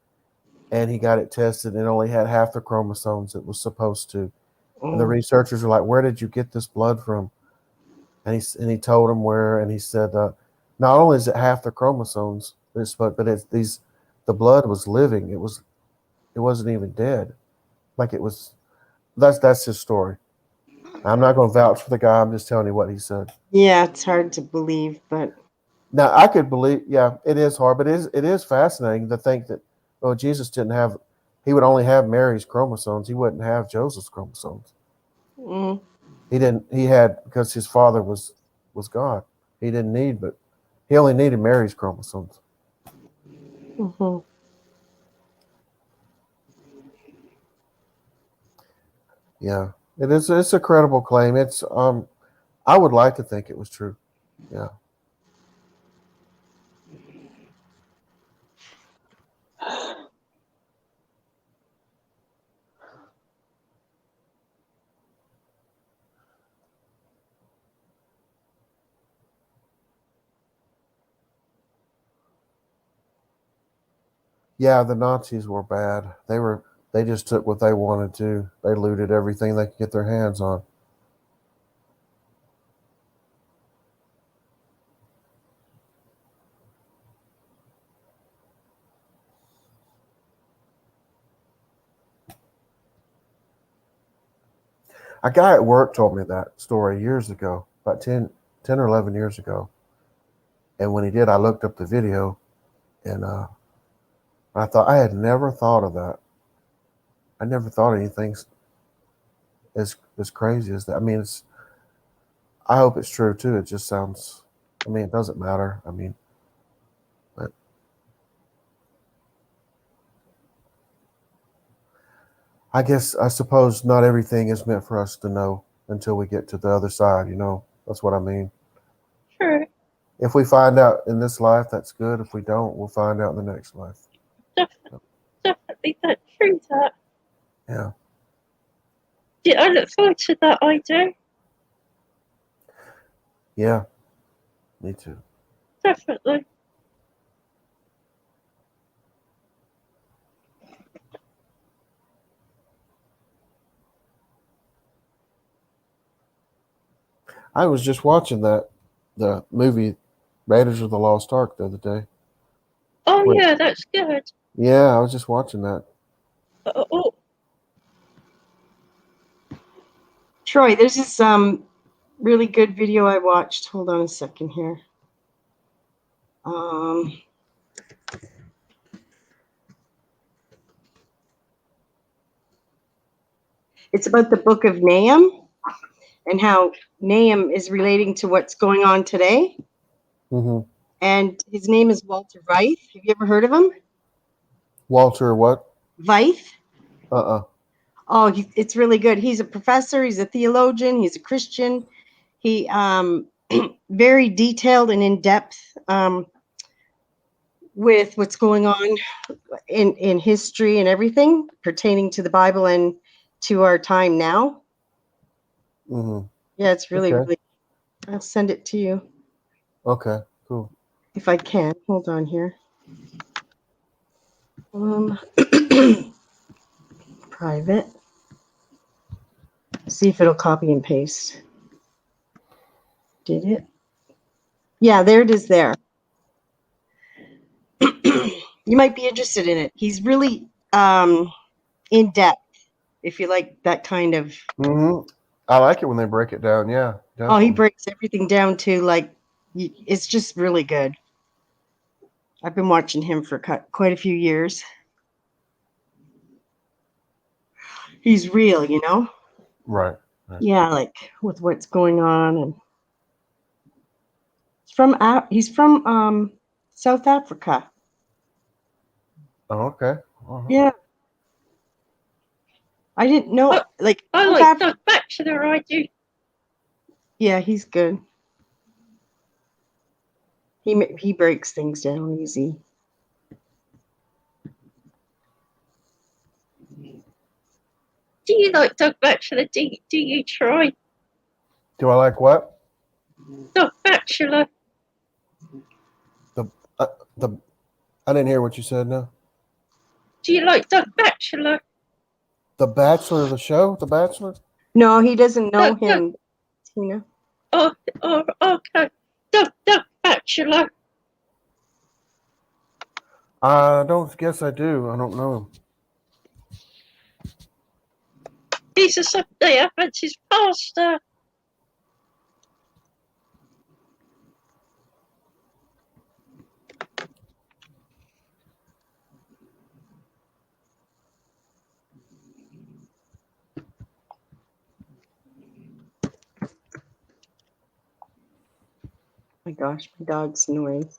and he got it tested and it only had half the chromosomes it was supposed to. And the researchers were like, "Where did you get this blood from?" And he told them where, and he said, "Not only is it half the chromosomes, but the blood was living. It wasn't even dead. Like it was." That's his story. I'm not going to vouch for the guy. I'm just telling you what he said. Yeah, it's hard to believe, but Now I could believe. Yeah, it is hard, but it is fascinating to think that Jesus he would only have Mary's chromosomes. He wouldn't have Joseph's chromosomes. He didn't. He had, because his father was God. He didn't need, but he only needed Mary's chromosomes. mm-hmm. Yeah, it is. It's a credible claim. It's I would like to think it was true. Yeah. Yeah, the Nazis were bad. They just took what they wanted to. They looted everything they could get their hands on. A guy at work told me that story years ago, about 10 or 11 years ago. And when he did, I looked up the video, and I thought, I had never thought of that. I never thought anything as crazy as that. I mean, I hope it's true too. It just sounds. I mean, it doesn't matter. I mean, but I suppose not everything is meant for us to know until we get to the other side. That's what I mean. True. If we find out in this life, that's good. If we don't, we'll find out in the next life. Definitely that. True that. Yeah. Yeah, I look forward to that. I do. Yeah. Me too. Definitely. I was just watching the movie Raiders of the Lost Ark the other day. Oh Wait. yeah, that's good. Yeah, I was just watching that. Oh, Troy, there's this really good video I watched. Hold on a second here. It's about the book of Nahum and how Nahum is relating to what's going on today. Mm-hmm. And his name is Walter Veith. Have you ever heard of him? Walter what? Veith? Oh, it's really good. He's a professor. He's a theologian. He's a Christian. He very detailed and in depth with what's going on in history and everything pertaining to the Bible and to our time now. Mm-hmm. Yeah, it's really, Okay. really. I'll send it to you Okay, cool. if I can. Hold on here. Private. See if it'll copy and paste. Did it? Yeah, there it is there. You might be interested in it. He's really in depth if you like that kind of. Mm-hmm. I like it when they break it down. Yeah, definitely. Oh, he breaks everything down to it's just really good. I've been watching him for quite a few years. He's real, Right. Yeah, like with what's going on, and he's from South Africa. Oh, okay. Uh-huh. Yeah, I didn't know. I South like Africa. Doug Batchelor. I do. Yeah, he's good. He breaks things down easy. Do you like Doug Batchelor? Do you try Do I like what? Doug Batchelor? I didn't hear what you said. No. Do you like Doug Batchelor? The Bachelor, the show, The Bachelor. No, he doesn't know Doug- him. Tina. Oh, okay. Doug Batchelor. I don't guess I do. I don't know him. He's a Sunday Adventist pastor. My gosh, my dog's noise.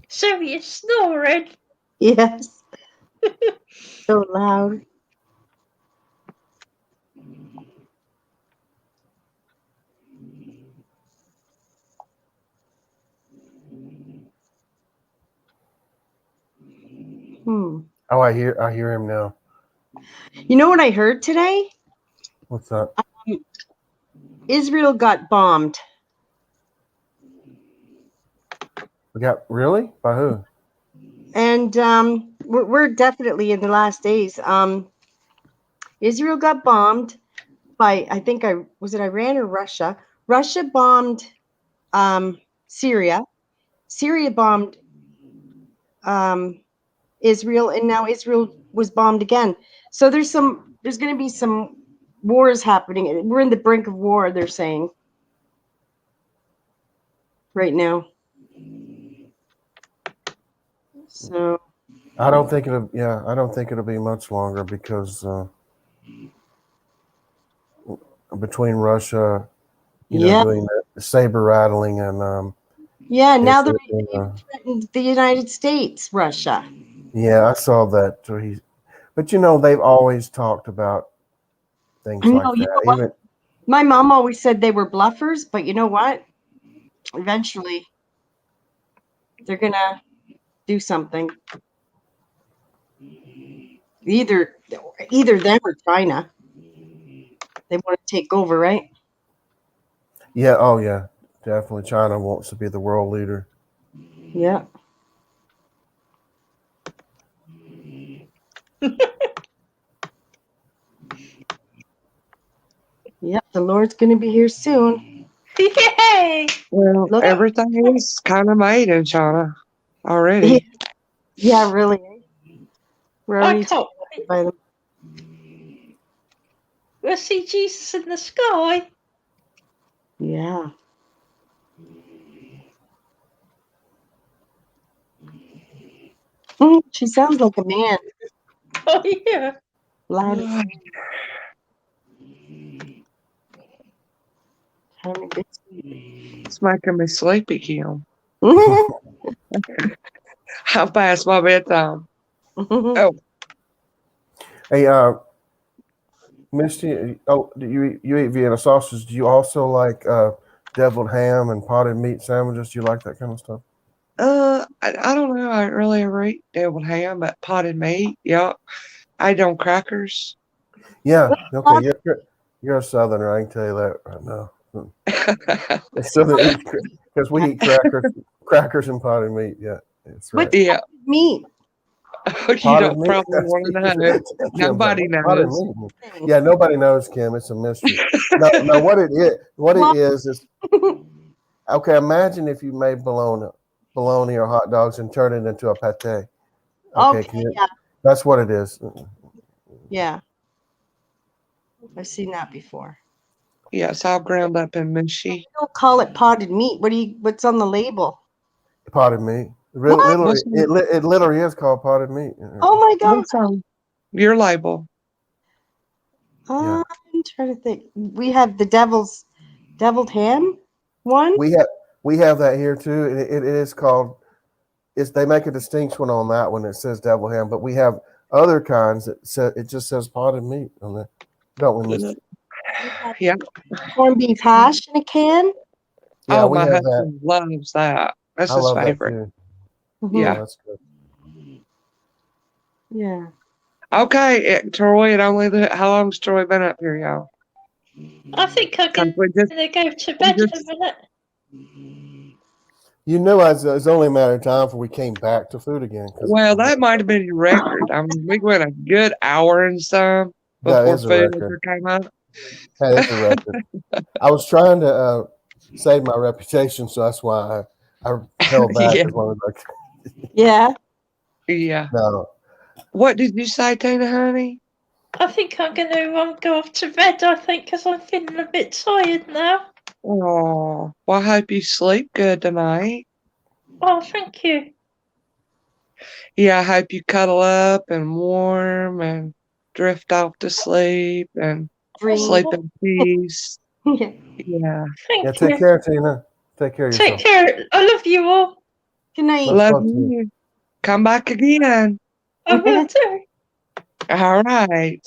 So you're snoring. Yes. So loud. Oh, I hear him now. You know what I heard today? What's that? Israel got bombed. We got really? By who? And we're definitely in the last days. Israel got bombed by, I think was it Iran or Russia? Russia bombed Syria. Syria bombed Israel, and now Israel was bombed again. So there's going to be some wars happening. We're in the brink of war, they're saying, right now. So I don't think it'll. Yeah, I don't think it'll be much longer because between Russia, Yeah. doing the saber rattling and Yeah. Now if they're it, threatened the United States, Russia. yeah, I saw that. So but they've always talked about things No, like you know that. what? Even My mom always said they were bluffers, but you know what? Eventually, they're gonna do something. Either them or China. They want to take over, right? yeah, oh yeah, definitely. China wants to be the world leader. Yeah. Yep. The Lord's gonna be here soon. Yay! Well, Look. everything is kind of made in China already. Yeah, really. We're I already can't taken by them. we'll see Jesus in the sky. Yeah. She sounds like a man. Oh yeah. Loud and kind of good. It's making me sleepy, Kim. How past my bedtime? Oh, Hey, Misty. Oh, do you eat Vienna sausage? Do you also like deviled ham and potted meat sandwiches? Do you like that kind of stuff? I don't know. I don't really ever eat deviled ham, but potted meat. Yep. I eat on crackers. Yeah. Okay. You're a Southerner. I can tell you that right now. It's Southern eats because we eat crackers and potted meat. Yeah, that's right. What's Yeah. meat? You Potted don't meat. probably want to know. Kim's like, Nobody "What potted knows. meat?" Yeah, nobody knows, Kim. It's a mystery. No, what it is okay. Imagine if you made bologna or hot dogs and turn it into a pate. Okay, Okay, yeah, that's what it is. yeah. I've seen that before. Yeah, it's all ground up and mushy. You don't call it potted meat. What's on the label? Potted meat. What? Literally, What's on, it literally is called potted meat. Oh my god. what's on your label? Yeah. I'm trying to think. We have the deviled ham one. We have that here too. It is called. They make a distinction on that one. It says devil ham, but we have other kinds that it just says potted meat on there. Don't we, Mister? Yeah. Corned beef hash in a can. Yeah, Oh, we my have that. husband loves that. That's I his love that favorite. too. Mhm. Yeah. That's good. Yeah. Okay, Troy. How long's Troy been up here, y'all? I think I'm 'Cause we just, gonna go to we bed in a just minute. It's only a matter of time before we came back to food again. well, that might have been your record. I mean, we went a good hour and some That before is a food record. ever came up. That is a record. I was trying to save my reputation, so that's why I held back Yeah. as long as I could. Yeah. Yeah. No, What did you say, Tina, honey? I think I'm gonna go off to bed. I think because I'm feeling a bit tired now. Oh, well, I hope you sleep good tonight. Oh, thank you. Yeah, I hope you cuddle up and warm and drift off to sleep and Dream. sleep in peace. Yeah. Yeah. Thank yeah. you. Take care, Tina. Take care of Take yourself. care. I love you all. Good night. Much Love love to you. you. Come back again. I will do. All right.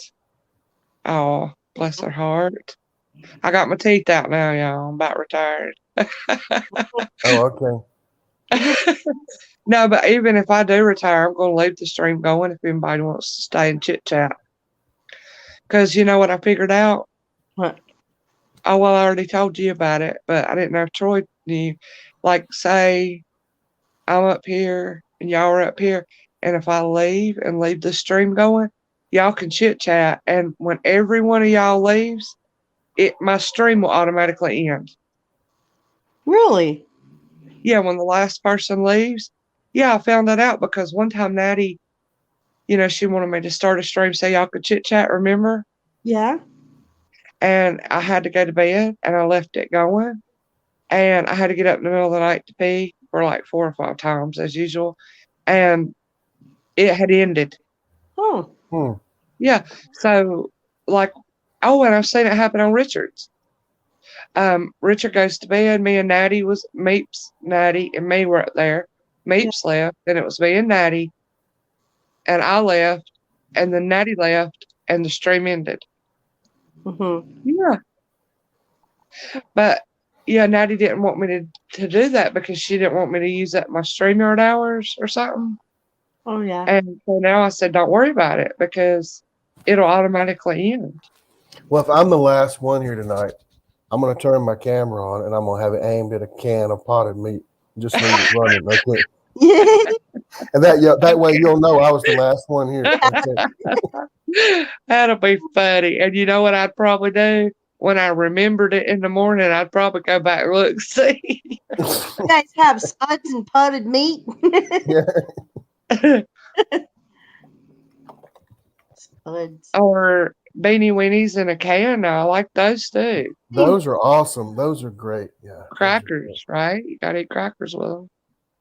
Oh, bless her heart. I got my teeth out now, y'all. I'm about retired. Oh, okay. No, but even if I do retire, I'm going to leave the stream going if anybody wants to stay and chit chat. Because you know what I figured out? What? Oh, well, I already told you about it, but I didn't know if Troy knew. Like, say I'm up here and y'all are up here, and if I leave the stream going, y'all can chit chat. And when every one of y'all leaves, my stream will automatically end. Really? Yeah, when the last person leaves. Yeah, I found that out because one time Natty, she wanted me to start a stream so y'all could chit chat, remember? Yeah. And I had to go to bed and I left it going. And I had to get up in the middle of the night to pee for like 4 or 5 times as usual. And it had ended. Oh, Yeah. So, like, oh, and I've seen it happen on Richard's. Richard goes to bed. Me and Natty Meeps, Natty, and me were up there. Meeps left, and it was me and Natty, and I left, and then Natty left, and the stream ended. mm-hmm. Yeah. But yeah, Natty didn't want me to do that because she didn't want me to use up my StreamYard hours or something. Oh, yeah. And so now I said, don't worry about it because it'll automatically end. Well, if I'm the last one here tonight, I'm going to turn my camera on and I'm going to have it aimed at a can of potted meat. Just leave it running. Okay. And that way you'll know I was the last one here. Okay. That'll be funny. And you know what I'd probably do? When I remembered it in the morning, I'd probably go back and look and see. You guys have spuds and potted meat? Yeah. Spuds. Or beanie weenies in a can. I like those too. Those are awesome. Those are great. Yeah. Crackers, right? You gotta eat crackers with them.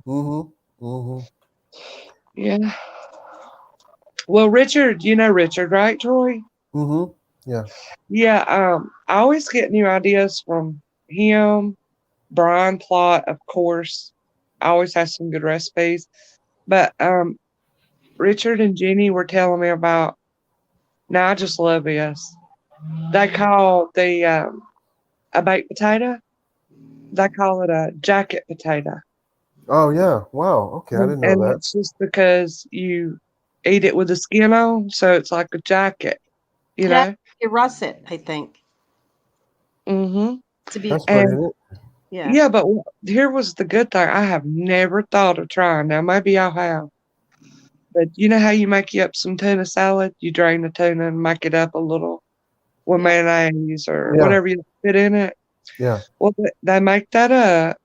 Mm-hmm. Mm-hmm. Yeah. Well, Richard, you know Richard, right, Troy? Mm-hmm. Yeah. Yeah. I always get new ideas from him. Brian Plott, of course, always has some good recipes. But Richard and Jenny were telling me about. Now I just love this. They call a baked potato. They call it a jacket potato. Oh yeah. Wow. Okay. I didn't know And that. that's just because you eat it with the skin on, so it's like a jacket. You know. You russet, I think. Mm-hmm. To be That's pretty neat. yeah. Yeah, but here was the good thing. I have never thought of trying. Now, maybe I have. But you know how you make you up some tuna salad? You drain the tuna and make it up a little with mayonnaise or whatever you put in it. Yeah. Well, they make that up,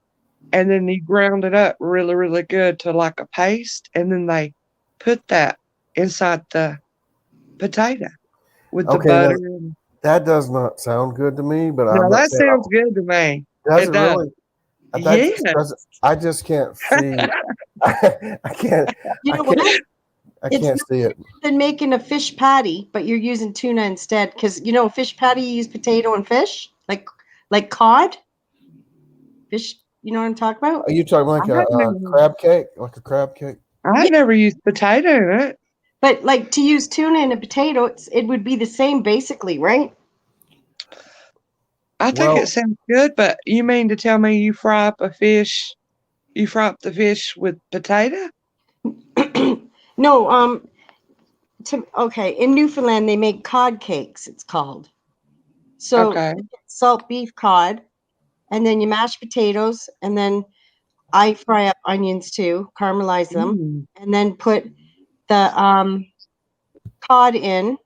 and then you ground it up really, really good to like a paste, and then they put that inside the potato with the butter. That does not sound good to me, but No, that sounds good to me. Does it does. really? Yes. I just can't see. I can't. You know what? I can't see it. Than making a fish patty, but you're using tuna instead, because a fish patty you use potato and fish, like cod. Fish, you know what I'm talking about? Are you talking like a crab cake, like a crab cake? I never used potato in it. But like to use tuna and a potato, it would be the same basically, right? I think it sounds good, but you mean to tell me you fry up the fish with potato? No, in Newfoundland they make cod cakes, it's called. So salt beef cod, and then you mash potatoes, and then I fry up onions too, caramelize them, and then put the cod in,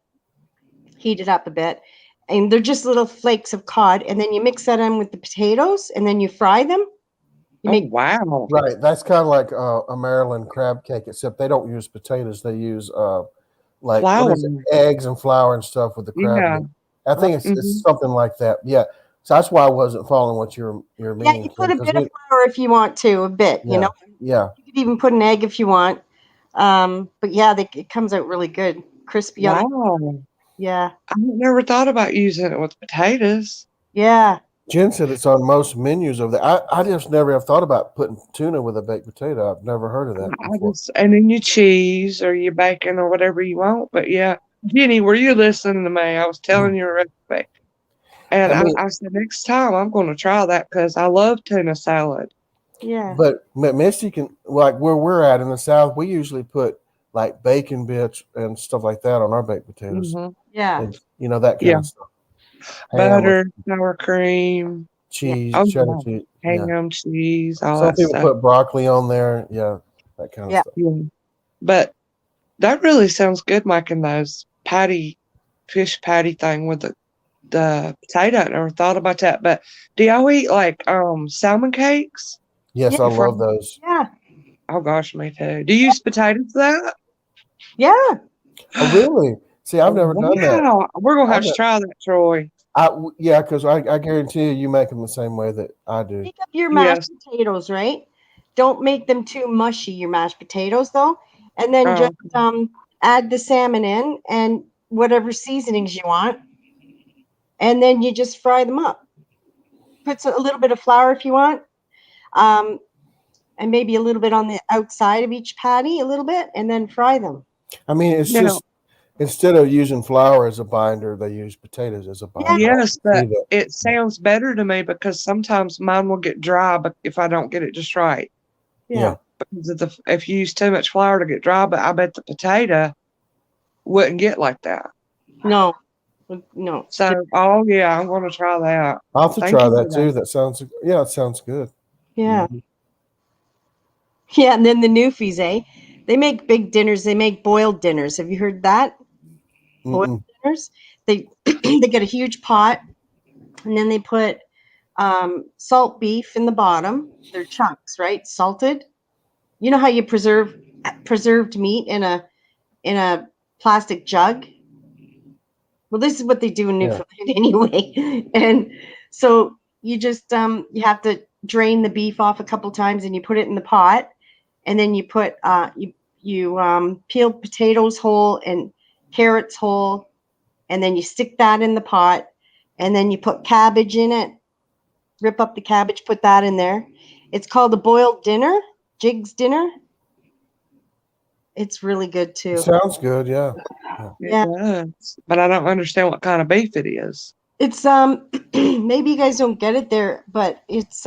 heat it up a bit, and they're just little flakes of cod, and then you mix that in with the potatoes, and then you fry them. Wow. Right. That's kind of like a Maryland crab cake, except they don't use potatoes. They use like flour. What is it? Eggs and flour and stuff with the crab meat. I think it's something like that. Yeah. So that's why I wasn't following what you're meaning. Yeah, you put a bit of flour if you want to, a bit, Yeah. You could even put an egg if you want. But yeah, it comes out really good. Crispy. Wow. Yeah. I never thought about using it with potatoes. Yeah. Jen said it's on most menus over there. I just never have thought about putting tuna with a baked potato. I've never heard of that before. And then your cheese or your bacon or whatever you want. But yeah, Jenny, were you listening to me? I was telling you a recipe. And I said, next time I'm going to try that because I love tuna salad. Yeah. But Misty can, like where we're at in the South, we usually put like bacon bits and stuff like that on our baked potatoes. Mm-hmm. Yeah. And, that kind of stuff. Butter, sour cream, cheese, cheddar cheese, ham, cheese, all Some that people stuff. put broccoli on there. Yeah, that kind of stuff. Yeah. But that really sounds good, making those fish patty thing with the potato. I never thought about that. But do y'all eat like salmon cakes? Yes, I love those. Yeah. Oh gosh, me too. Do you use potatoes for that? Yeah. Oh, really? See, I've never done that. We're gonna have to try that, Troy. Yeah, because I guarantee you make them the same way that I do. Pick up your mashed potatoes, right? Don't make them too mushy, your mashed potatoes, though. and then Oh, just add the salmon in and whatever seasonings you want, and then you just fry them up. Put a little bit of flour if you want, and maybe a little bit on the outside of each patty, a little bit, and then fry them. I mean, it's no. just instead of using flour as a binder, they use potatoes as a binder. Yes, but See that? it sounds better to me because sometimes mine will get dry, but if I don't get it just right. Yeah. Because if you use too much flour to get dry, but I bet the potato wouldn't get like that. No. So, oh yeah, I'm going to try that. I'll have to Thank try you for that too. That sounds, yeah, it sounds good. Yeah. Mhm. Yeah, and then the Newfies, they make big dinners. They make boiled dinners. Have you heard that? Boiled dinners. They they get a huge pot, and then they put salt beef in the bottom. They're chunks, right? Salted. You know how you preserved meat in a plastic jug? Well, this is what they do in Yeah. Newfoundland anyway. And so you just you have to drain the beef off a couple times, and you put it in the pot, and then you put you peeled potatoes whole and carrots whole, and then you stick that in the pot, and then you put cabbage in it. Rip up the cabbage, put that in there. It's called a boiled dinner, Jig's dinner. It's really good It too. sounds good. Yeah. It Yeah. does. But I don't understand what kind of beef it is. It's maybe you guys don't get it there, but it's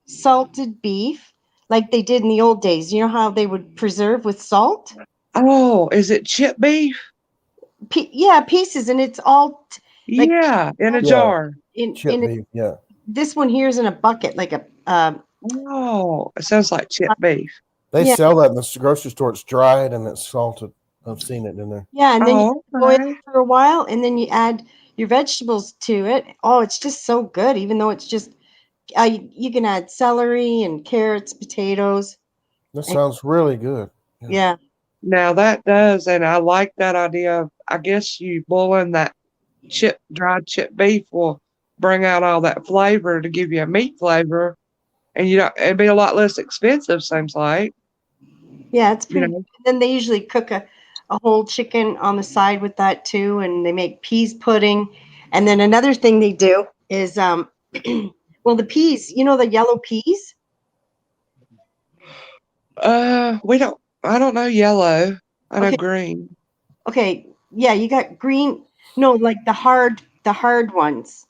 salted beef like they did in the old days. You know how they would preserve with salt? Oh, is it chip beef? Yeah, pieces, and it's all like Yeah, in a Yeah. jar. Chip in beef. Yeah. this one here is in a bucket, like a Oh, it sounds like chip beef. They Yeah. sell that in the grocery store. It's dried and it's salted. I've seen it in there. yeah, and then you Oh, boil okay. it for a while, and then you add your vegetables to it. Oh, it's just so good, even though it's just you can add celery and carrots, potatoes. That sounds really good. Yeah. Now that does, and I like that idea of, I guess you boiling that dried chip beef will bring out all that flavor to give you a meat flavor, and it'd be a lot less expensive, seems like. Yeah, it's You pretty. know, Then they usually cook a whole chicken on the side with that too, and they make peas pudding. And then another thing they do is well, the peas, you know, the yellow peas. I don't know yellow. I know Okay, green. okay, yeah, you got green. No, like the hard ones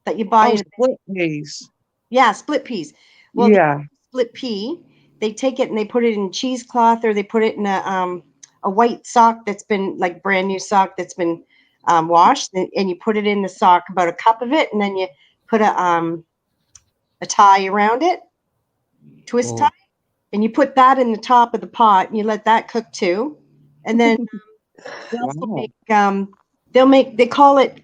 that you buy Oh, in. split peas. Yeah, split peas. Well, the Yeah. split pea, they take it and they put it in cheesecloth, or they put it in a white sock that's been like brand new sock that's been washed, and you put it in the sock, about a cup of it, and then you put a tie around it, twist tie, and you put that in the top of the pot, and you let that cook too, and then they also Wow. make they call it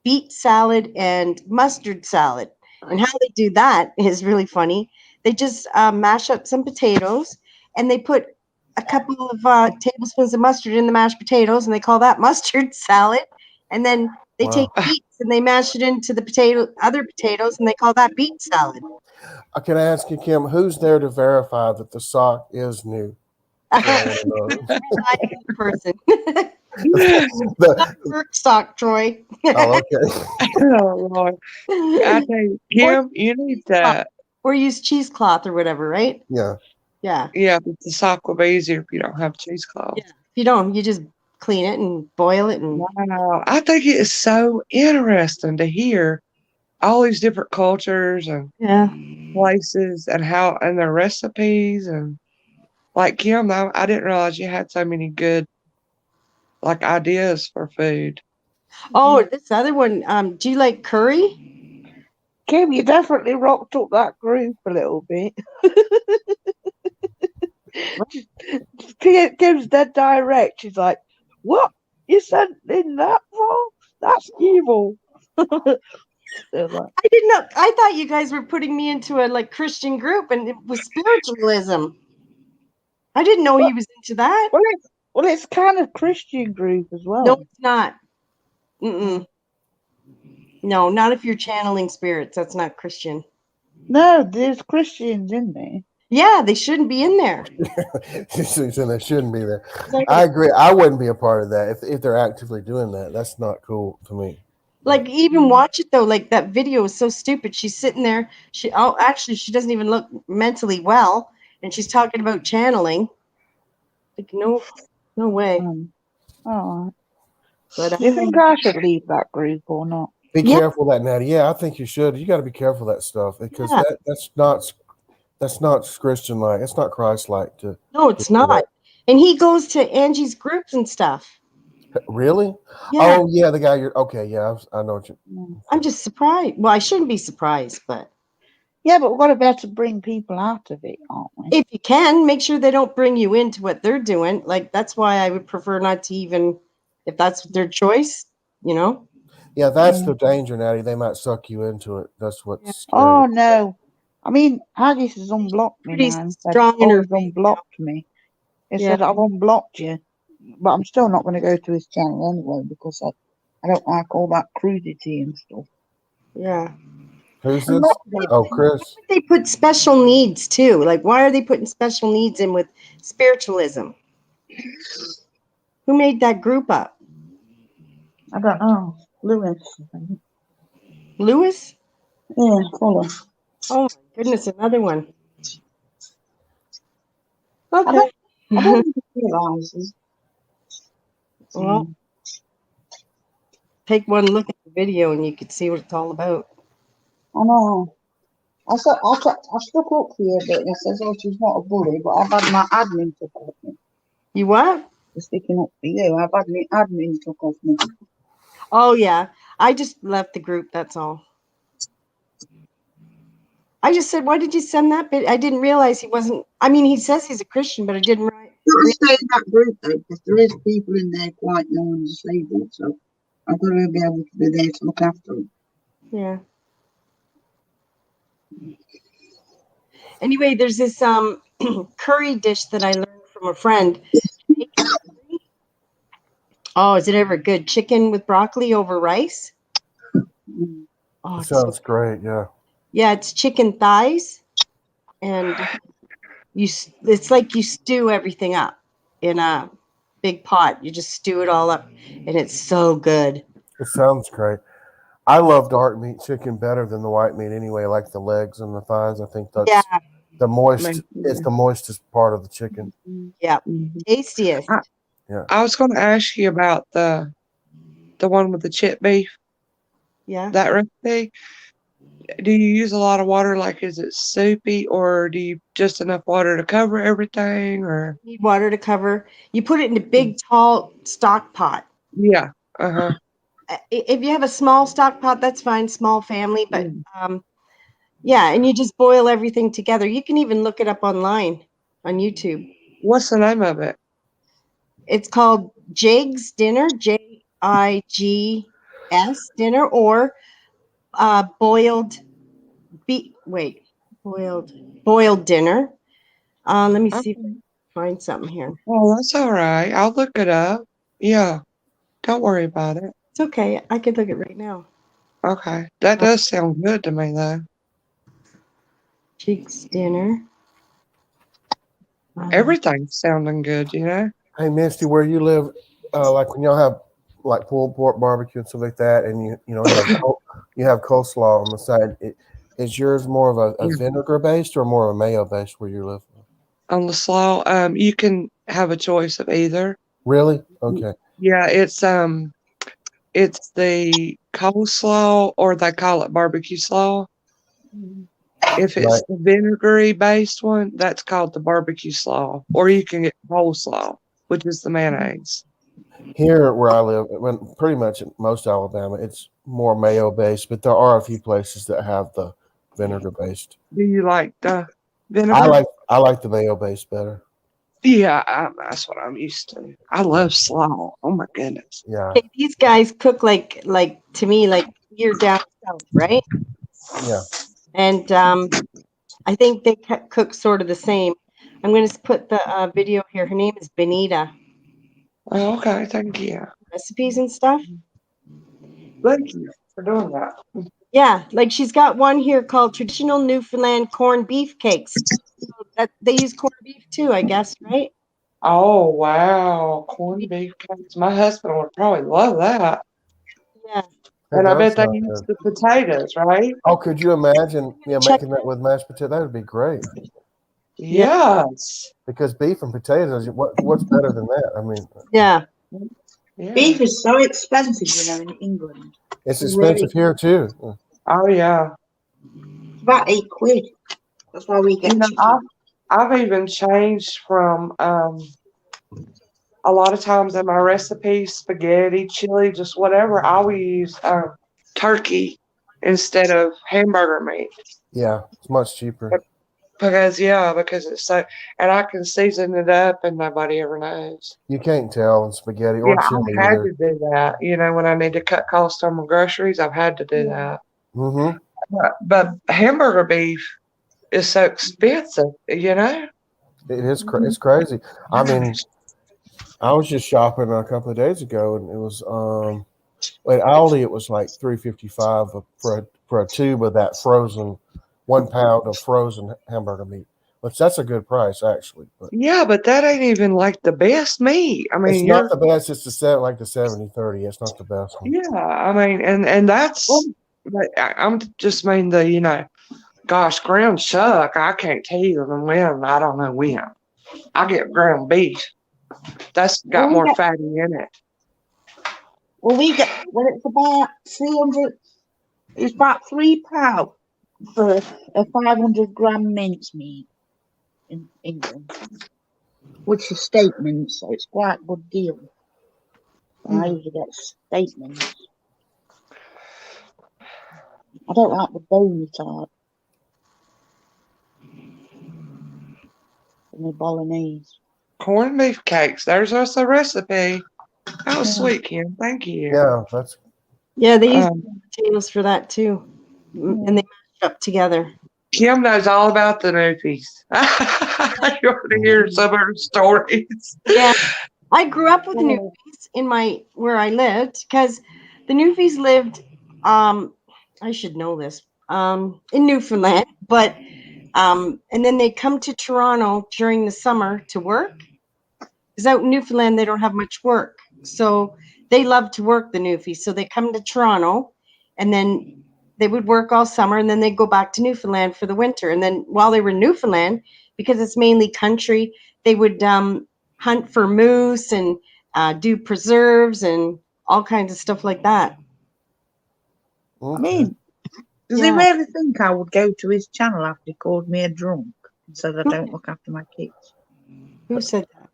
beet salad and mustard salad. And how they do that is really funny. They just mash up some potatoes, and they put a couple of tablespoons of mustard in the mashed potatoes, and they call that mustard salad. And then they take Wow. beets and they mash it into the other potatoes, and they call that beet salad. Can I ask you, Kim, who's there to verify that the sock is new? That's what I want to know. Person. The- Work sock, Troy. oh, okay. Oh, Lord. I tell you, Kim, you need to, Or use cheesecloth or whatever, right? Yeah. Yeah. yeah, but the sock will be easier if you don't have cheesecloth. Yeah. If you don't, you just clean it and boil it. And Wow. I think it is so interesting to hear all these different cultures and yeah. places and their recipes. And like Kim, I didn't realize you had so many good like ideas for food. Oh, this other one. Do you like curry? Kim, you definitely rocked up that group a little bit. Kim's dead direct. She's like, "What? You sent in that for? That's evil." They're like, I didn't know. I thought you guys were putting me into a like Christian group, and it was spiritualism. I didn't know he was into that. well, it's kind of Christian group as well. No, it's not. Mm-mm. No, not if you're channeling spirits. That's not Christian. No, there's Christians in there. Yeah, they shouldn't be in there. So they shouldn't be there. Like, I agree. I wouldn't be a part of that if they're actively doing that. That's not cool to me. like even watch it though. Like that video is so stupid. She's sitting there. Actually, she doesn't even look mentally well, and she's talking about channeling. Like no way. All right. But Do you think I should leave that group or not? Be Yeah. careful of that, Natty. Yeah, I think you should. You got to be careful of that stuff because Yeah. that's not Christian like. It's not Christ like to. No, it's to do not. that. And he goes to Angie's groups and stuff. Really? Yeah. Oh yeah, the guy you're okay. Yeah, I know what you. I'm just surprised. Well, I shouldn't be surprised, but Yeah, but we've got to be able to bring people out of it, aren't we? if you can, make sure they don't bring you into what they're doing. Like that's why I would prefer not to even, if that's their choice, you know. Yeah, that's the danger, Natty. They might suck you into it. That's what's Yeah. scary. Oh no. I mean, Haggis has unblocked me Pretty now and said, strong in her he's unblocked me. He Yeah. said, I've unblocked you. But I'm still not going to go to his channel anyway because I don't like all that crudity and stuff. Yeah. Who's I'm this? not- Oh, Chris. They put special needs too. Like, why are they putting special needs in with spiritualism? Who made that group up? I don't know. Lewis. I think. Lewis? Yeah, follow. Oh my goodness, another one. I Okay. don't think he realizes. Well, take one look at the video and you could see what it's all about. I know. I stuck up for you a bit and I says, oh, she's not a bully, but I've had my admin took off me. You what? For sticking up for you. I've had my admin took off me. Oh yeah. I just left the group, that's all. I just said, why did you send that bit? I didn't realize he wasn't. I mean, he says he's a Christian, but I didn't realize. Got to stay in that group though, because there is people in there quite young and disabled, so I've got to be able to be there to look after them. Yeah. Anyway, there's this curry dish that I learned from a friend. Oh, is it ever good? Chicken with broccoli over rice? Oh, It it's so sounds great. Yeah. yeah, it's chicken thighs, and it's like you stew everything up in a big pot. You just stew it all up, and it's so good. It sounds great. I love dark meat chicken better than the white meat anyway, like the legs and the thighs. I think that's Yeah, the moist. It's the moistest part of the chicken. yeah, tastiest. I was going to ask you about the one with the chit beef, Yeah. that recipe. Do you use a lot of water? Like, is it soupy, or do you just enough water to cover everything? Or Need water to cover. You put it in a big, tall stock pot. yeah, uh-huh. If you have a small stock pot, that's fine. Small family, but yeah, and you just boil everything together. You can even look it up online on YouTube. What's the name of it? It's called Jig's Dinner, Jigs dinner, or boiled dinner. Let me see if I can find something here. Oh, that's all right. I'll look it up. Yeah, don't worry about it. It's okay. I could look it right now. Okay, that does sound good to me, though. Jig's Dinner. Everything's sounding good, you know? Hey, Misty, where you live, like when y'all have like pulled pork barbecue and stuff like that, and you have coleslaw on the side. Is yours more of a vinegar based or more of a mayo based where you live? On the slaw, you can have a choice of either. Really? Okay. Yeah, it's the coleslaw, or they call it barbecue slaw. If it's the vinegary based one, that's called the barbecue slaw, or you can get coleslaw, which is the mayonnaise. Here where I live, pretty much in most Alabama, it's more mayo based, but there are a few places that have the vinegar based. Do you like the vinegar? I like the mayo based better. Yeah, that's what I'm used to. I love slaw. Oh my goodness. Yeah. Okay, these guys cook like to me like you're down south, right? Yeah. And I think they cook sort of the same. I'm going to put the video here. Her name is Benita. Oh, okay, thank you. Recipes and stuff. Thank you for doing that. Yeah, like she's got one here called Traditional Newfoundland Corned Beef Cakes. They use corned beef too, I guess, right? Oh, wow. Corned beef cakes. My husband would probably love that. Yeah. That And I does bet they sound use good. the potatoes, right? Oh, could you imagine? Yeah, Check making that with mashed potato. That would be great. Yeah. Yes. Because beef and potatoes, what's better than that? I mean, Yeah. Yeah. Beef is so expensive, in England. it's Really? expensive here too. Oh, yeah. It's about £8. That's why we get chicken. I've even changed from a lot of times in my recipes, spaghetti, chili, just whatever, I will use turkey instead of hamburger meat. Yeah, it's much cheaper. Because it's so, and I can season it up and nobody ever knows. You can't tell in spaghetti or Yeah, chili I've had either. to do that. When I need to cut costs on my groceries, I've had to do that. Mm-hmm. But hamburger beef is so expensive, It is. It's crazy. I mean, I was just shopping a couple of days ago, and it was at Aldi. It was like $3.55 for a tube of that frozen 1 pound of frozen hamburger meat, which that's a good price actually. But Yeah, but that ain't even like the best meat. I it's mean, not the best. It's the 70/30. It's not the best one. yeah. I mean, and that's. But I'm just mean gosh, ground chuck. I can't tell you when. I don't know when. I get ground beef. That's got more fatty in it. Well, we get it's about 300. It's about £3 for a 500-gram mincemeat in England, which is steak mince, so it's quite a good deal. I usually get steak mince. I don't like the bony type. And the bolognese. Corned beef cakes. There's us a recipe. Oh, sweet, Kim. Thank you. Yeah, that's Yeah, they use potatoes for that too. And they mash up together. Kim knows all about the Newfies. You want to hear some of her stories. Yeah. I grew up with the Newfies in where I lived because the Newfies lived I should know this, in Newfoundland, but and then they come to Toronto during the summer to work. Because out in Newfoundland they don't have much work. So they love to work, the Newfies. So they come to Toronto and then they would work all summer and then they'd go back to Newfoundland for the winter. And then while they were in Newfoundland, because it's mainly country, they would hunt for moose and do preserves and all kinds of stuff like that. I mean, does he really think I would go to his channel after he called me a drunk and said I don't look after my kids? Who said that?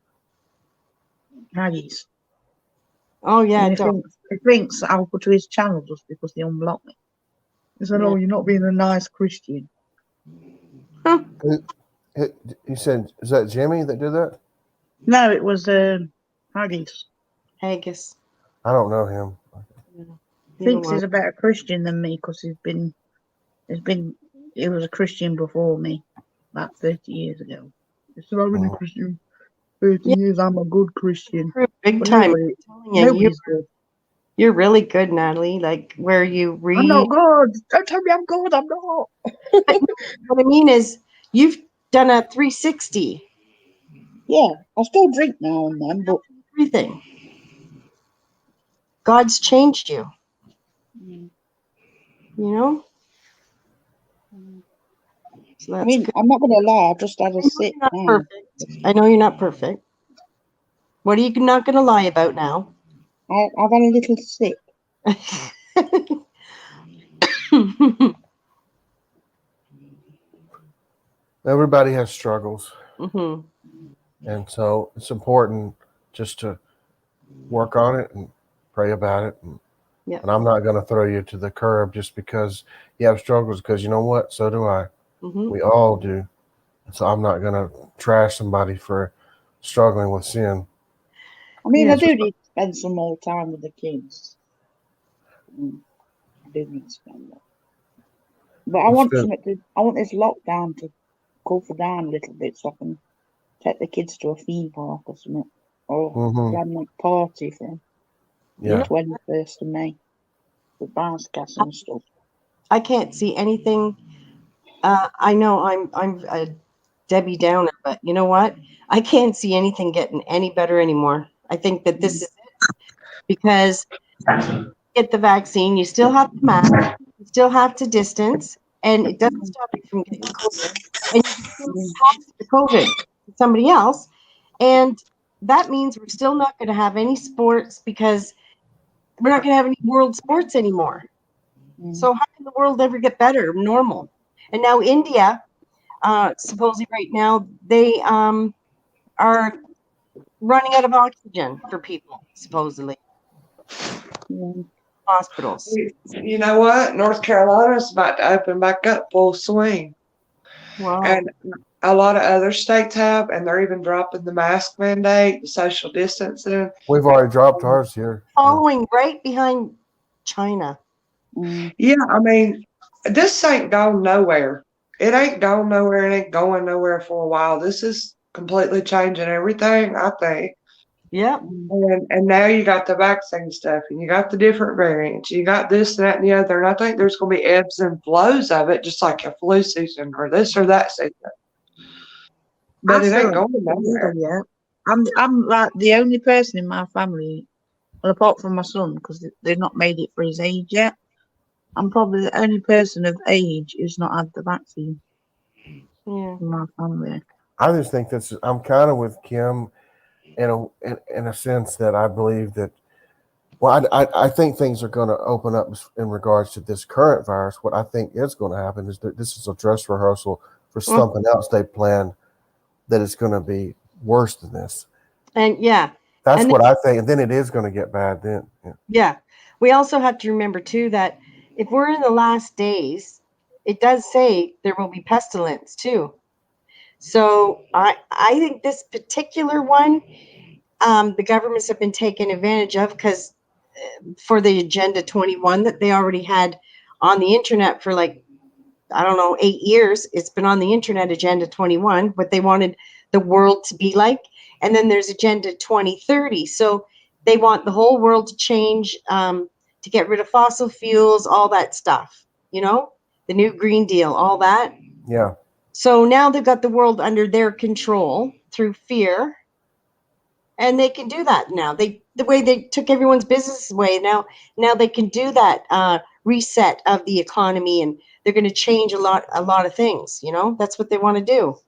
Haggis. Oh, yeah. He thinks I'll go to his channel just because they unblocked me. He said, "Oh, you're not being a nice Christian." Huh. He said, "Is that Jimmy that did that?" No, it was Haggis. Haggis. I don't know him. Thinks he's a better Christian than me because he was a Christian before me, about 30 years ago. He said, "I've been a Christian 30 years. I'm a good Christian." Big time. Nobody's good. You're really good, Natalie. Like where you read. I'm not good. Don't tell me I'm good. I'm not. What I mean is, you've done a 360. Yeah, I still drink now and then, but everything. God's changed you. You know? So that's good. I'm not going to lie. I've just had a sip now. Perfect. I know you're not perfect. What are you not going to lie about now? I've had a little sip. Everybody has struggles. Mm-hmm. And so it's important just to work on it and pray about it. And I'm not going to throw you to the curb just because you have struggles, because you know what? So do I. Mm-hmm. We all do. So I'm not going to trash somebody for struggling with sin. I mean, I do need to spend some more time with the kids. I do need to spend that. But I want this lockdown to cool down a little bit so I can take the kids to a theme park or something. Or run a party for the 21st of May with Barnes Castle and stuff. I can't see anything. I know I'm Debbie Downer, but you know what? I can't see anything getting any better anymore. I think that this is it, because get the vaccine, you still have to mask, you still have to distance, and it doesn't stop you from getting COVID. And you can still pass the COVID to somebody else. And that means we're still not going to have any sports, because we're not going to have any world sports anymore. So how can the world ever get better, normal? And now India, supposedly right now, they are running out of oxygen for people, supposedly. Hospitals. You know what? North Carolina's about to open back up full swing. Wow. And a lot of other states have, and they're even dropping the mask mandate, the social distancing. We've already dropped ours here. Following right behind China. Yeah, I mean, this ain't going nowhere. It ain't going nowhere. It ain't going nowhere for a while. This is completely changing everything, I think. Yep. And now you got the vaccine stuff, and you got the different variants. You got this and that and the other. And I think there's going to be ebbs and flows of it, just like a flu season or this or that season. But it ain't going nowhere. Yeah. I'm like the only person in my family, well, apart from my son, because they've not made it for his age yet. I'm probably the only person of age who's not had the vaccine Yeah. in my family. I just think I'm kind of with Kim in a sense that I believe that, well, I think things are going to open up in regards to this current virus. What I think is going to happen is that this is a dress rehearsal for something else they planned that is going to be worse than this. And yeah. That's and what I think. And then it is going to get bad then. Yeah. We also have to remember, too, that if we're in the last days, it does say there will be pestilence, too. So I think this particular one, the governments have been taken advantage of, because for the Agenda 21 that they already had on the internet for 8 years. It's been on the internet, Agenda 21, what they wanted the world to be like. And then there's Agenda 2030. So they want the whole world to change, to get rid of fossil fuels, all that stuff, the new Green Deal, all that. Yeah. So now they've got the world under their control through fear. And they can do that now. The way they took everyone's business away, now they can do that reset of the economy, and they're going to change a lot of things. That's what they want to do.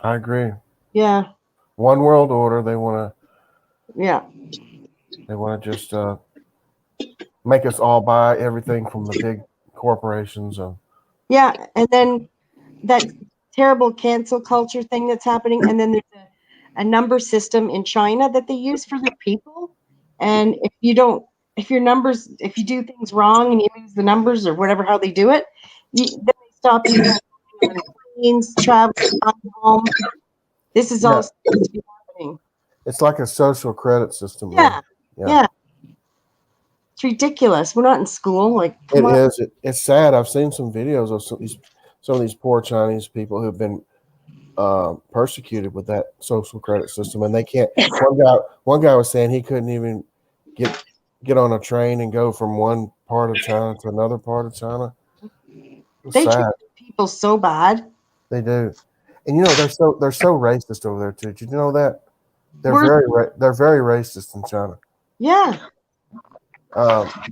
I agree. Yeah. One world order. They want to. Yeah. They want to just make us all buy everything from the big corporations. Yeah, and then that terrible cancel culture thing that's happening, and then there's a number system in China that they use for their people. And if you do things wrong and you lose the numbers or whatever, how they do it, then they stop you on planes, traveling, home. This is all supposed to be happening. It's like a social credit system. Yeah. It's ridiculous. We're not in school. Come on. It's sad. I've seen some videos of some of these poor Chinese people who've been persecuted with that social credit system, and they can't. One guy was saying he couldn't even get on a train and go from one part of China to another part of China. They treat people so bad. They do, and they're so racist over there too. Did you know that they're very racist in China? Yeah.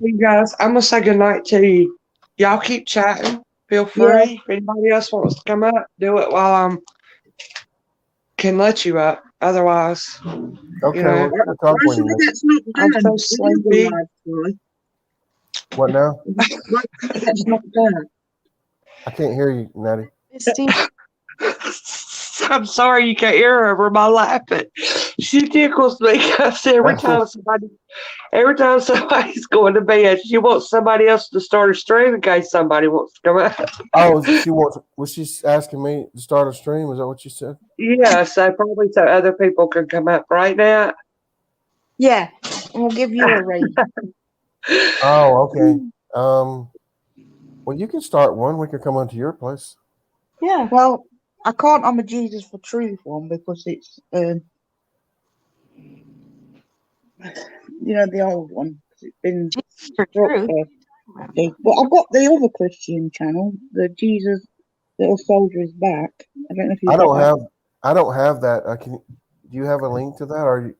You guys, I'm gonna say goodnight to you. Y'all keep chatting. Feel free. Yeah. If anybody else wants to come up, do it while can let you up. Otherwise, okay. We're gonna talk when you. That's not I'm done. so sleepy. What now? That's not done. I can't hear you, Natty. I'm sorry you can't hear her over my laughing. She tickles me because every time somebody's going to bed, she wants somebody else to start a stream in case somebody wants to come out. Oh, was she asking me to start a stream? Is that what you said? Yeah, so probably so other people can come up right now. Yeah, we'll give you a raise. Oh, okay. Well, you can start one. We could come onto your place. Yeah. Well, I can't on a Jesus for Truth one because it's the old one. It's been Jesus for Truth. But I've got the other Christian channel, the Jesus Little Soldier is back. I don't know if you I got don't that. have. I don't have that. Do you have a link to that, or did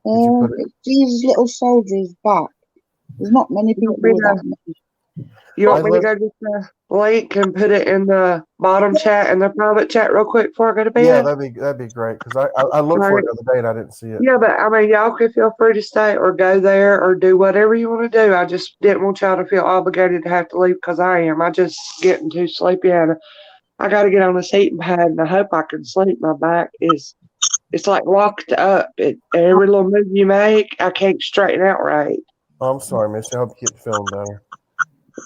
you put it? Jesus Little Soldier is back. There's not many You people want me with to, that name. you want I me to look. go get the link and put it in the bottom chat and the private chat real quick before I go to Yeah, bed? that'd be great because I looked for it the other day and I didn't see it. Yeah, but I mean, y'all can feel free to stay or go there or do whatever you want to do. I just didn't want y'all to feel obligated to have to leave because I am. I just getting too sleepy and I got to get on this eating pad and I hope I can sleep. My back it's like locked up. Every little move you make, I can't straighten out right. Oh, I'm sorry, Miss. I hope you get feeling better.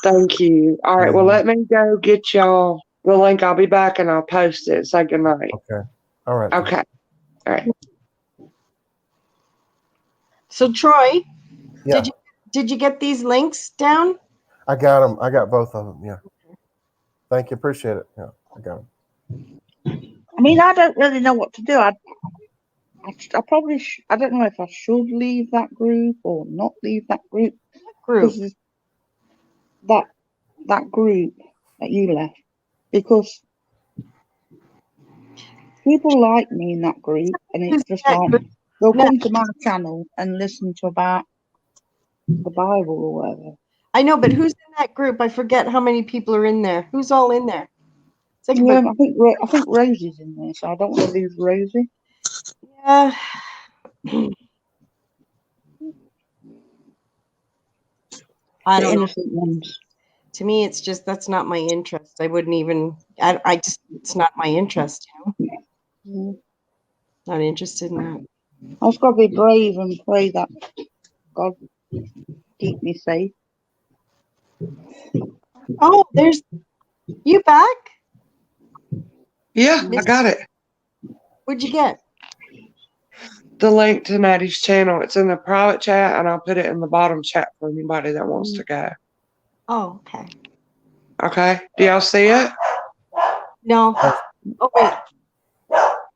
Thank you. All right, well, let me go get y'all the link. I'll be back and I'll post it. Say good night. Okay. All right. Okay. All right. So Troy, Yeah, did you get these links down? I got them. I got both of them. Yeah. Thank you. Appreciate it. Yeah, I got them. I mean, I don't really know what to do. I probably I don't know if I should leave that group or not leave that group. Group. Because that group that you left, because people like me in that group, and it's just that like group? they'll No. come to my channel and listen to about the Bible or whatever. I know, but who's in that group? I forget how many people are in there. Who's all in there? It's like about, I think Rosie's in there, so I don't want to lose Rosie. yeah. I The don't know. innocent ones. To me, it's just that's not my interest. I wouldn't even. I just it's not my interest. You know, Mm. not interested in that. I've just got to be brave and pray that God keep me safe. Oh, there's you back. Yeah, I got it. What'd you get? The link to Natty's channel. It's in the private chat, and I'll put it in the bottom chat for anybody that wants to go. Oh, okay. Okay. Do y'all see it? No. Oh wait.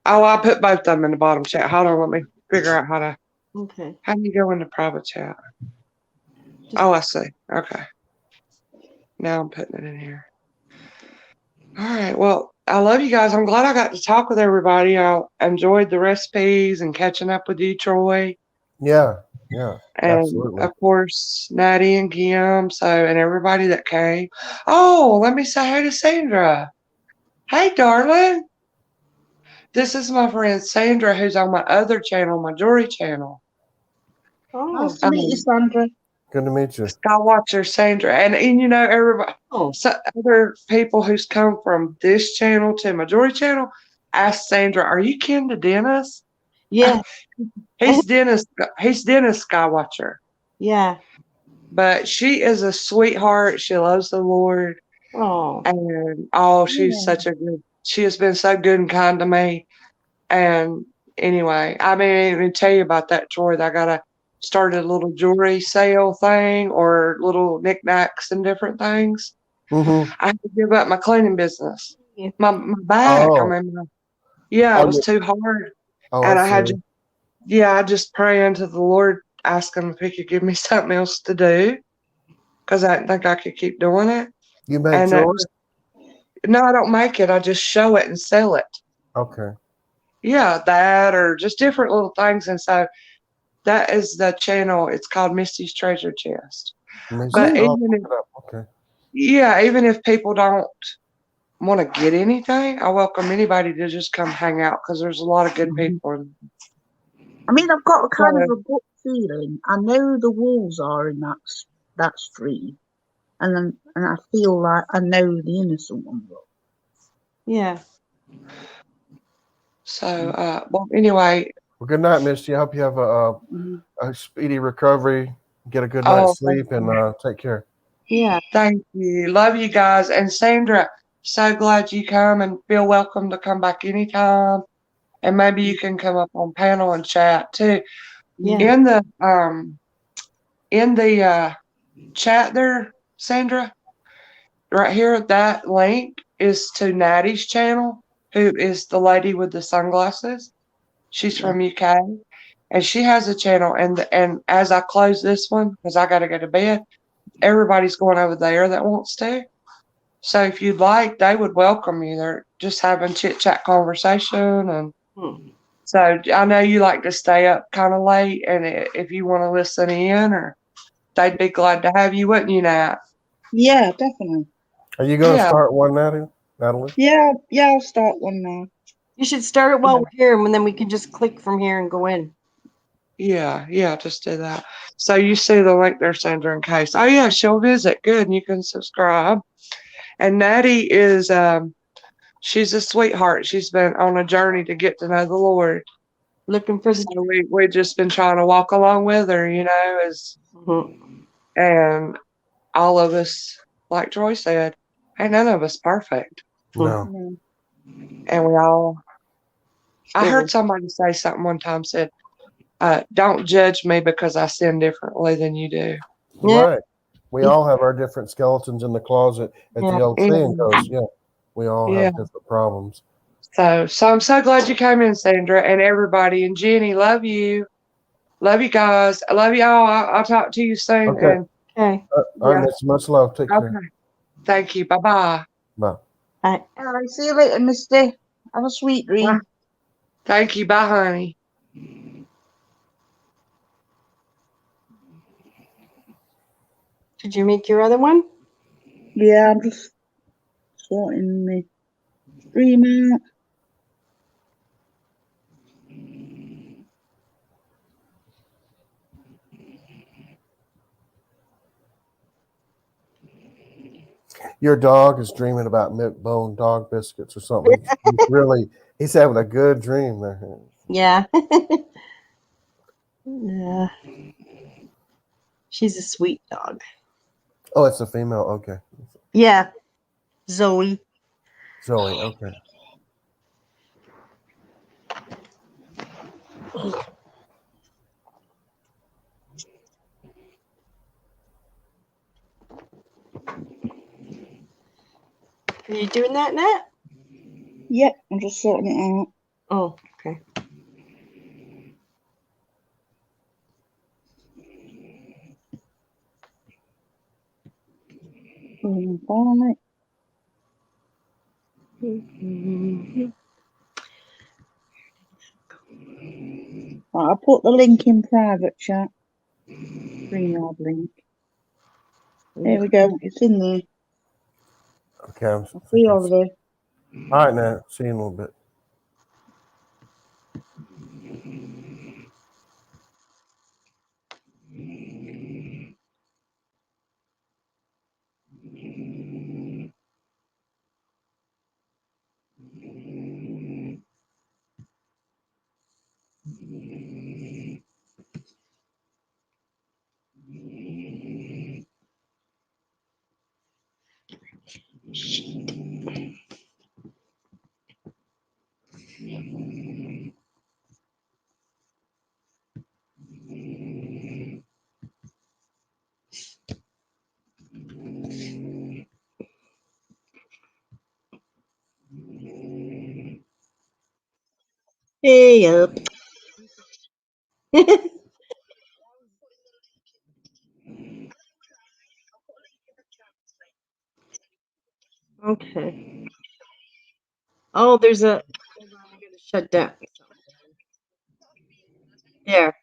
Oh, I put both of them in the bottom chat. Hold on, let me figure out Okay. how do you go into private chat? Just- Oh, I see. Okay. Now I'm putting it in here. All right. Well, I love you guys. I'm glad I got to talk with everybody. I enjoyed the recipes and catching up with you, Troy. Yeah. Yeah. And Absolutely. of course, Natty and Kim. And everybody that came. Oh, let me say hi to Sandra. Hey, darling. This is my friend Sandra, who's on my other channel, my jewelry channel. Oh. Nice to meet you, Sandra. Good to meet you. Skywatcher Sandra. And you know, everybody, Oh. other people who's come from this channel to my jewelry channel asked Sandra, "Are you kin to Dennis?" Yeah. He's Dennis Skywatcher. Yeah. But she is a sweetheart. She loves the Lord. Oh. And she's Yeah. she has been so good and kind to me. And anyway, I mean, I didn't even tell you about that, Troy. That I got started a little jewelry sale thing or little knickknacks and different things. Mm-hmm. I had to give up my cleaning business. Yeah. My back. I Oh. mean, it Oh, was too hard. oh, And I I had see. I just pray unto the Lord, ask him if he could give me something else to do. Because I didn't think I could keep doing it. You make And jewelry? no, I don't make it. I just show it and sell it. Okay. Yeah, that or just different little things. And so that is the channel. It's called Misty's Treasure Chest. But I'll even look if, it up. Okay. even if people don't want to get anything, I welcome anybody to just come hang out because there's a lot of good people. I mean, I've got a kind So, of a gut feeling. I know the wolves are in that stream, and I feel like I know the innocent ones. Yeah. well, anyway. Well, good night, Misty. I hope you have a speedy recovery. Get a good night's sleep and take care. Yeah. Thank you. Love you guys. And Sandra, so glad you come and feel welcome to come back anytime. And maybe you can come up on panel and chat too. Yeah. In the chat there, Sandra, right here, that link is to Natty's channel, who is the lady with the sunglasses. She's from UK. And she has a channel, and as I close this one, because I got to go to bed, everybody's going over there that wants to. So if you'd like, they would welcome you. They're just having chit chat conversation, and so I know you like to stay up kind of late, and if you want to listen in, or they'd be glad to have you, wouldn't you, Nat? Yeah, definitely. Are you going to Yeah. start one, Natalie? Yeah, I'll start one now. You should start it while we're here, and then we can just click from here and go in. Yeah, just do that. So you see the link there, Sandra, in case. Oh yeah, she'll visit. Good, and you can subscribe. And Natty is she's a sweetheart. She's been on a journey to get to know the Lord. Looking for So the. we've just been trying to walk along with her, and all of us, like Troy said, ain't none of us perfect. No. No. And we all I heard somebody say something one time, said, don't judge me because I sin differently than you do. Yeah. Right. We all have our different skeletons in the closet, as Yeah. the old saying goes. Yeah. We all Yeah. have different problems. So I'm so glad you came in, Sandra, and everybody. And Jenny, love you. Love you guys. I love y'all. I'll talk to you soon. Okay. And Okay. All Yeah. right, Miss. Much love. Take care. Okay. Thank you. Bye-bye. Bye. Bye. All right, see you later, Misty. Have a sweet dream. Thank you. Bye, honey. Did you make your other one? Yeah, I'm just sorting my dream out. Your dog is dreaming about milk bone dog biscuits or something. He's having a good dream there. Yeah. Yeah. She's a sweet dog. Oh, it's a female. Okay. Yeah. Zoe. Zoe. Okay. Are you doing that, Nat? Yep, I'm just sorting it out. Oh, okay. Bye. Right, I'll put the link in private chat. StreamYard link. There we go. It's in there. Okay. I'll see you over there. All right, now. See you in a little bit. Hey up. Okay. Oh, there's a. Hold on, I gotta shut down. There.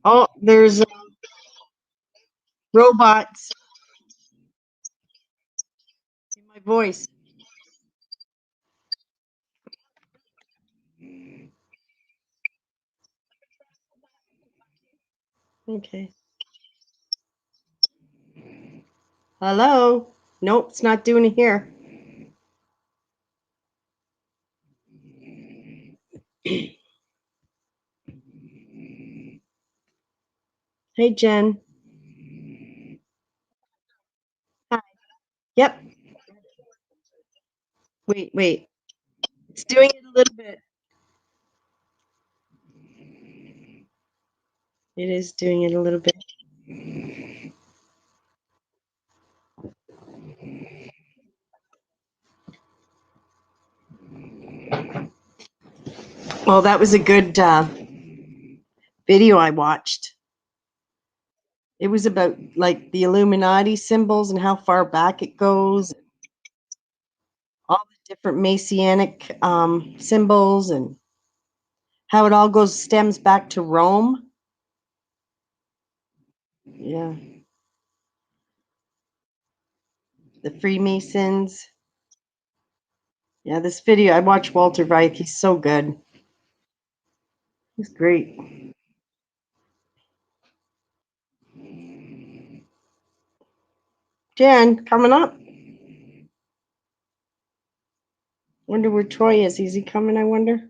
Oh, there's robots in my voice. Okay. Hello? Nope, it's not doing it here. Hey, Jen. Hi. Yep. Wait. It's doing it a little bit. It is doing it a little bit. Well, that was a good video I watched. It was about like the Illuminati symbols and how far back it goes, all the different Messianic symbols, and how it all stems back to Rome. Yeah. The Freemasons. Yeah, this video, I watched Walter Veith. He's so good. He's great. Jen, coming up. Wonder where Troy is. Is he coming, I wonder?